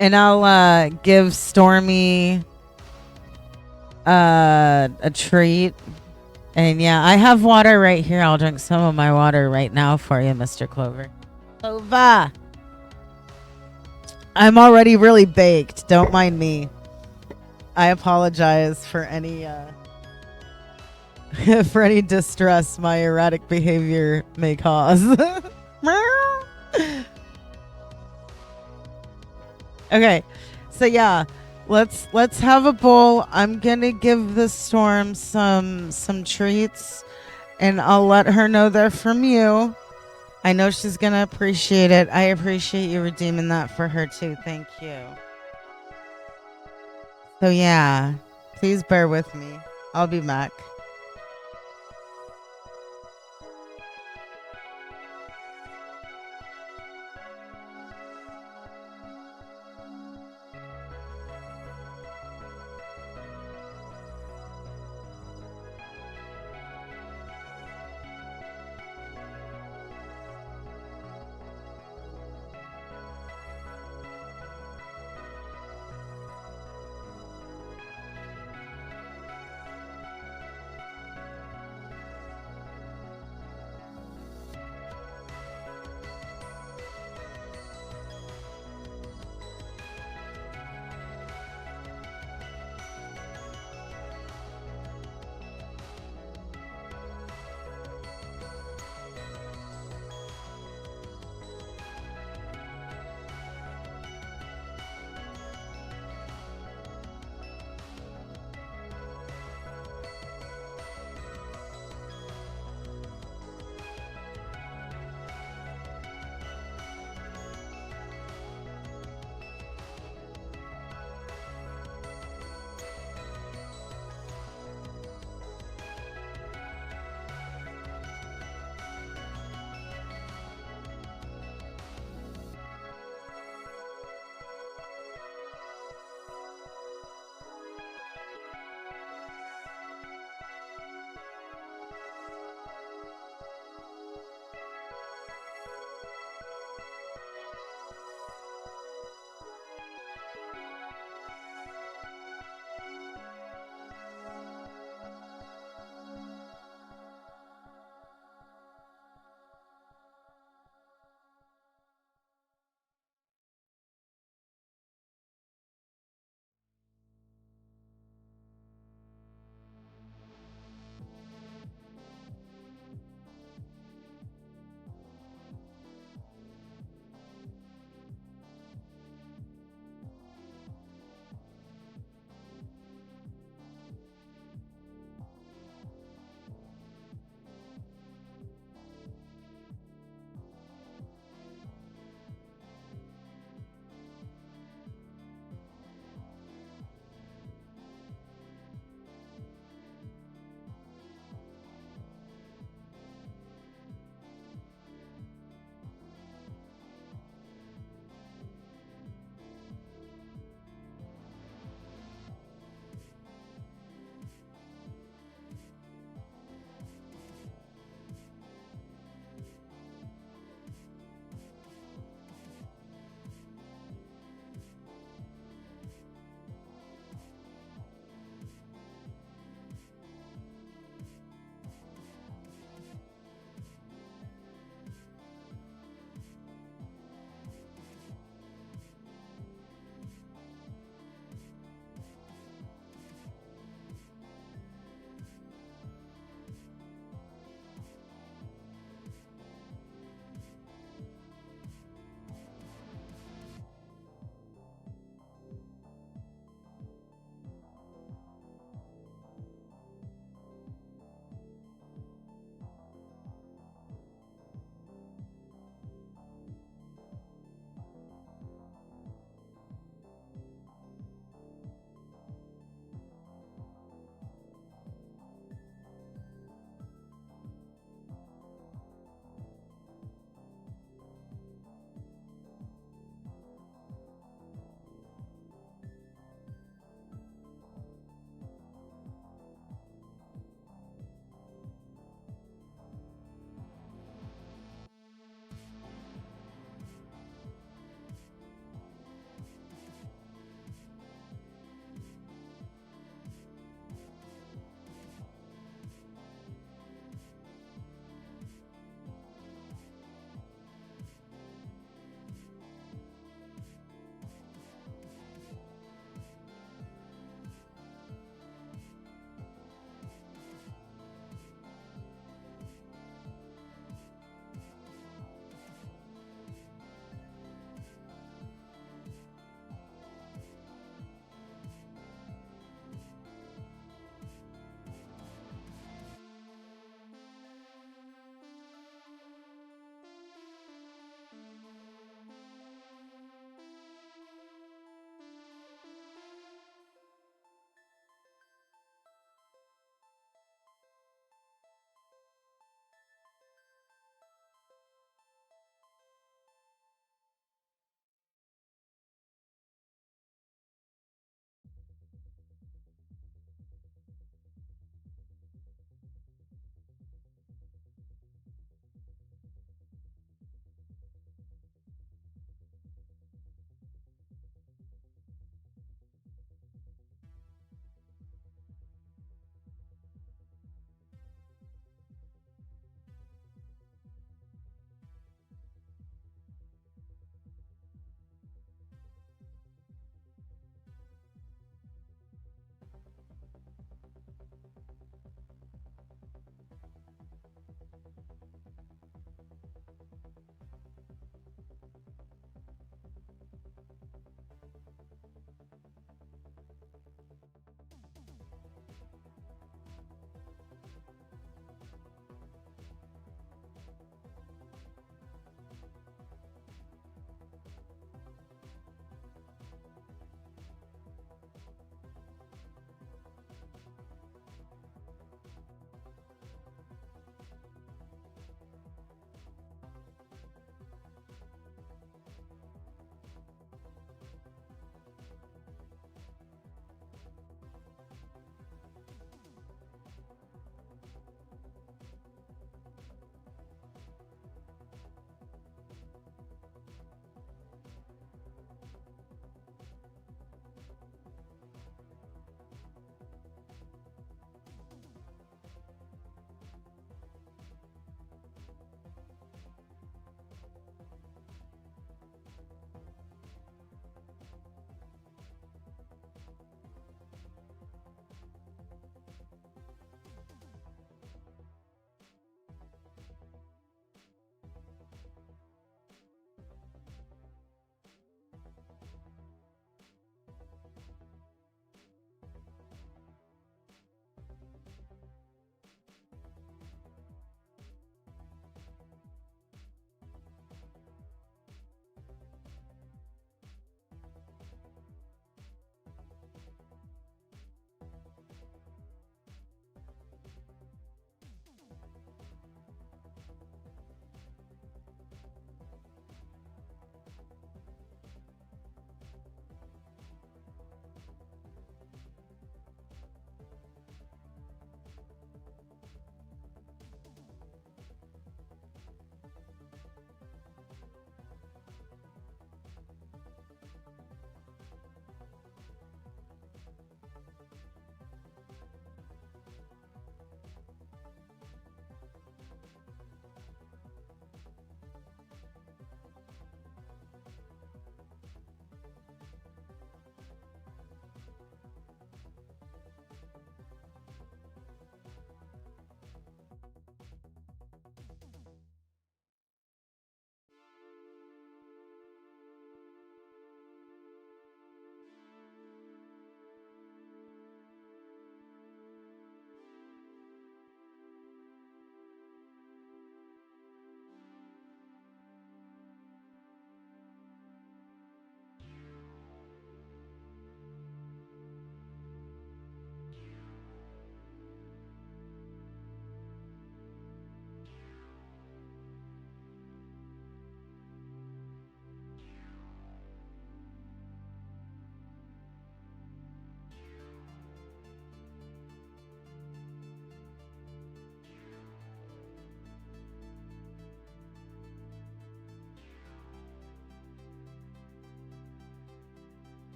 And I'll give Stormy a treat. And yeah, I have water right here. I'll drink some of my water right now for you, Mr. Clover. Clover! I'm already really baked. Don't mind me. I apologize for any for any distress my erratic behavior may cause. Okay, so yeah, let's have a bowl. I'm gonna give the storm some treats, and I'll let her know they're from you. I know she's gonna appreciate it. I appreciate you redeeming that for her too. Thank you. So yeah, please bear with me. I'll be back.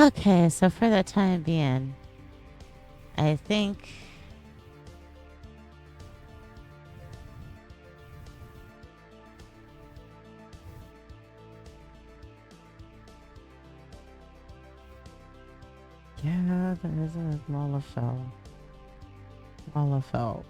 Okay, so for the time being, I think yeah, there is a Lalafell. Lalafell.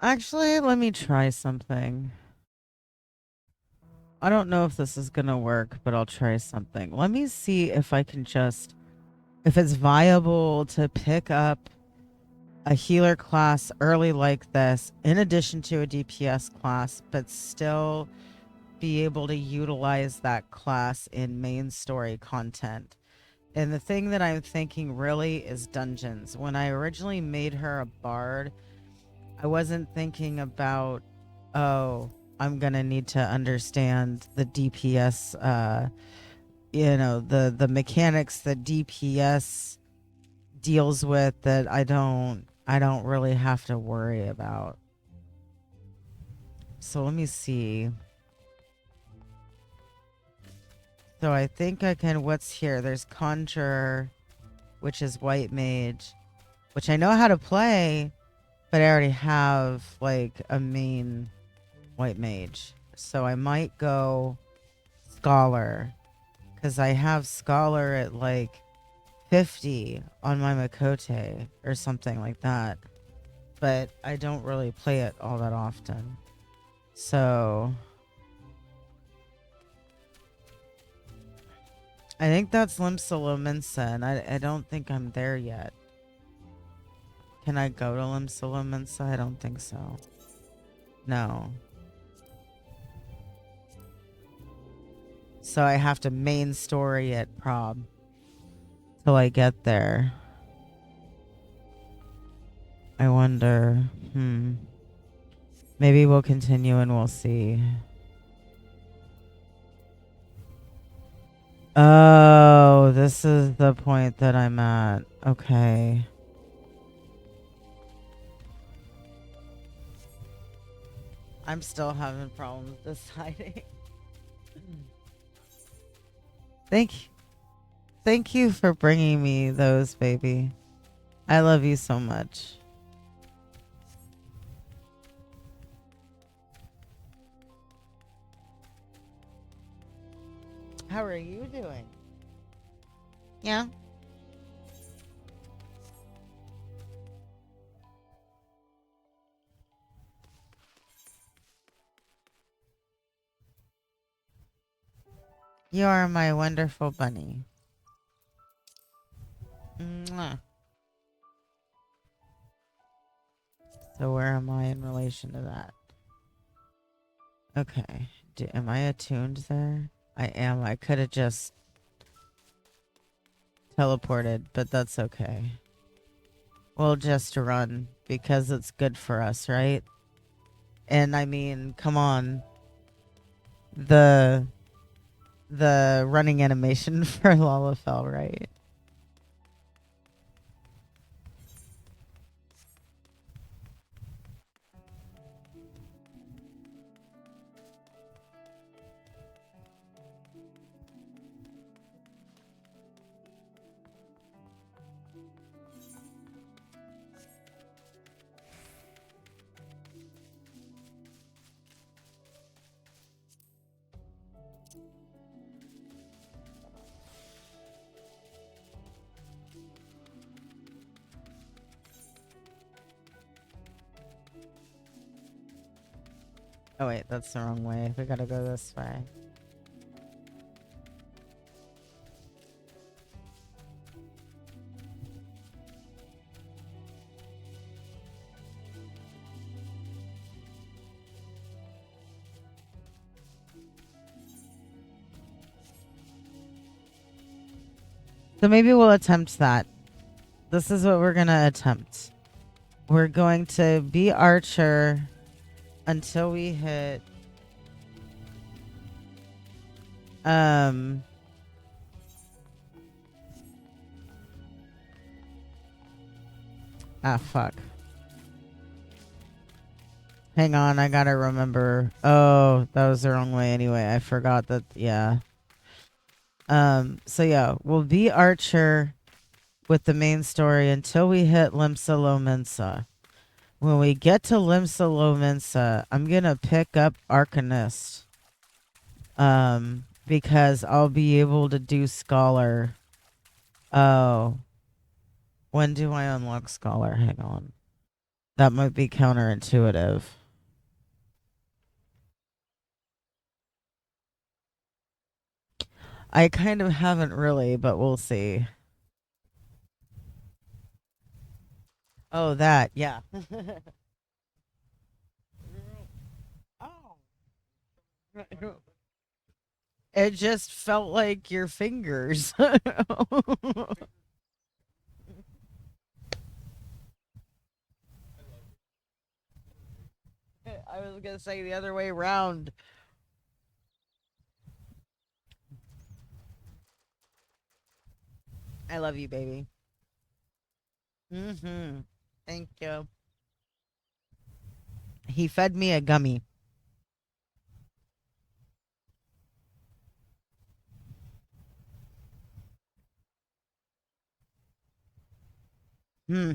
Actually, let me try something. I don't know if this is gonna work, but I'll try something. Let me see if I can just, if it's viable to pick up a healer class early like this, in addition to a DPS class, but still be able to utilize that class in main story content. And the thing that I'm thinking really is dungeons. When I originally made her a bard, I wasn't thinking about, oh, I'm going to need to understand the DPS, the mechanics that DPS deals with that I don't really have to worry about. So let me see. So I think I can, what's here? There's Conjurer, which is White Mage, which I know how to play, but I already have like a main White Mage. So I might go Scholar, because I have Scholar at like 50 on my Makote or something like that. But I don't really play it all that often. So I think that's Limsa and I don't think I'm there yet. Can I go to Limsa? I don't think so. No. So I have to main story it prob till I get there. I wonder. Maybe we'll continue and we'll see. Oh, this is the point that I'm at. Okay. I'm still having problems deciding. Thank you for bringing me those, baby. I love you so much. How are you doing? Yeah. You are my wonderful bunny. Mwah. So where am I in relation to that? Okay. Am I attuned there? I am. I could have just teleported, but that's okay. We'll just run because it's good for us, right? And I mean, come on. The running animation for Lalafell, right? Oh wait, that's the wrong way. We gotta go this way. So maybe we'll attempt that. This is what we're gonna attempt. We're going to be Archer until we hit ah fuck. Hang on, I gotta remember. Oh, that was the wrong way anyway. I forgot that. Yeah. So yeah, we'll be Archer with the main story until we hit Limsa Lominsa. When we get to Limsa Lominsa, I'm gonna pick up Arcanist. Because I'll be able to do Scholar. Oh. When do I unlock Scholar? Hang on. That might be counterintuitive. I kind of haven't really, but we'll see. Oh, that, yeah. It just felt like your fingers. I was gonna say the other way around. I love you, baby. Mm-hmm. Thank you. He fed me a gummy. Hmm.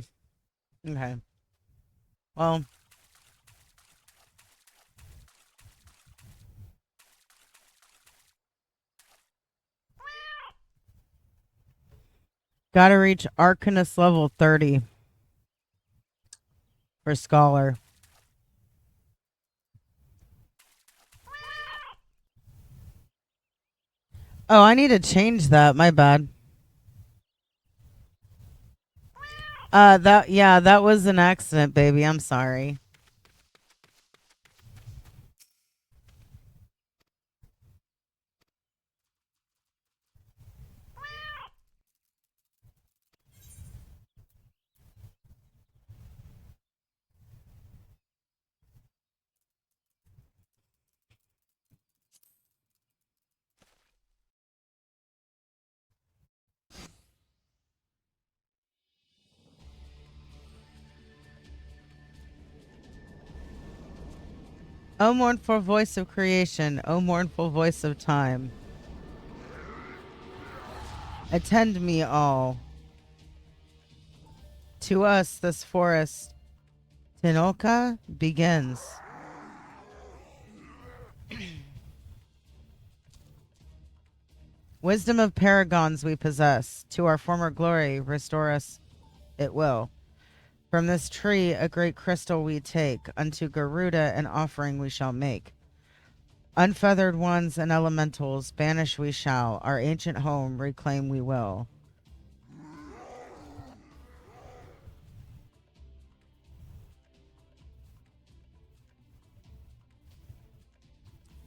Okay. Well. Gotta reach Arcanist level 30 for Scholar. Oh, I need to change that. My bad. That was an accident, baby. I'm sorry. O mournful voice of creation, O mournful voice of time. Attend me all. To us this forest, Tinoka, begins. Wisdom of paragons we possess. To our former glory, restore us it will. From this tree a great crystal we take. Unto Garuda an offering we shall make. Unfeathered ones and elementals banish we shall. Our ancient home reclaim we will.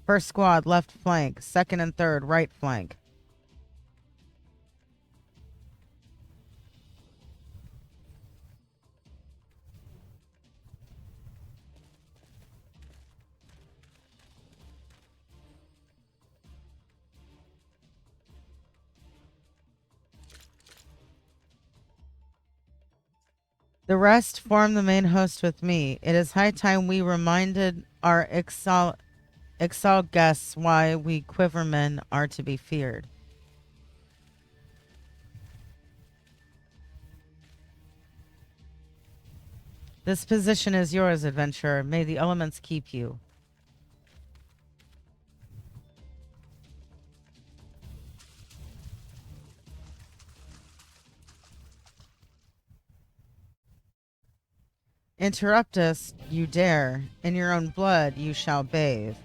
First squad, left flank. Second and third, right flank. The rest form the main host with me. It is high time we reminded our exiled guests why we quivermen are to be feared. This position is yours, adventurer. May the elements keep you. Interrupt us, you dare. In your own blood you shall bathe.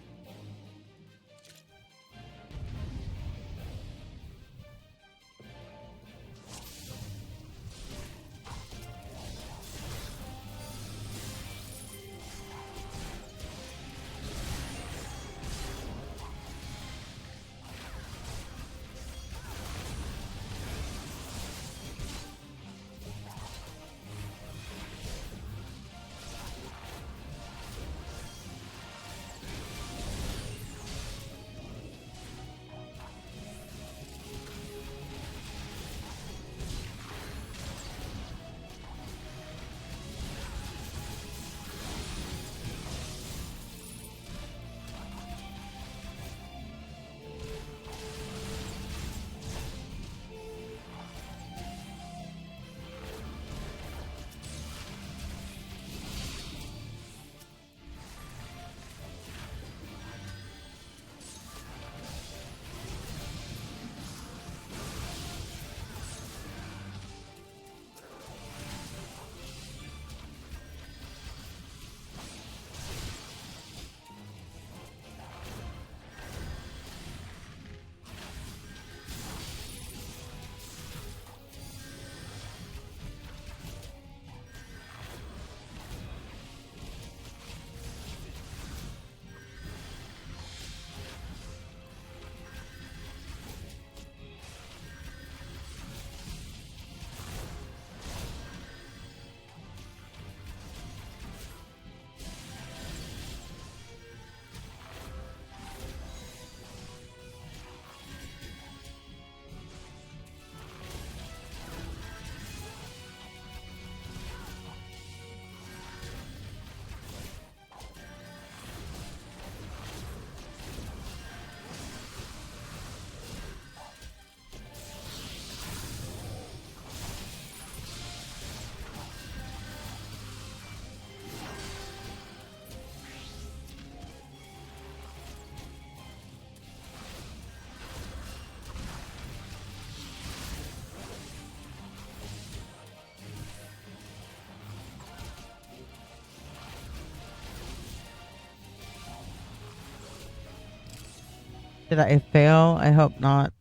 Did I fail? I hope not.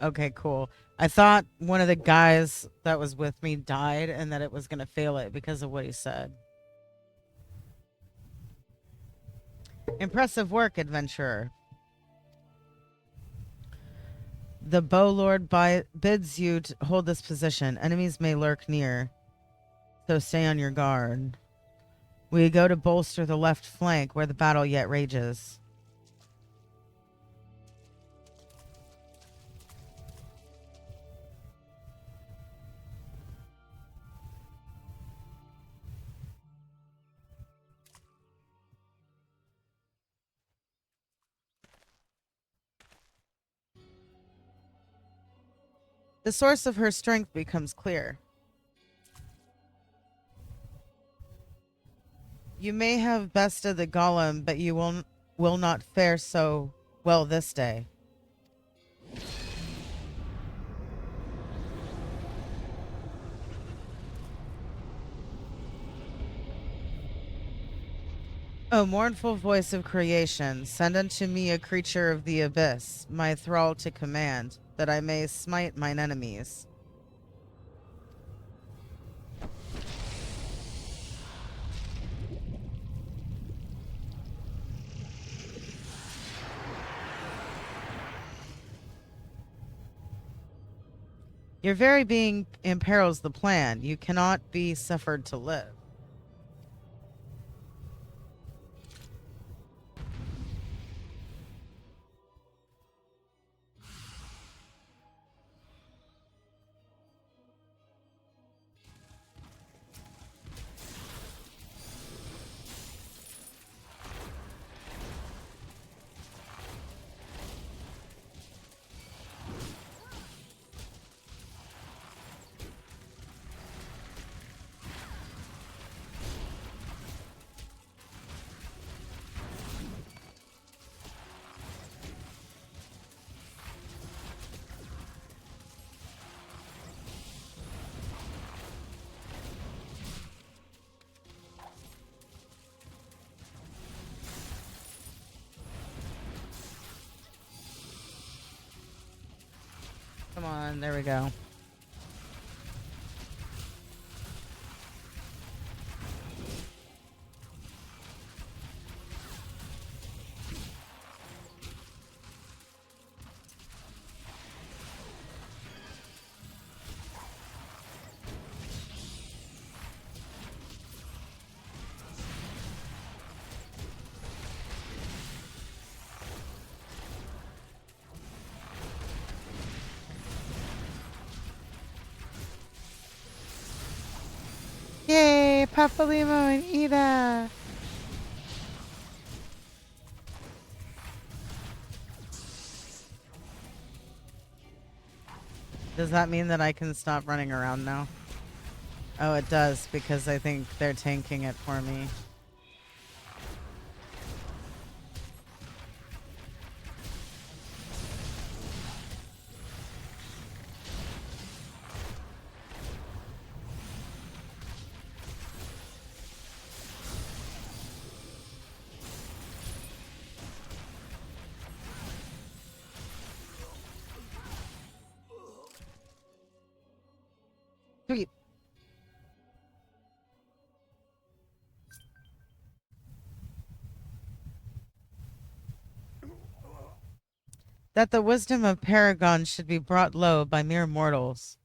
Okay, cool. I thought one of the guys that was with me died and that it was going to fail it because of what he said. Impressive work, adventurer. The bow lord bids you to hold this position. Enemies may lurk near, so stay on your guard. We go to bolster the left flank where the battle yet rages. The source of her strength becomes clear. You may have bested the golem, but you will not fare so well this day. O mournful voice of creation, send unto me a creature of the abyss, my thrall to command, that I may smite mine enemies. Your very being imperils the plan. You cannot be suffered to live. Come on, there we go. Yay, Papalimo and Ida. Does that mean that I can stop running around now? Oh, it does, because I think they're tanking it for me. Sweet. That the wisdom of paragons should be brought low by mere mortals.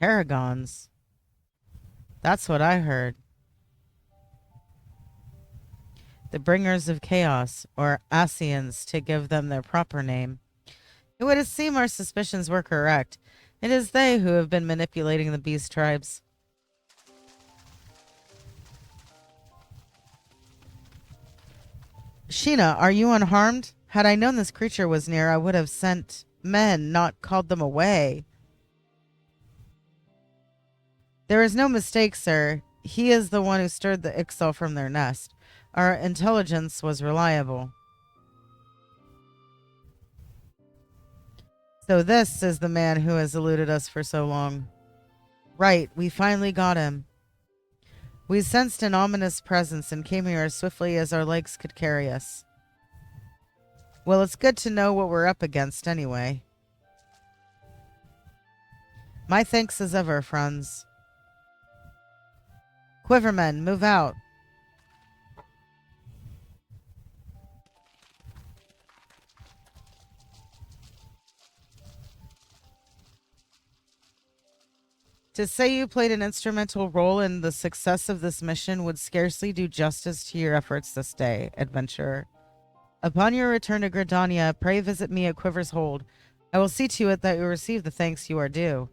Paragons? That's what I heard. The bringers of chaos, or Asians, to give them their proper name. It would seem our suspicions were correct. It is they who have been manipulating the beast tribes. Sheena, are you unharmed? Had I known this creature was near, I would have sent men, not called them away. There is no mistake, sir. He is the one who stirred the Ixal from their nest. Our intelligence was reliable. So this is the man who has eluded us for so long. Right, we finally got him. We sensed an ominous presence and came here as swiftly as our legs could carry us. Well, it's good to know what we're up against anyway. My thanks as ever, Franz. Quivermen, move out. To say you played an instrumental role in the success of this mission would scarcely do justice to your efforts this day, adventurer. Upon your return to Gridania, pray visit me at Quiver's Hold. I will see to it that you receive the thanks you are due.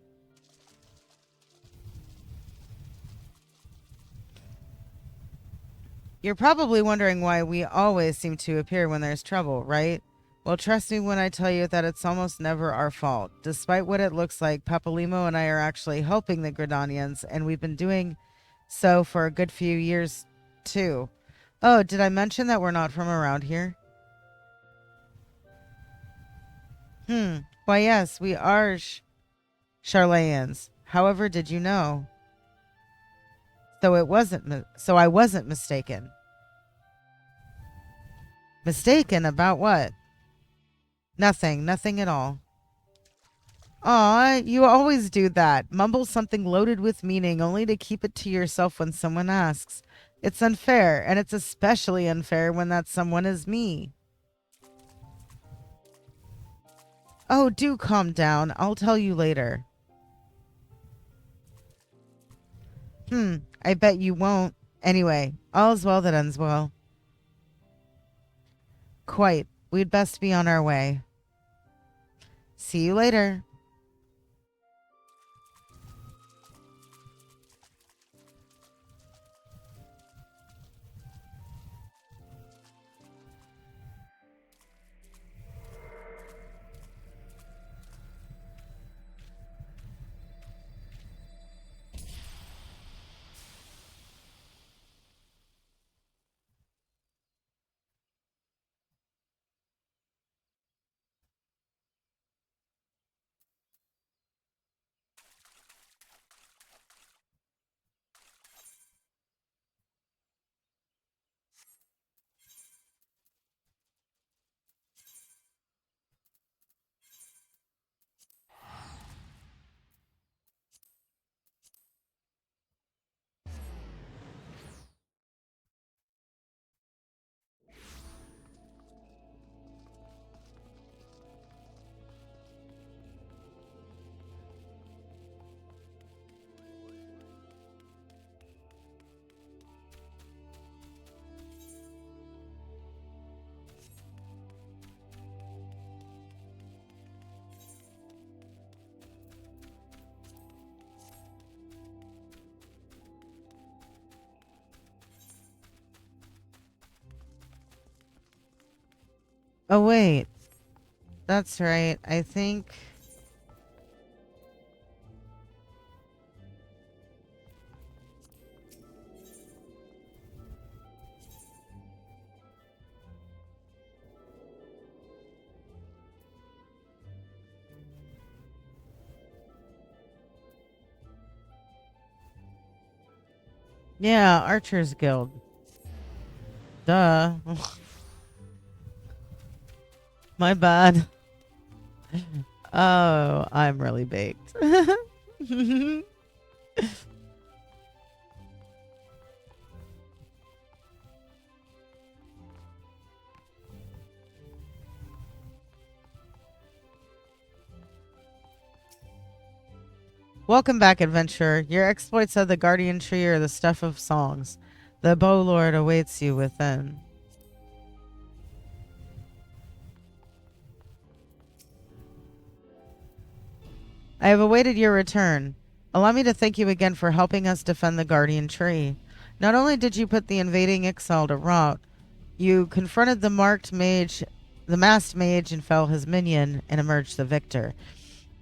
You're probably wondering why we always seem to appear when there's trouble, right? Well, trust me when I tell you that it's almost never our fault. Despite what it looks like, Papalimo and I are actually helping the Gridanians, and we've been doing so for a good few years, too. Oh, did I mention that we're not from around here? Why, yes, we are Charlayans. However, did you know? So I wasn't mistaken. Mistaken about what? Nothing at all. Aw, you always do that. Mumble something loaded with meaning only to keep it to yourself when someone asks. It's unfair, and it's especially unfair when that someone is me. Oh, do calm down. I'll tell you later. I bet you won't. Anyway, all's well that ends well. Quite. We'd best be on our way. See you later. Oh, wait. That's right. I think... Yeah, Archer's Guild. Duh. My bad. Oh, I'm really baked. Welcome back, adventurer. Your exploits of the Guardian Tree are the stuff of songs. The Bow Lord awaits you within. I have awaited your return. Allow me to thank you again for helping us defend the Guardian Tree. Not only did you put the invading Ixal to rout, you confronted the masked mage and fell his minion and emerged the victor.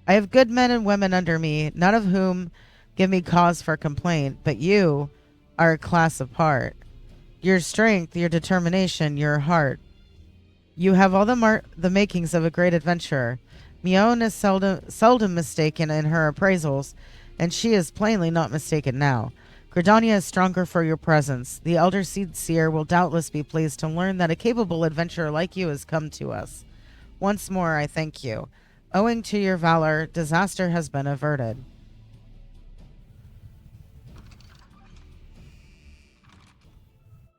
I have good men and women under me, none of whom give me cause for complaint, but you are a class apart. Your strength, your determination, your heart. You have all the makings of a great adventurer. Mion is seldom mistaken in her appraisals, and she is plainly not mistaken now. Gridania is stronger for your presence. The Elder Seed Seer will doubtless be pleased to learn that a capable adventurer like you has come to us. Once more, I thank you. Owing to your valor, disaster has been averted.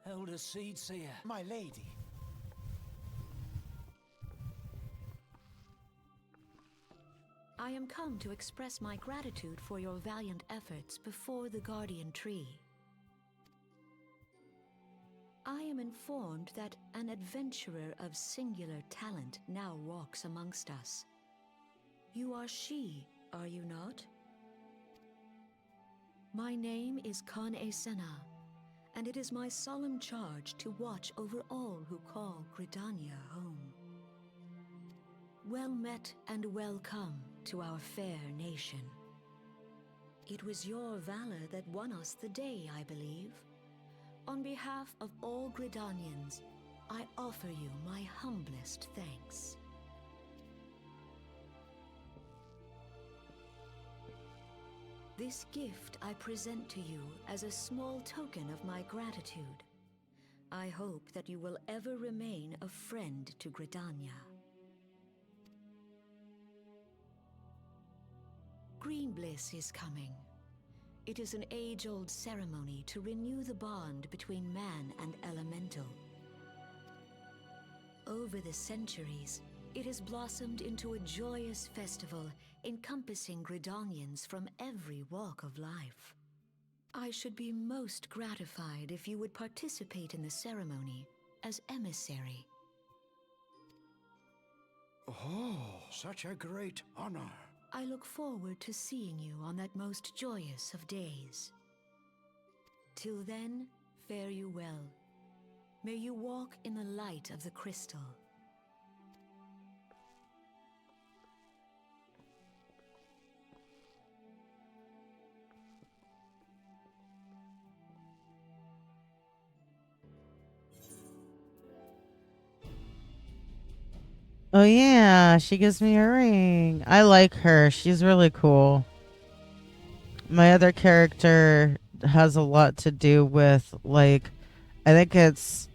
Elder Seed Seer, my lady. I am come to express my gratitude for your valiant efforts before the Guardian Tree. I am informed that an adventurer of singular talent now walks amongst us. You are she, are you not? My name is Khan Esena, and it is my solemn charge to watch over all who call Gridania home. Well met and welcome to our fair nation. It was your valor that won us the day, I believe. On behalf of all Gridanians, I offer you my humblest thanks. This gift I present to you as a small token of my gratitude. I hope that you will ever remain a friend to Gridania. Green Bliss is coming. It is an age-old ceremony to renew the bond between man and elemental. Over the centuries, it has blossomed into a joyous festival encompassing Gridanians from every walk of life. I should be most gratified if you would participate in the ceremony as emissary. Oh, such a great honor. I look forward to seeing you on that most joyous of days. Till then, fare you well. May you walk in the light of the crystal. Oh yeah, she gives me a ring. I like her. She's really cool. My other character has a lot to do with, like, I think it's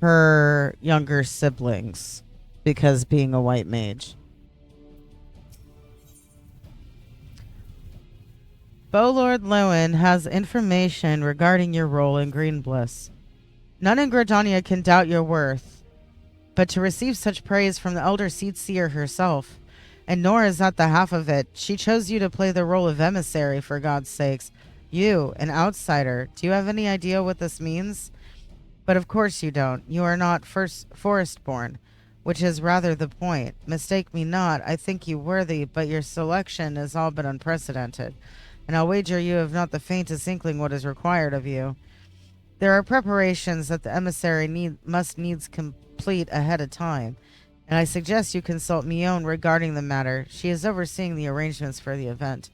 her younger siblings because being a white mage. Bowlord Lowen has information regarding your role in Green Bliss. None in Gridania can doubt your worth, but to receive such praise from the Elder Seed Seer herself, and nor is that the half of it. She chose you to play the role of emissary, for God's sakes. You, an outsider. Do you have any idea what this means? But of course you don't. You are not forest-born, which is rather the point. Mistake me not, I think you worthy, but your selection is all but unprecedented, and I'll wager you have not the faintest inkling what is required of you. There are preparations that the emissary must needs complete ahead of time, and I suggest you consult Mion regarding the matter. She is overseeing the arrangements for the event.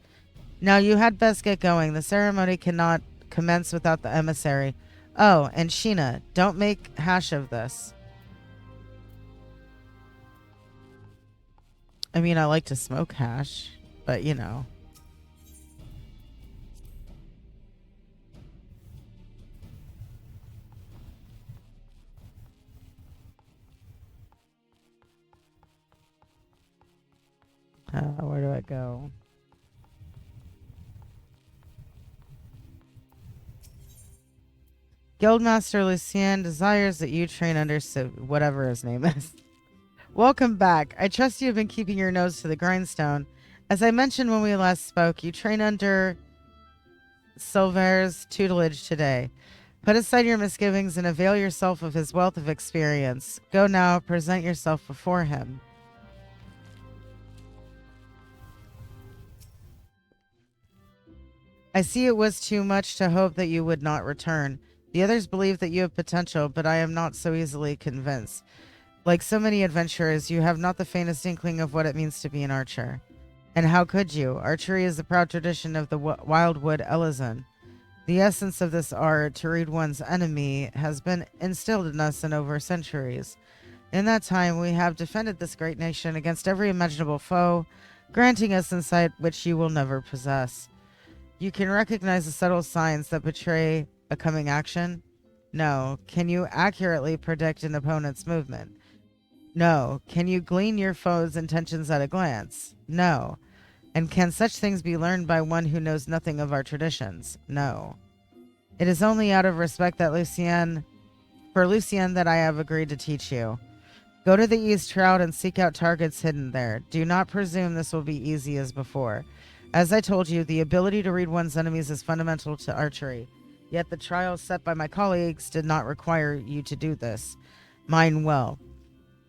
Now you had best get going. The ceremony cannot commence without the emissary. Oh, and Sheena, don't make hash of this. I mean, I like to smoke hash, but you know. Where do I go? Guildmaster Lucien desires that you train under whatever his name is. Welcome back. I trust you have been keeping your nose to the grindstone. As I mentioned when we last spoke, you train under Silver's tutelage today. Put aside your misgivings and avail yourself of his wealth of experience. Go now, present yourself before him. I see it was too much to hope that you would not return. The others believe that you have potential, but I am not so easily convinced. Like so many adventurers, you have not the faintest inkling of what it means to be an archer. And how could you? Archery is the proud tradition of the Wildwood Elizon. The essence of this art, to read one's enemy, has been instilled in us in over centuries. In that time, we have defended this great nation against every imaginable foe, granting us insight which you will never possess. You can recognize the subtle signs that betray a coming action? No. Can you accurately predict an opponent's movement? No. Can you glean your foe's intentions at a glance? No. And can such things be learned by one who knows nothing of our traditions? No. It is only out of respect that for Lucienne that I have agreed to teach you. Go to the East Shroud and seek out targets hidden there. Do not presume this will be easy as before. As I told you, the ability to read one's enemies is fundamental to archery. Yet the trials set by my colleagues did not require you to do this. Mine will.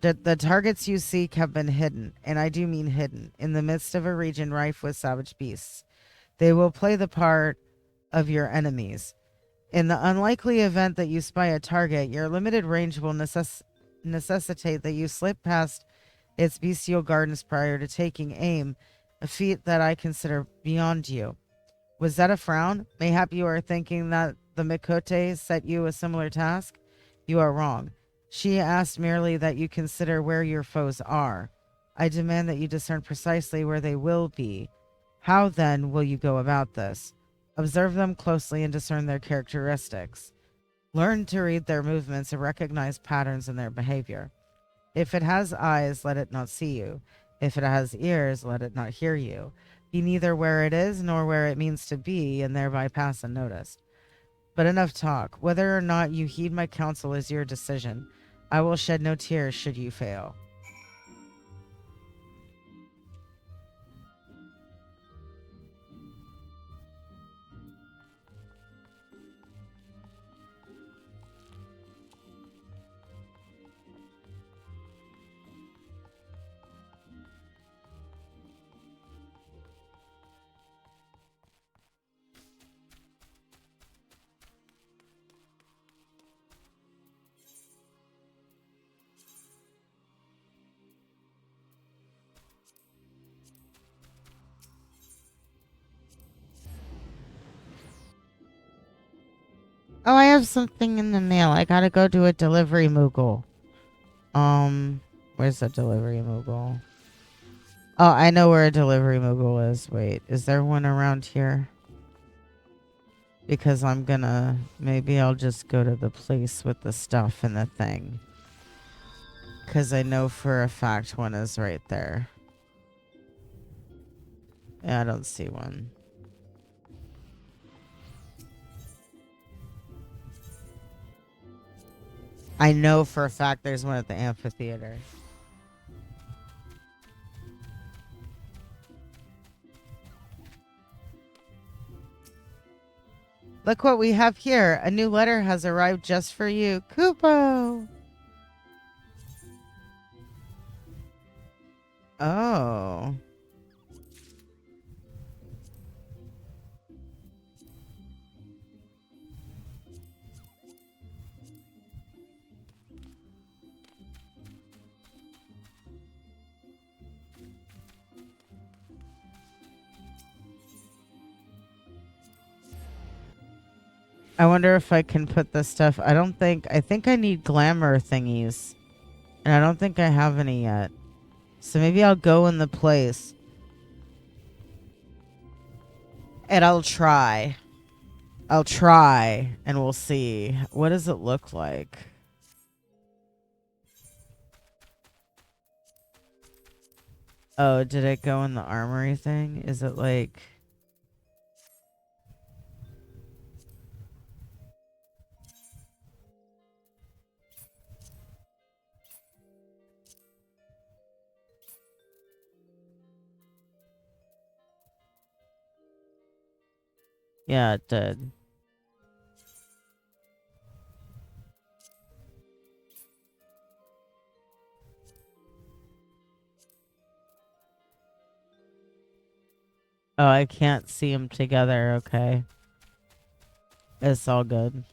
The targets you seek have been hidden, and I do mean hidden, in the midst of a region rife with savage beasts. They will play the part of your enemies. In the unlikely event that you spy a target, your limited range will necessitate that you slip past its bestial gardens prior to taking aim, a feat that I consider beyond you. Was that a frown? Mayhap you are thinking that the Mikote set you a similar task? You are wrong. She asked merely that you consider where your foes are. I demand that you discern precisely where they will be. How, then, will you go about this? Observe them closely and discern their characteristics. Learn to read their movements and recognize patterns in their behavior. If it has eyes, let it not see you. If it has ears, let it not hear you. Be neither where it is nor where it means to be, and thereby pass unnoticed. But enough talk. Whether or not you heed my counsel is your decision. I will shed no tears should you fail. Oh, I have something in the mail. I gotta go do a delivery, Moogle. Where's the delivery, Moogle? Oh, I know where a delivery, Moogle is. Wait, is there one around here? Because maybe I'll just go to the place with the stuff and the thing. Because I know for a fact one is right there. Yeah, I don't see one. I know for a fact there's one at the amphitheater. Look what we have here. A new letter has arrived just for you. Kupo! Oh. I wonder if I can put this stuff. I think I need glamour thingies. And I don't think I have any yet. So maybe I'll go in the place. And I'll try. And we'll see. What does it look like? Oh, did it go in the armory thing? Is it like... Yeah, it did. Oh, I can't see them together. Okay. It's all good.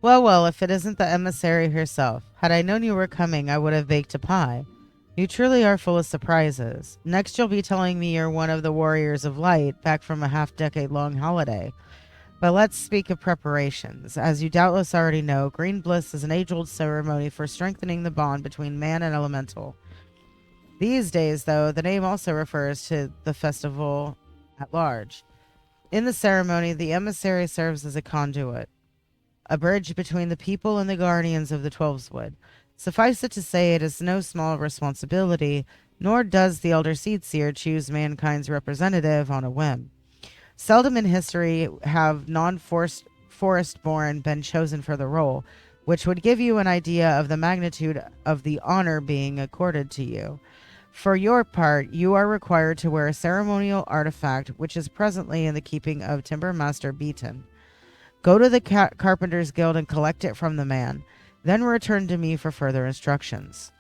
Well, if it isn't the emissary herself. Had I known you were coming, I would have baked a pie. You truly are full of surprises. Next, you'll be telling me you're one of the warriors of light, back from a half-decade-long holiday. But let's speak of preparations. As you doubtless already know, Green Bliss is an age-old ceremony for strengthening the bond between man and elemental. These days, though, the name also refers to the festival at large. In the ceremony, the emissary serves as a conduit, a bridge between the people and the guardians of the Twelveswood. Suffice it to say, it is no small responsibility, nor does the Elder Seedseer choose mankind's representative on a whim. Seldom in history have non-forest-born been chosen for the role, which would give you an idea of the magnitude of the honor being accorded to you. For your part, you are required to wear a ceremonial artifact which is presently in the keeping of Timbermaster Beaton. Go to the Carpenters Guild and collect it from the man. Then return to me for further instructions.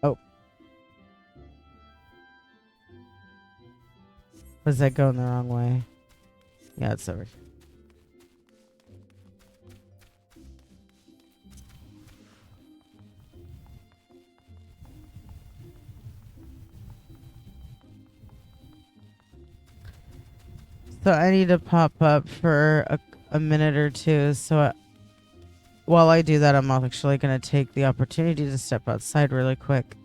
Oh. Was that going the wrong way? Yeah, it's over. So I need to pop up for a minute or two. So while I do that, I'm actually going to take the opportunity to step outside really quick.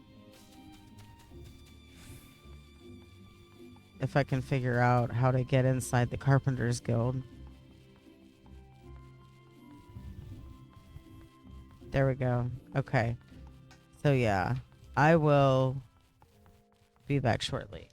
If I can figure out how to get inside the Carpenters Guild. There we go. Okay. So yeah, I will be back shortly.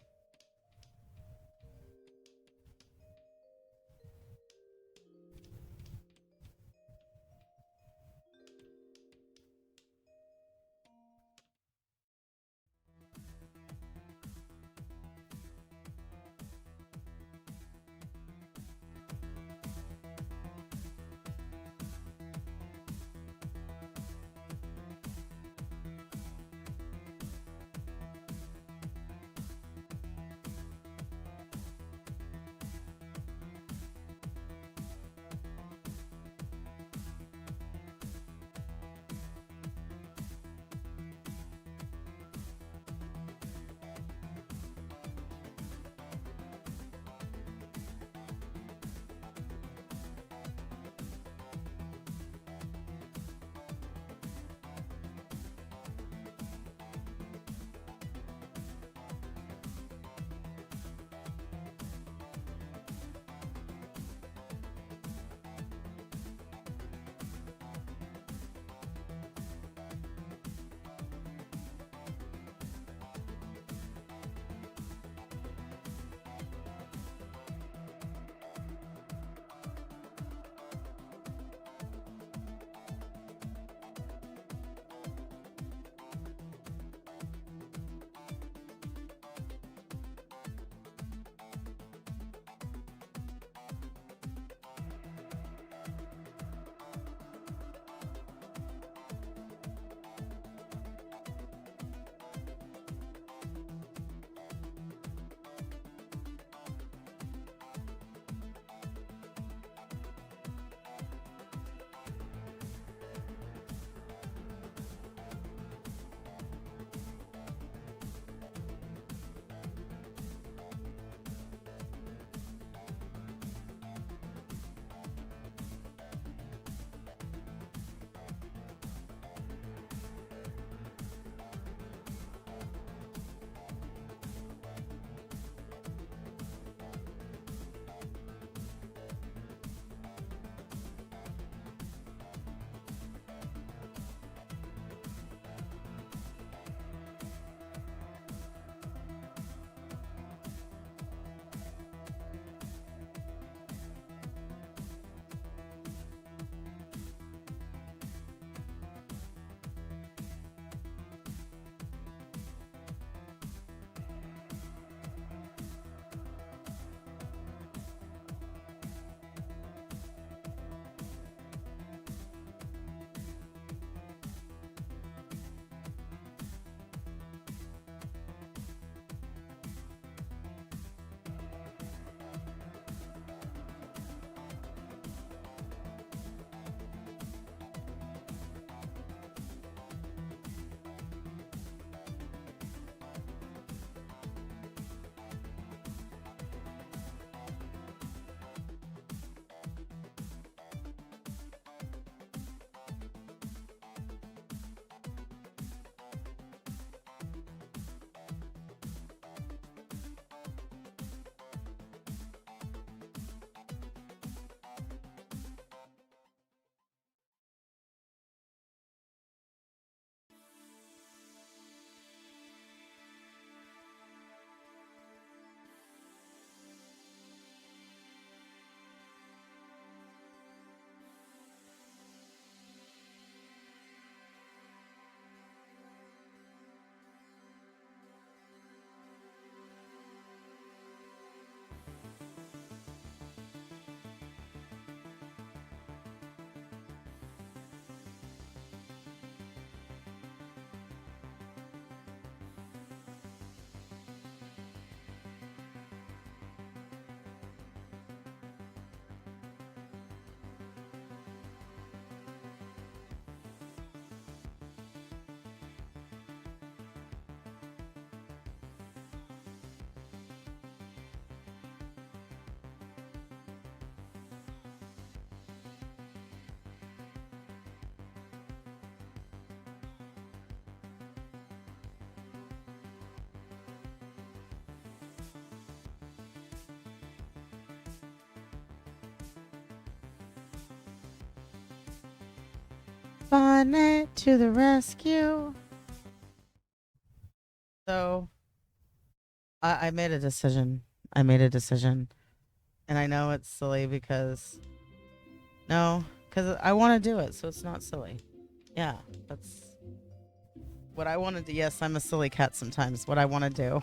Bonnet to the rescue. So, I made a decision. And I know it's silly because... No, because I want to do it, so it's not silly. Yeah, that's... What I want to do... Yes, I'm a silly cat sometimes. What I want to do.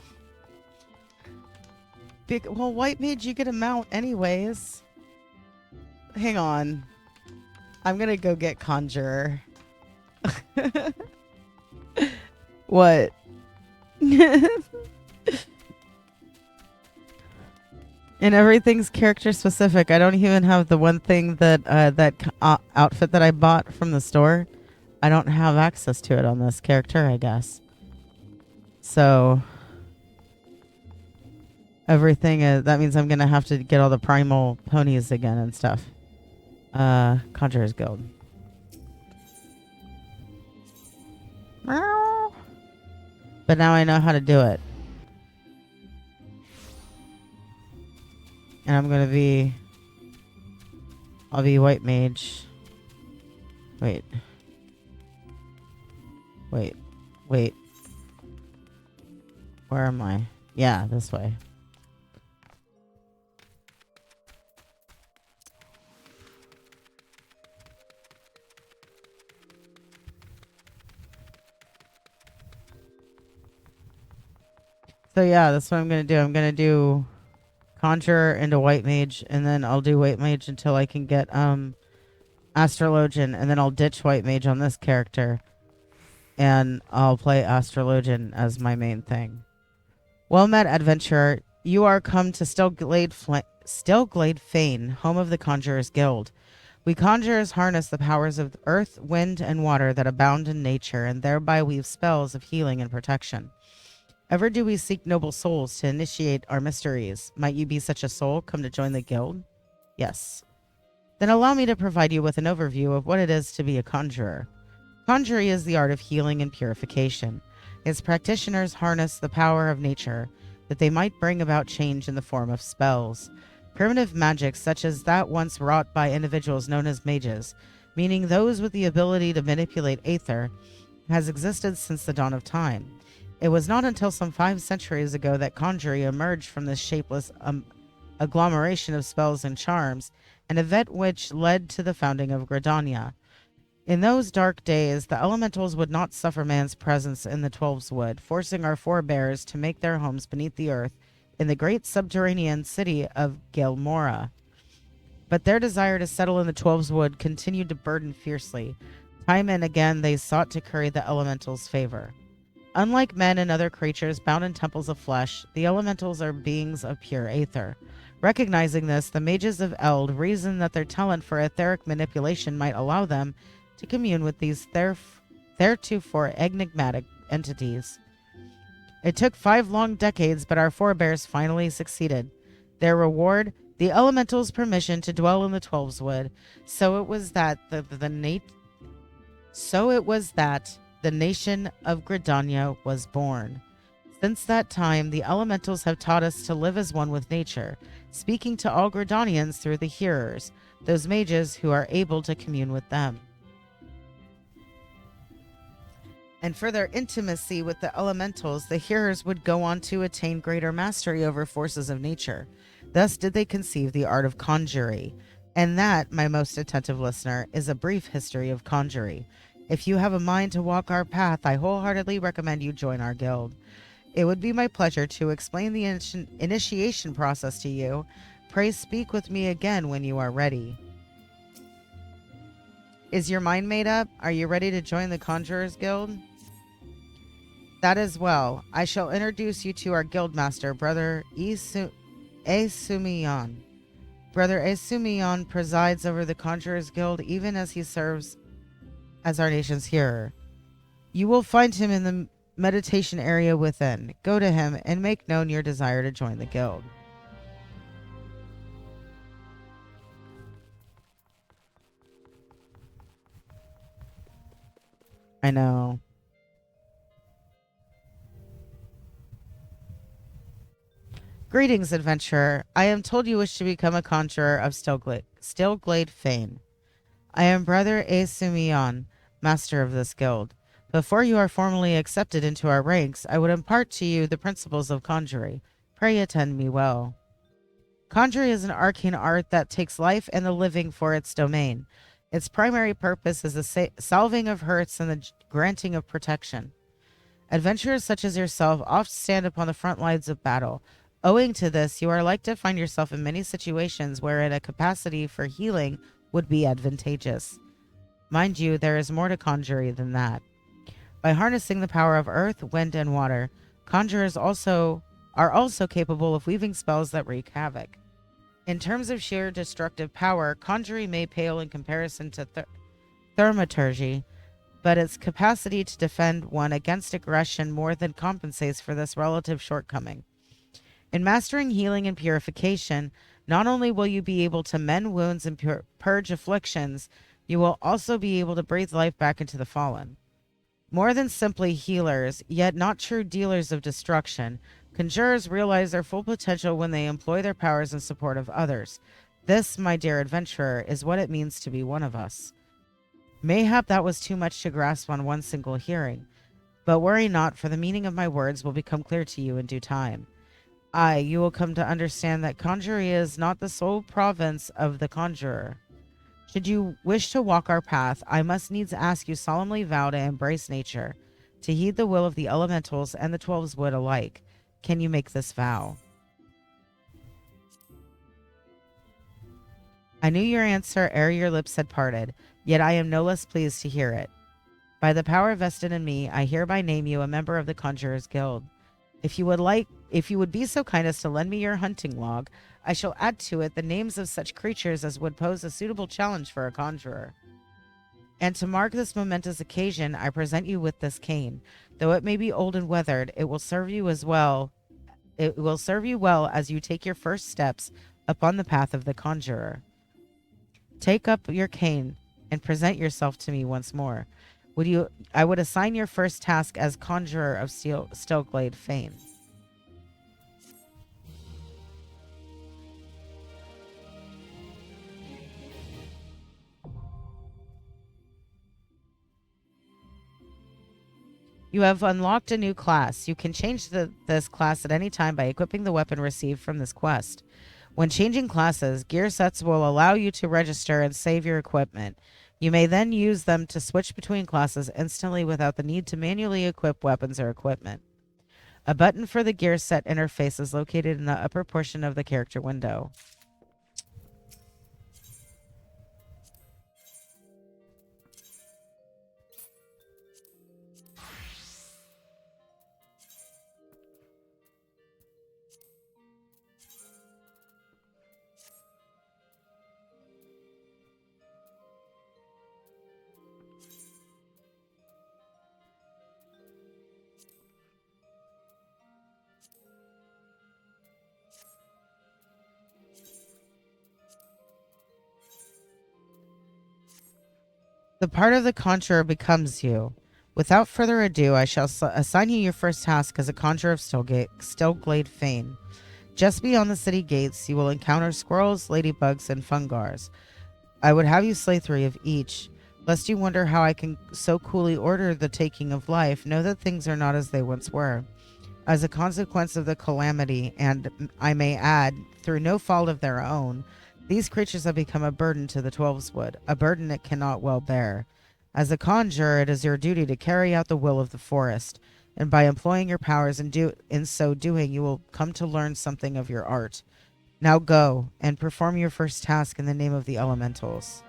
Well, White Mage, you get a mount anyways. Hang on. I'm going to go get Conjurer. What? And everything's character specific. I don't even have the one thing that outfit that I bought from the store. I don't have access to it on this character, I guess. So everything is, that means I'm gonna have to get all the primal ponies again and stuff. Conjurer's Guild. Meow. But now I know how to do it. And I'm gonna be... I'll be White Mage. Wait. Wait. Where am I? Yeah, this way. So yeah, that's what I'm gonna do. I'm gonna do Conjurer into White Mage, and then I'll do White Mage until I can get Astrologian, and then I'll ditch White Mage on this character, and I'll play Astrologian as my main thing. Well met, adventurer. You are come to Stillglade Fane, home of the Conjurer's Guild. We conjurers harness the powers of earth, wind, and water that abound in nature, and thereby weave spells of healing and protection. Ever do we seek noble souls to initiate our mysteries? Might you be such a soul, come to join the guild? Yes. Then allow me to provide you with an overview of what it is to be a conjurer. Conjuring is the art of healing and purification. Its practitioners harness the power of nature, that they might bring about change in the form of spells. Primitive magic, such as that once wrought by individuals known as mages, meaning those with the ability to manipulate aether, has existed since the dawn of time. It was not until some 5 centuries ago that conjuring emerged from this shapeless agglomeration of spells and charms, an event which led to the founding of Gridania. In those dark days, the elementals would not suffer man's presence in the Twelveswood, forcing our forebears to make their homes beneath the earth in the great subterranean city of Gaelmora. But their desire to settle in the Twelveswood continued to burden fiercely. Time and again they sought to curry the elementals' favor. Unlike men and other creatures bound in temples of flesh, the elementals are beings of pure aether. Recognizing this, the mages of Eld reasoned that their talent for etheric manipulation might allow them to commune with these theretofore enigmatic entities. It took 5 long decades, but our forebears finally succeeded. Their reward, the elementals' permission to dwell in the Twelveswood. So it was that the nation of Gridania was born. Since that time, the elementals have taught us to live as one with nature, speaking to all Gridanians through the hearers, those mages who are able to commune with them. And for their intimacy with the elementals, the hearers would go on to attain greater mastery over forces of nature. Thus did they conceive the art of conjuring. And that, my most attentive listener, is a brief history of conjuring. If you have a mind to walk our path, I wholeheartedly recommend you join our guild. It would be my pleasure to explain the initiation process to you. Pray speak with me again when you are ready. Is your mind made up? Are you ready to join the Conjurers Guild? That is well. I shall introduce you to our guildmaster, Brother Esumion. Brother Esumion presides over the Conjurers Guild even as he serves as our nation's hearer. You will find him in the meditation area within. Go to him and make known your desire to join the guild. I know. Greetings, adventurer. I am told you wish to become a conjurer of Stillglade Fane. I am Brother Esumion. master of this guild. Before you are formally accepted into our ranks, I would impart to you the principles of conjuring. Pray attend me well. Conjuring is an arcane art that takes life and the living for its domain. Its primary purpose is the salving of hurts and the granting of protection. Adventurers such as yourself oft stand upon the front lines of battle. Owing to this, you are like to find yourself in many situations wherein a capacity for healing would be advantageous. Mind you, there is more to conjuring than that. By harnessing the power of earth, wind, and water, conjurers are also capable of weaving spells that wreak havoc. In terms of sheer destructive power, conjuring may pale in comparison to thaumaturgy, but its capacity to defend one against aggression more than compensates for this relative shortcoming. In mastering healing and purification, not only will you be able to mend wounds and purge afflictions, you will also be able to breathe life back into the fallen. More than simply healers, yet not true dealers of destruction, conjurers realize their full potential when they employ their powers in support of others. This, my dear adventurer, is what it means to be one of us. Mayhap that was too much to grasp on one single hearing, but worry not, for the meaning of my words will become clear to you in due time. You will come to understand that conjuring is not the sole province of the conjurer. Should you wish to walk our path, I must needs ask you solemnly vow to embrace nature, to heed the will of the elementals and the 12's wood alike. Can you make this vow? I knew your answer ere your lips had parted, yet I am no less pleased to hear it. By the power vested in me, I hereby name you a member of the Conjurers Guild. If you would be so kind as to lend me your hunting log, I shall add to it the names of such creatures as would pose a suitable challenge for a conjurer. And to mark this momentous occasion, I present you with this cane. Though it may be old and weathered, it will serve you well as you take your first steps upon the path of the conjurer. Take up your cane and present yourself to me once more. I would assign your first task as conjurer of Stillglade fame. You have unlocked a new class. You can change this class at any time by equipping the weapon received from this quest. When changing classes, gear sets will allow you to register and save your equipment. You may then use them to switch between classes instantly without the need to manually equip weapons or equipment. A button for the gear set interface is located in the upper portion of the character window. The part of the conjurer becomes you. Without further ado, I shall assign you your first task as a conjurer of Stillglade fame. Just beyond the city gates, you will encounter squirrels, ladybugs, and fungars. I would have you slay 3 of each. Lest you wonder how I can so coolly order the taking of life, know that things are not as they once were. As a consequence of the calamity, and I may add, through no fault of their own, these creatures have become a burden to the 12's wood, a burden it cannot well bear. As a conjurer, it is your duty to carry out the will of the forest, and by employing your powers in so doing, you will come to learn something of your art. Now go, and perform your first task in the name of the elementals.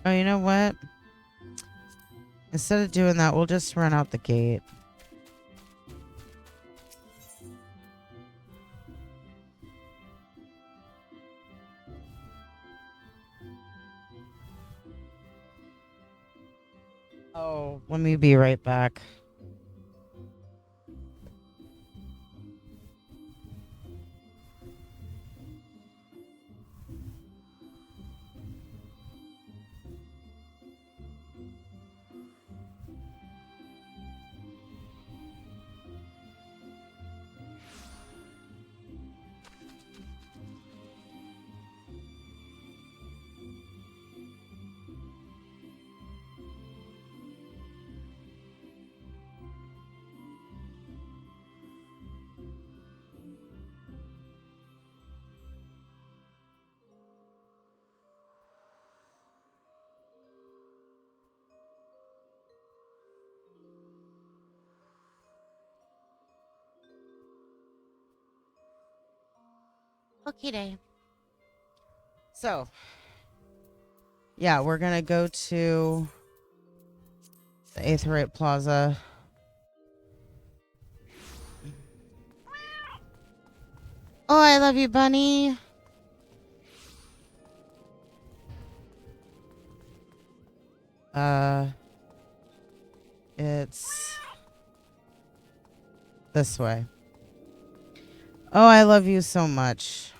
Oh, you know what? Instead of doing that, we'll just run out the gate. Oh, let me be right back. Okay, day. So, yeah, we're gonna go to the Aetherite Plaza. Oh, I love you, bunny. It's this way. Oh, I love you so much.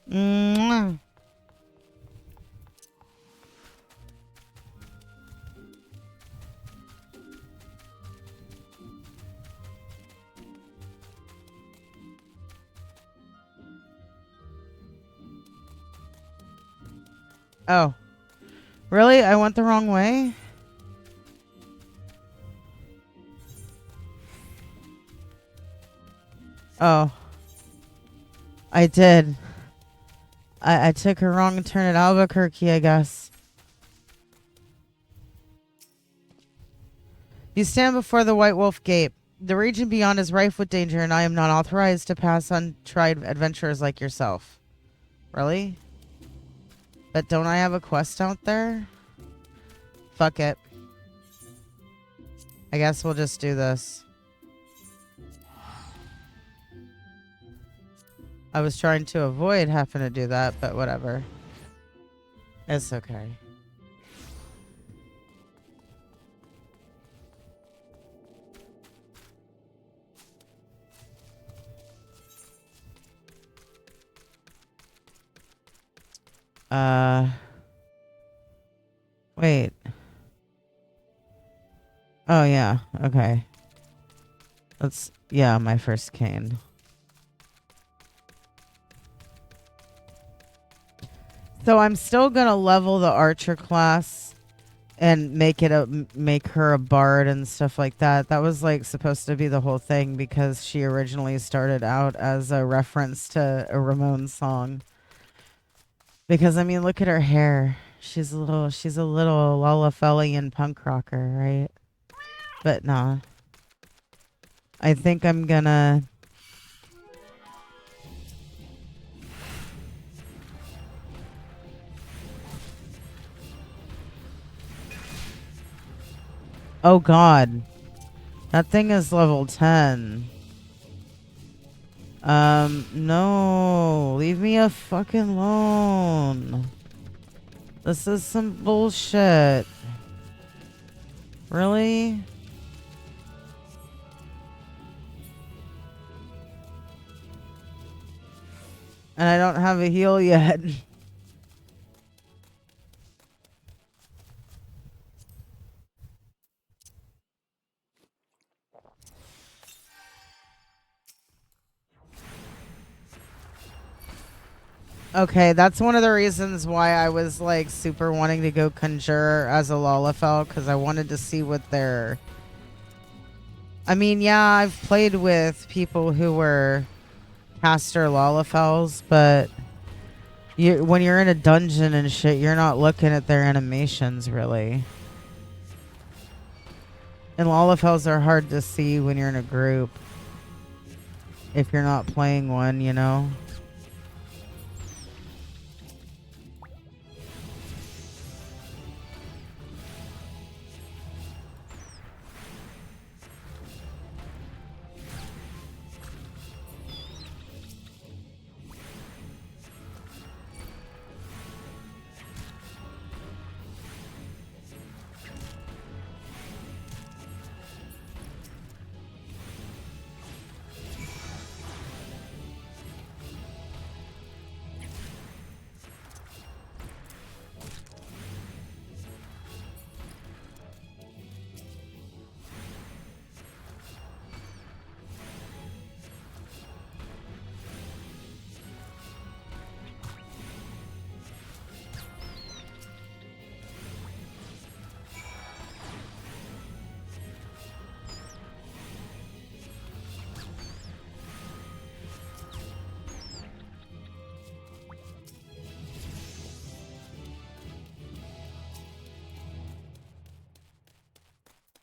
Mwah. Oh, really? I went the wrong way? Oh, I did. I took a wrong turn at Albuquerque, I guess. You stand before the White Wolf Gate. The region beyond is rife with danger, and I am not authorized to pass untried adventurers like yourself. Really? But don't I have a quest out there? Fuck it. I guess we'll just do this. I was trying to avoid having to do that, but whatever. It's okay. Wait. Oh, yeah. Okay. Yeah, my first cane. So I'm still gonna level the archer class and make her a bard and stuff like that. That was like supposed to be the whole thing because she originally started out as a reference to a Ramones song. Because I mean, look at her hair. She's a little Lalafellian punk rocker, right? But nah. I think I'm gonna Oh god. That thing is level 10. No. Leave me a fucking alone. This is some bullshit. Really? And I don't have a heal yet. Okay, that's one of the reasons why I was like super wanting to go Conjure as a Lalafell, because I wanted to see what their... I mean, yeah, I've played with people who were caster Lalafells, but when you're in a dungeon and shit, you're not looking at their animations, really. And Lalafells are hard to see when you're in a group. If you're not playing one, you know?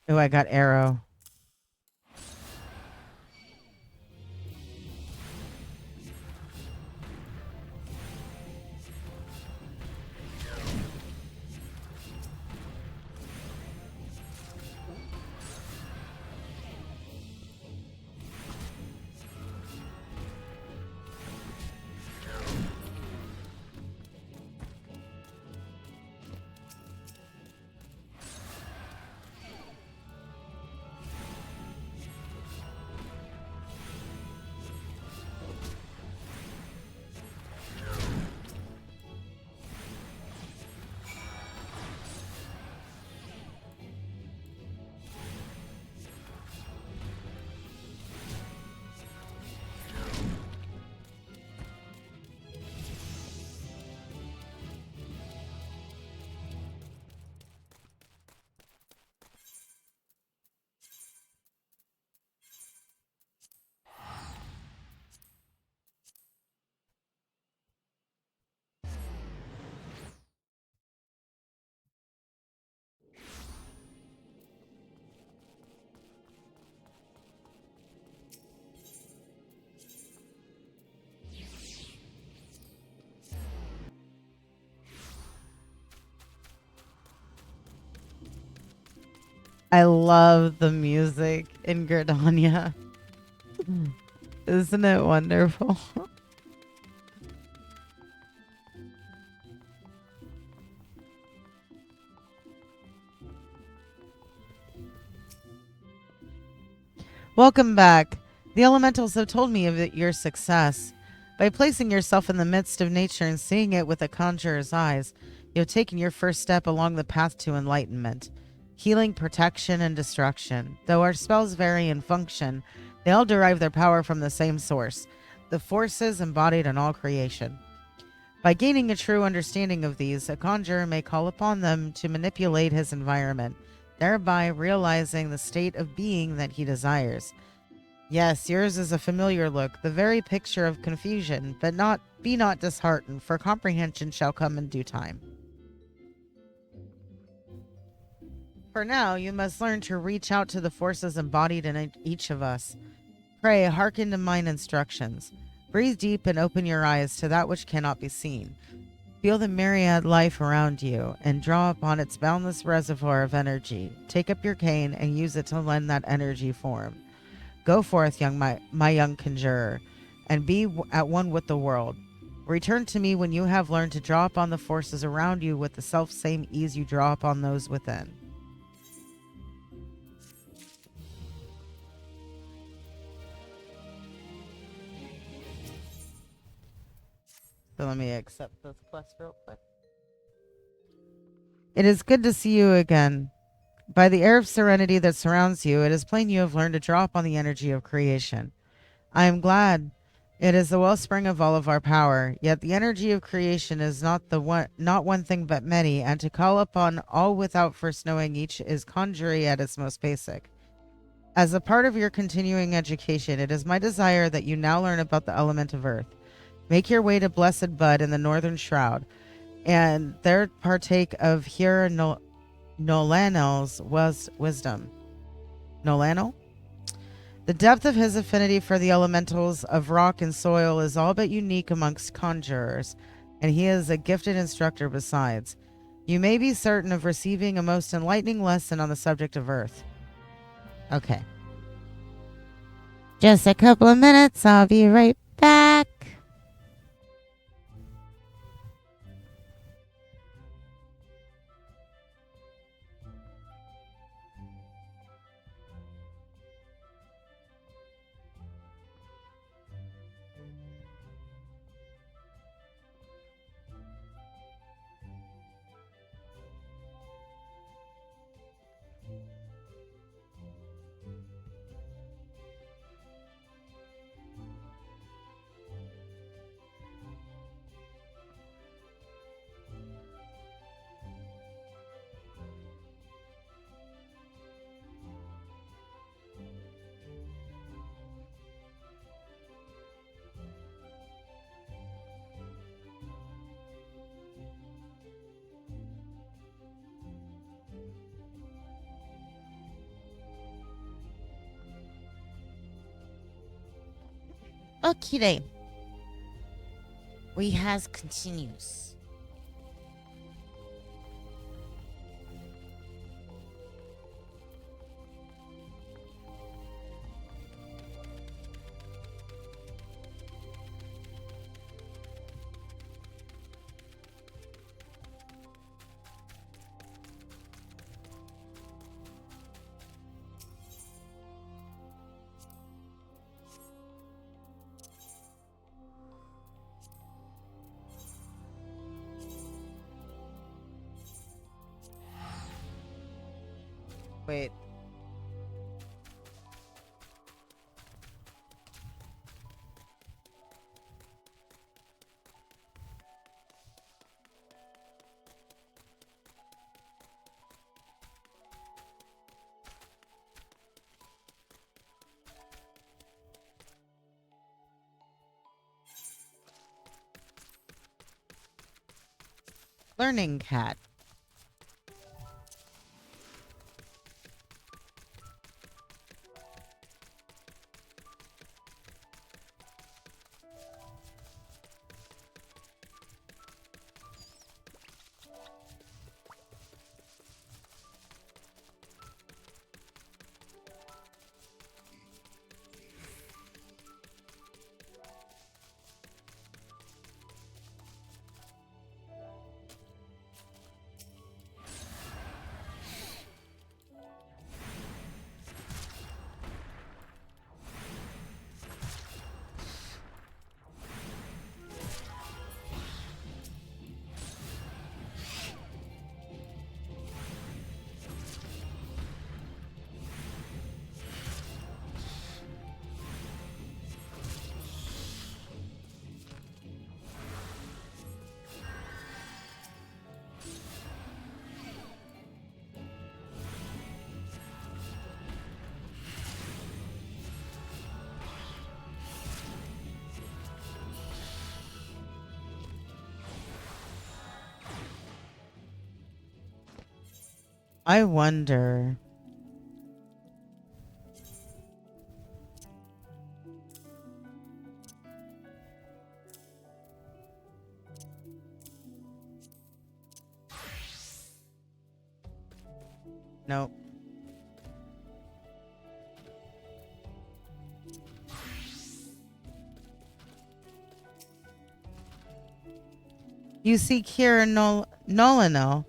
Oh, I got arrow. I love the music in Gridania. Isn't it wonderful? Welcome back. The elementals have told me of your success. By placing yourself in the midst of nature and seeing it with a conjurer's eyes, you have taken your first step along the path to enlightenment. Healing, protection, and destruction. Though our spells vary in function, they all derive their power from the same source, the forces embodied in all creation. By gaining a true understanding of these, a conjurer may call upon them to manipulate his environment, thereby realizing the state of being that he desires. Yes, yours is a familiar look, the very picture of confusion, but be not disheartened, for comprehension shall come in due time. For now, you must learn to reach out to the forces embodied in each of us. Pray, hearken to mine instructions. Breathe deep and open your eyes to that which cannot be seen. Feel the myriad life around you and draw upon its boundless reservoir of energy. Take up your cane and use it to lend that energy form. Go forth, my young conjurer, and be at one with the world. Return to me when you have learned to draw upon the forces around you with the self-same ease you draw upon those within. So let me accept this quest real quick. It is good to see you again. By the air of serenity that surrounds you, it is plain you have learned to draw upon the energy of creation. I am glad. It is the wellspring of all of our power. Yet the energy of creation is not one thing but many, and to call upon all without first knowing each is conjury at its most basic. As a part of your continuing education, it is my desire that you now learn about the element of earth. Make your way to Blessed Bud in the Northern Shroud, and there partake of Hira Nolanel's wisdom. Nolanel? The depth of his affinity for the elementals of rock and soil is all but unique amongst conjurers, and he is a gifted instructor besides. You may be certain of receiving a most enlightening lesson on the subject of earth. Okay. Just a couple of minutes, I'll be right back. Okay. We has continues. Wait. Learning cat. I wonder. Nope. You seek here Nolino.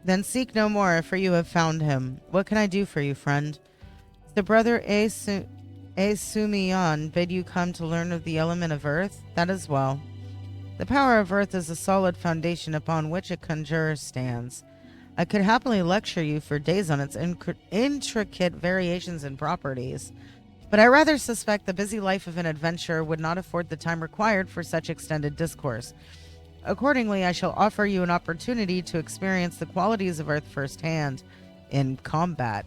Then seek no more, for you have found him. What can I do for you, friend? The brother Sumiyon bid you come to learn of the element of earth? That is well. The power of earth is a solid foundation upon which a conjurer stands. I could happily lecture you for days on its intricate variations and properties, but I rather suspect the busy life of an adventurer would not afford the time required for such extended discourse. Accordingly, I shall offer you an opportunity to experience the qualities of earth firsthand in combat.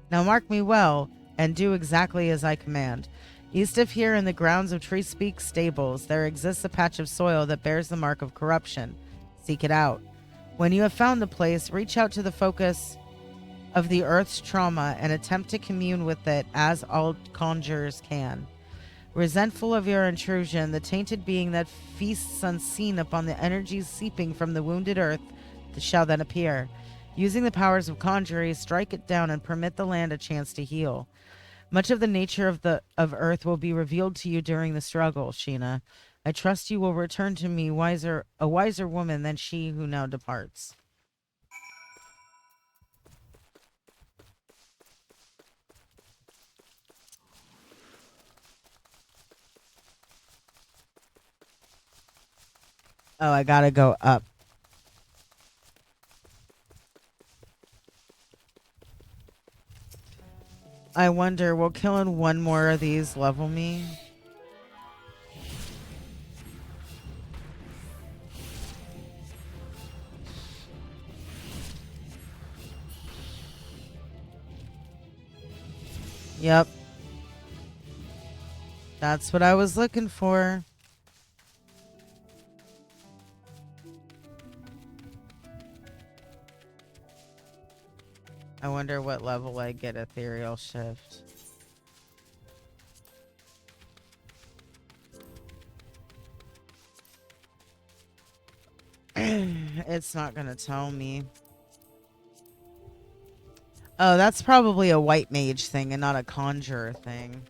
Now mark me well, and do exactly as I command. East of here, in the grounds of Tree Speak Stables, there exists a patch of soil that bears the mark of corruption. Seek it out. When you have found the place, reach out to the focus of the earth's trauma and attempt to commune with it as all conjurers can. Resentful of your intrusion, the tainted being that feasts unseen upon the energies seeping from the wounded earth shall then appear. Using the powers of conjuring, strike it down and permit the land a chance to heal. Much of the nature of earth will be revealed to you during the struggle, Sheena. I trust you will return to me a wiser woman than she who now departs. Oh, I gotta go up. I wonder, will killing one more of these level me? Yep. That's what I was looking for. I wonder what level I get Ethereal Shift. It's not gonna tell me. Oh, that's probably a white mage thing and not a conjurer thing.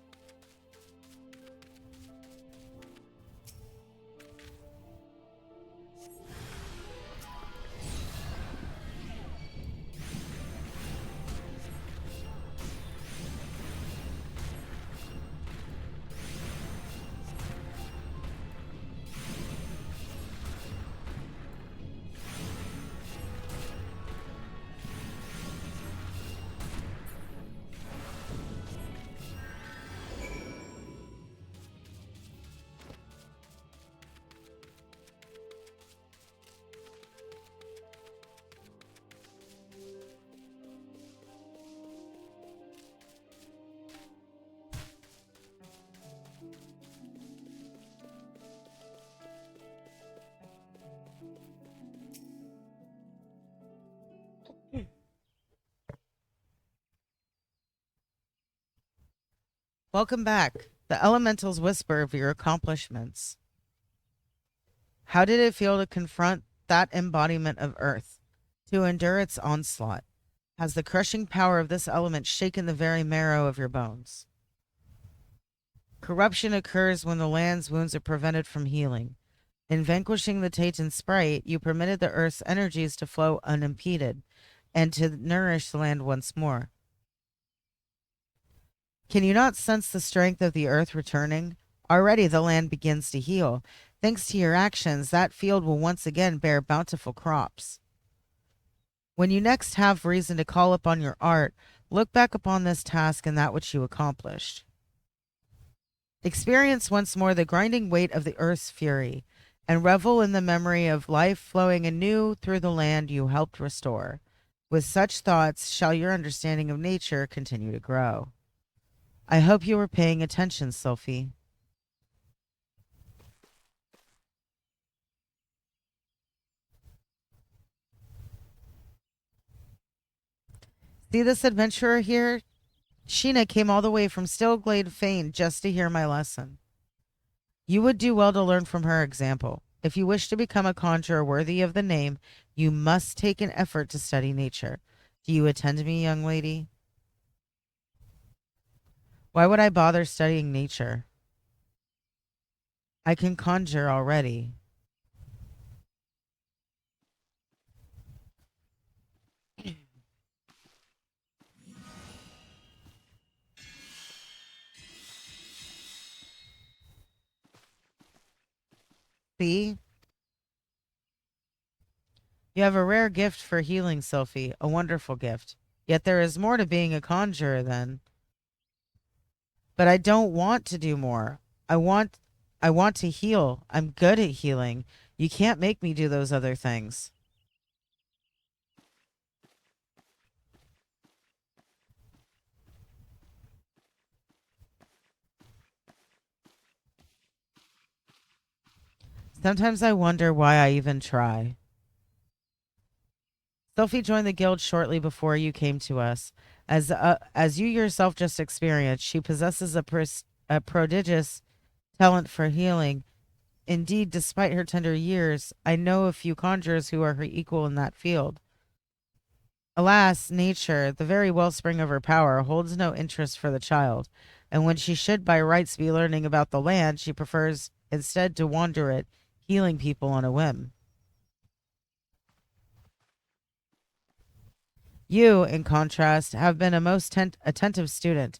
Welcome back. The elementals whisper of your accomplishments. How did it feel to confront that embodiment of Earth, to endure its onslaught? Has the crushing power of this element shaken the very marrow of your bones? Corruption occurs when the land's wounds are prevented from healing. In vanquishing the Taiten sprite, you permitted the Earth's energies to flow unimpeded, and to nourish the land once more. Can you not sense the strength of the earth returning? Already the land begins to heal. Thanks to your actions, that field will once again bear bountiful crops. When you next have reason to call upon your art, look back upon this task and that which you accomplished. Experience once more the grinding weight of the earth's fury, and revel in the memory of life flowing anew through the land you helped restore. With such thoughts shall your understanding of nature continue to grow. I hope you were paying attention, Sophie. See this adventurer here? Sheena came all the way from Stillglade Fane just to hear my lesson. You would do well to learn from her example. If you wish to become a conjurer worthy of the name, you must take an effort to study nature. Do you attend me, young lady? Why would I bother studying nature? I can conjure already. See? You have a rare gift for healing, Sophie, a wonderful gift. Yet there is more to being a conjurer than. But I don't want to do more. I want to heal. I'm good at healing. You can't make me do those other things. Sometimes I wonder why I even try. Sophie joined the guild shortly before you came to us. As you yourself just experienced, she possesses a prodigious talent for healing. Indeed, despite her tender years, I know a few conjurers who are her equal in that field. Alas, nature, the very wellspring of her power, holds no interest for the child, and when she should by rights be learning about the land, she prefers instead to wander it, healing people on a whim. You, in contrast, have been a most attentive student.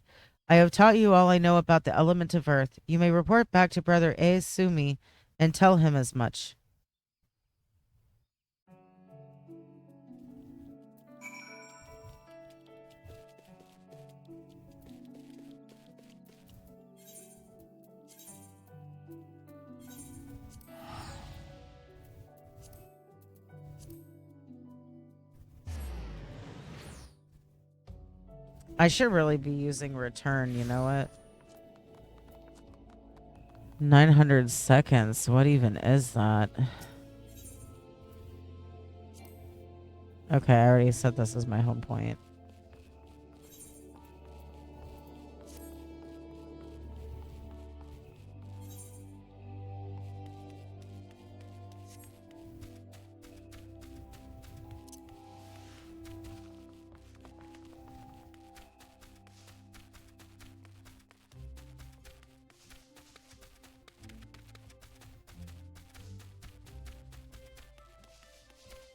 I have taught you all I know about the element of earth. You may report back to Brother A. Sumi and tell him as much. I should really be using return, you know what? 900 seconds. What even is that? Okay, I already said this is my home point.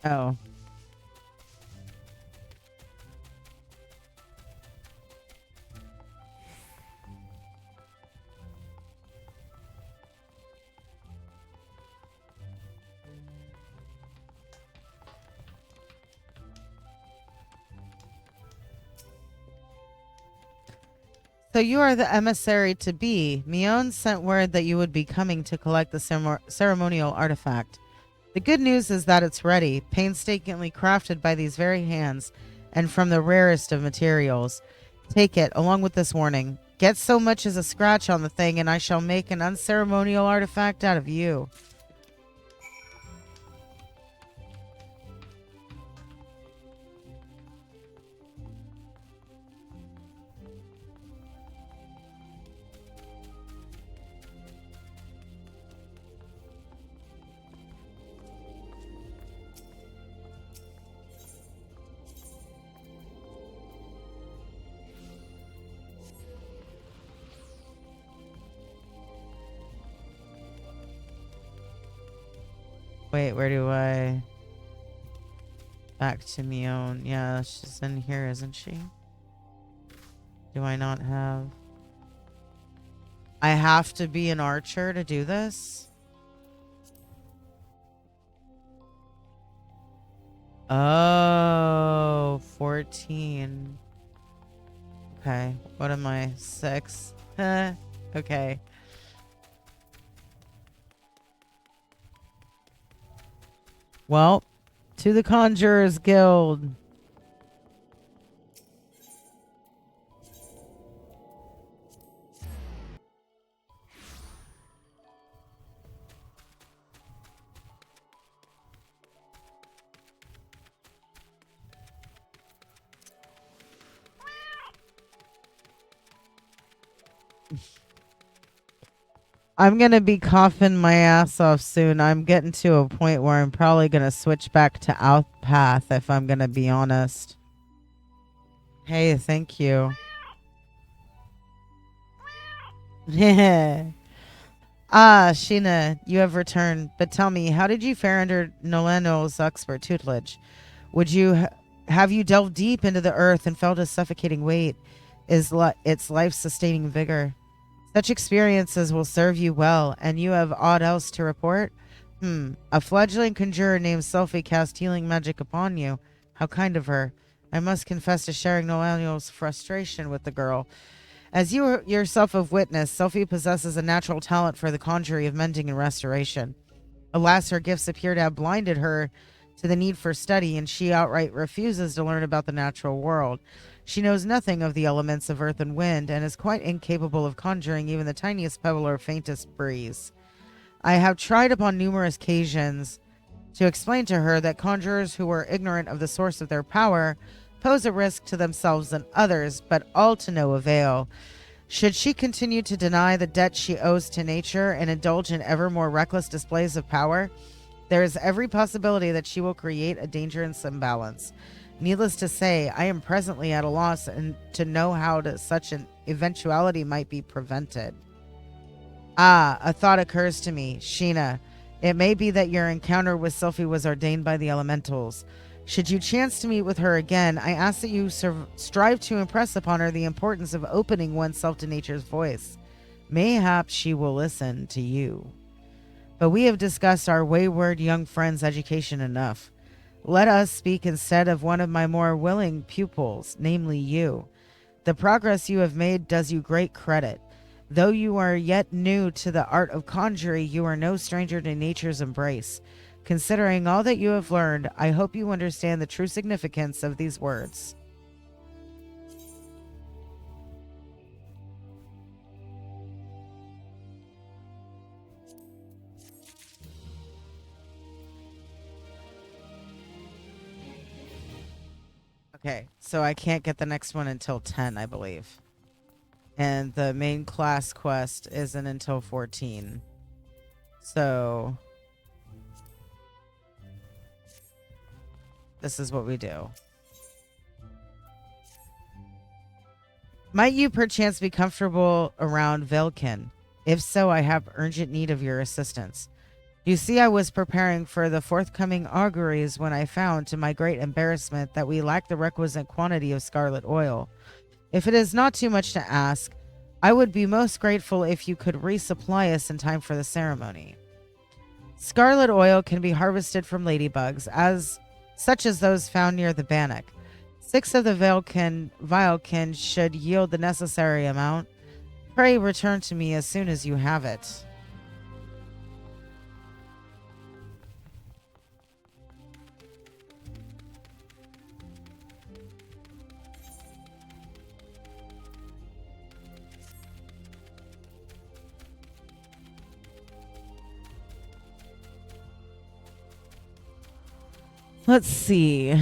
Oh. So you are the emissary to be. Mion sent word that you would be coming to collect the ceremonial artifact. The good news is that it's ready, painstakingly crafted by these very hands, and from the rarest of materials. Take it, along with this warning. Get so much as a scratch on the thing, and I shall make an unceremonial artifact out of you. Wait, where do I... Back to Mion. Yeah, she's in here, isn't she? Do I not have... I have to be an archer to do this? Oh, 14. Okay, what am I? 6? Okay. Well, to the Conjurers Guild. I'm going to be coughing my ass off soon. I'm getting to a point where I'm probably going to switch back to Outpath if I'm going to be honest. Hey, thank you. Sheena, you have returned. But tell me, how did you fare under Nolano's expert tutelage? Would you have you delved deep into the earth and felt a suffocating weight? Its life-sustaining vigor? Such experiences will serve you well, and you have aught else to report? A fledgling conjurer named Selphie cast healing magic upon you. How kind of her. I must confess to sharing Noelio's frustration with the girl. As you yourself have witnessed, Selphie possesses a natural talent for the conjuring of mending and restoration. Alas, her gifts appear to have blinded her to the need for study, and she outright refuses to learn about the natural world. She knows nothing of the elements of earth and wind, and is quite incapable of conjuring even the tiniest pebble or faintest breeze. I have tried upon numerous occasions to explain to her that conjurers who are ignorant of the source of their power pose a risk to themselves and others, but all to no avail. Should she continue to deny the debt she owes to nature and indulge in ever more reckless displays of power, there is every possibility that she will create a dangerous imbalance. Needless to say, I am presently at a loss to know how such an eventuality might be prevented. A thought occurs to me, Sheena. It may be that your encounter with Selphie was ordained by the elementals. Should you chance to meet with her again, I ask that you strive to impress upon her the importance of opening oneself to nature's voice. Mayhap she will listen to you. But we have discussed our wayward young friend's education enough. Let us speak instead of one of my more willing pupils, namely you. The progress you have made does you great credit. Though you are yet new to the art of conjuring, you are no stranger to nature's embrace. Considering all that you have learned, I hope you understand the true significance of these words. Okay, so I can't get the next one until 10, I believe. And the main class quest isn't until 14. So this is what we do. Might you perchance be comfortable around Velkin? If so, I have urgent need of your assistance. You see, I was preparing for the forthcoming auguries when I found, to my great embarrassment, that we lack the requisite quantity of scarlet oil. If it is not too much to ask, I would be most grateful if you could resupply us in time for the ceremony. Scarlet oil can be harvested from ladybugs, such as those found near the bannock. 6 of the vialkin should yield the necessary amount. Pray return to me as soon as you have it. Let's see.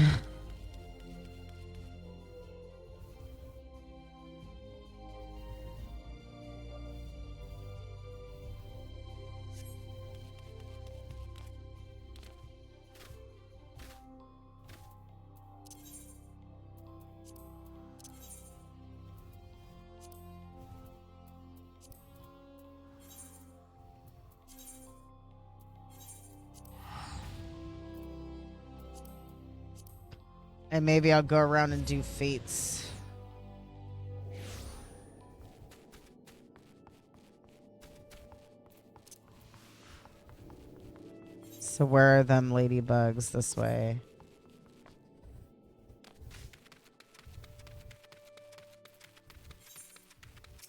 And maybe I'll go around and do fates. So where are them ladybugs? This way.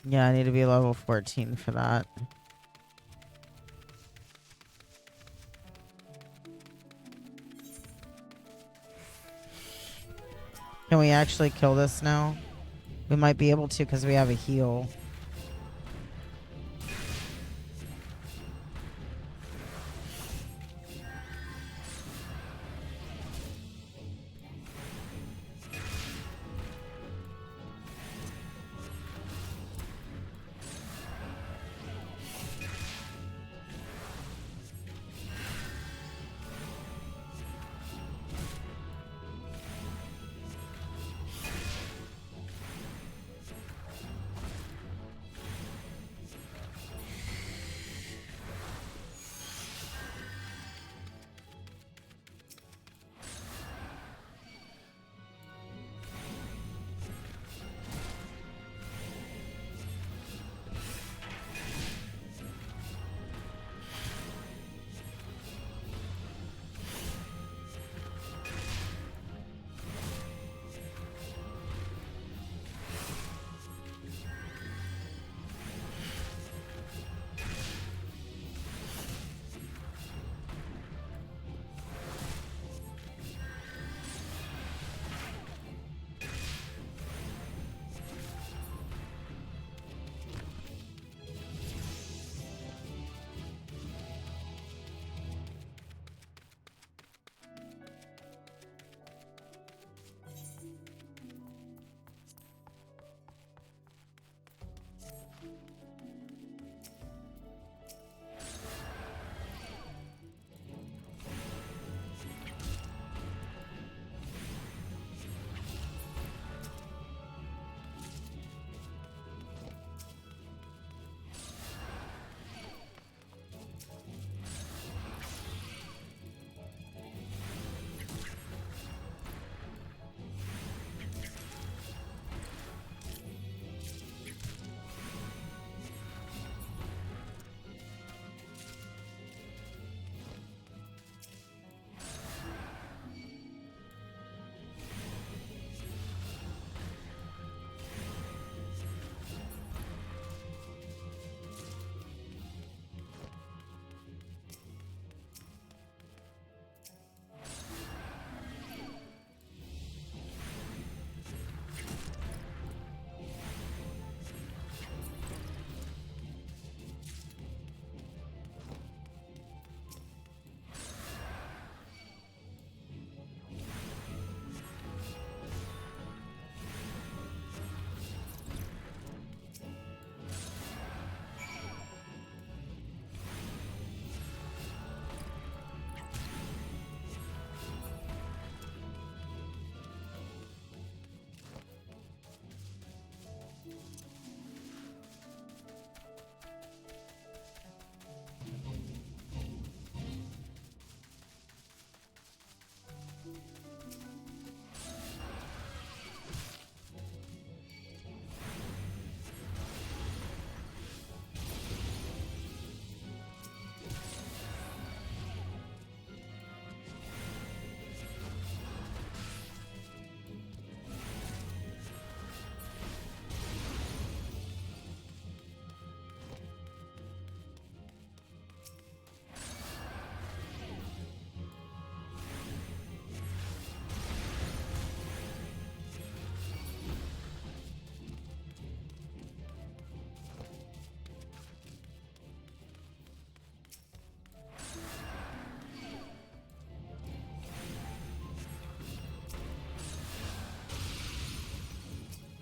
Yeah, I need to be level 14 for that. Can we actually kill this now? We might be able to because we have a heal.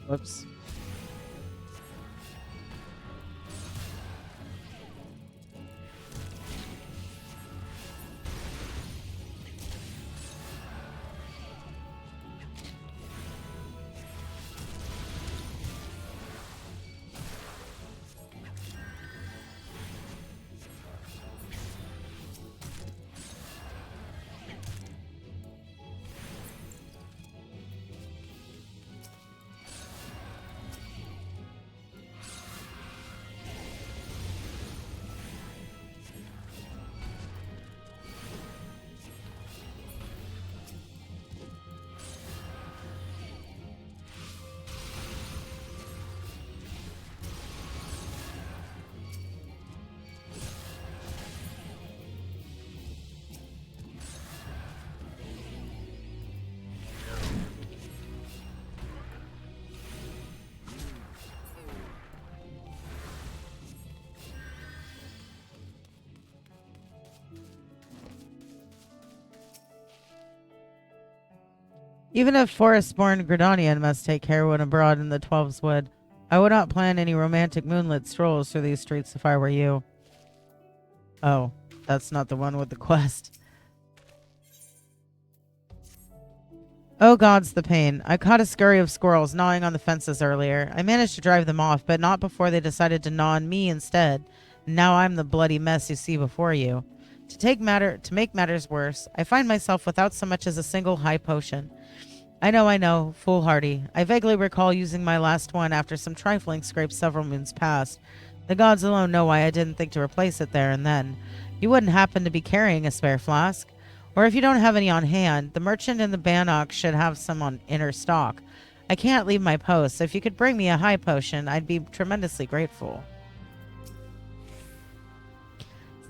Whoops. Even if forest-born Gridanian must take care when abroad in the Twelves Wood, I would not plan any romantic moonlit strolls through these streets if I were you. Oh, that's not the one with the quest. Oh gods, the pain. I caught a scurry of squirrels gnawing on the fences earlier. I managed to drive them off, but not before they decided to gnaw on me instead. Now I'm the bloody mess you see before you. To make matters worse, I find myself without so much as a single high potion. I know, foolhardy. I vaguely recall using my last one after some trifling scrapes several moons past. The gods alone know why I didn't think to replace it there and then. You wouldn't happen to be carrying a spare flask? Or if you don't have any on hand, the merchant in the Bannock should have some on inner stock. I can't leave my post, so if you could bring me a high potion, I'd be tremendously grateful.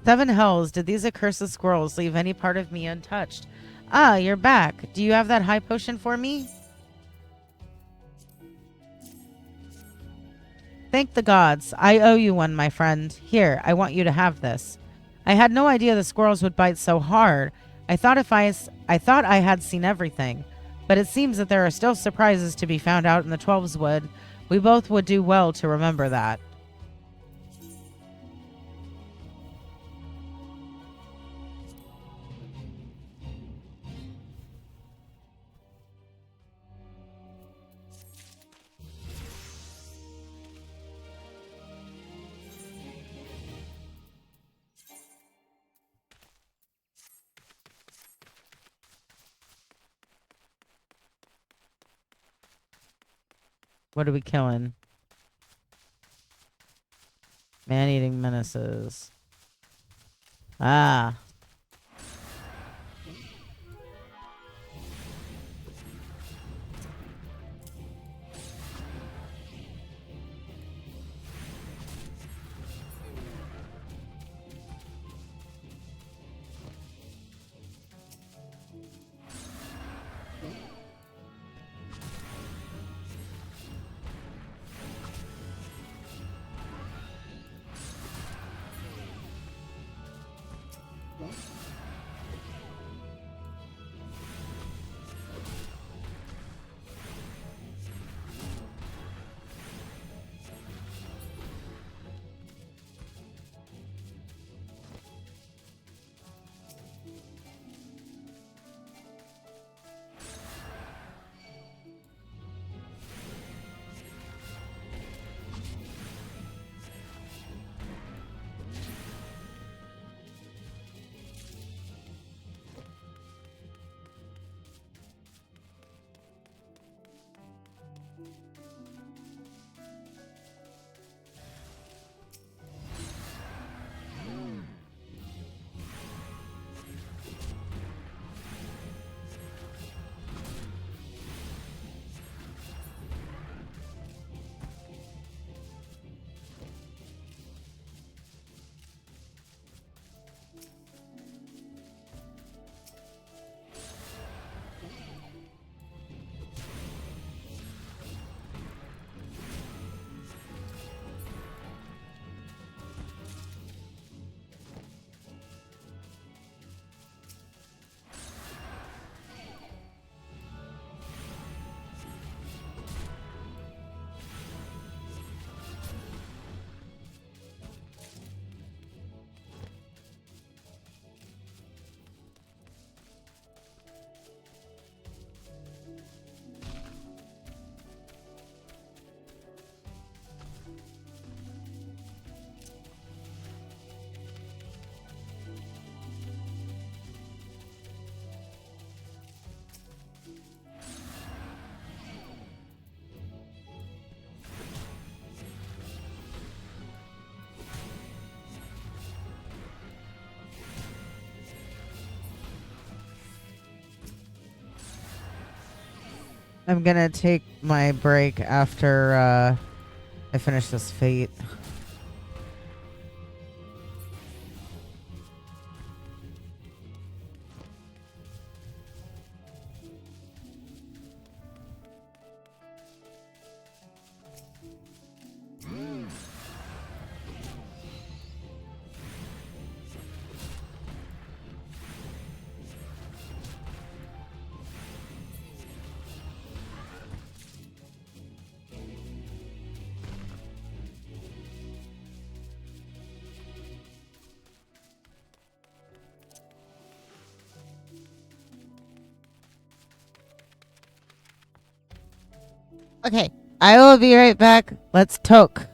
7 hells, did these accursed squirrels leave any part of me untouched? Ah, you're back. Do you have that high potion for me? Thank the gods. I owe you one, my friend. Here, I want you to have this. I had no idea the squirrels would bite so hard. I thought I had seen everything, but it seems that there are still surprises to be found out in the Twelves Wood. We both would do well to remember that. What are we killing? Man-eating menaces. Ah. I'm gonna take my break after I finish this fate. Okay, I will be right back. Let's toke.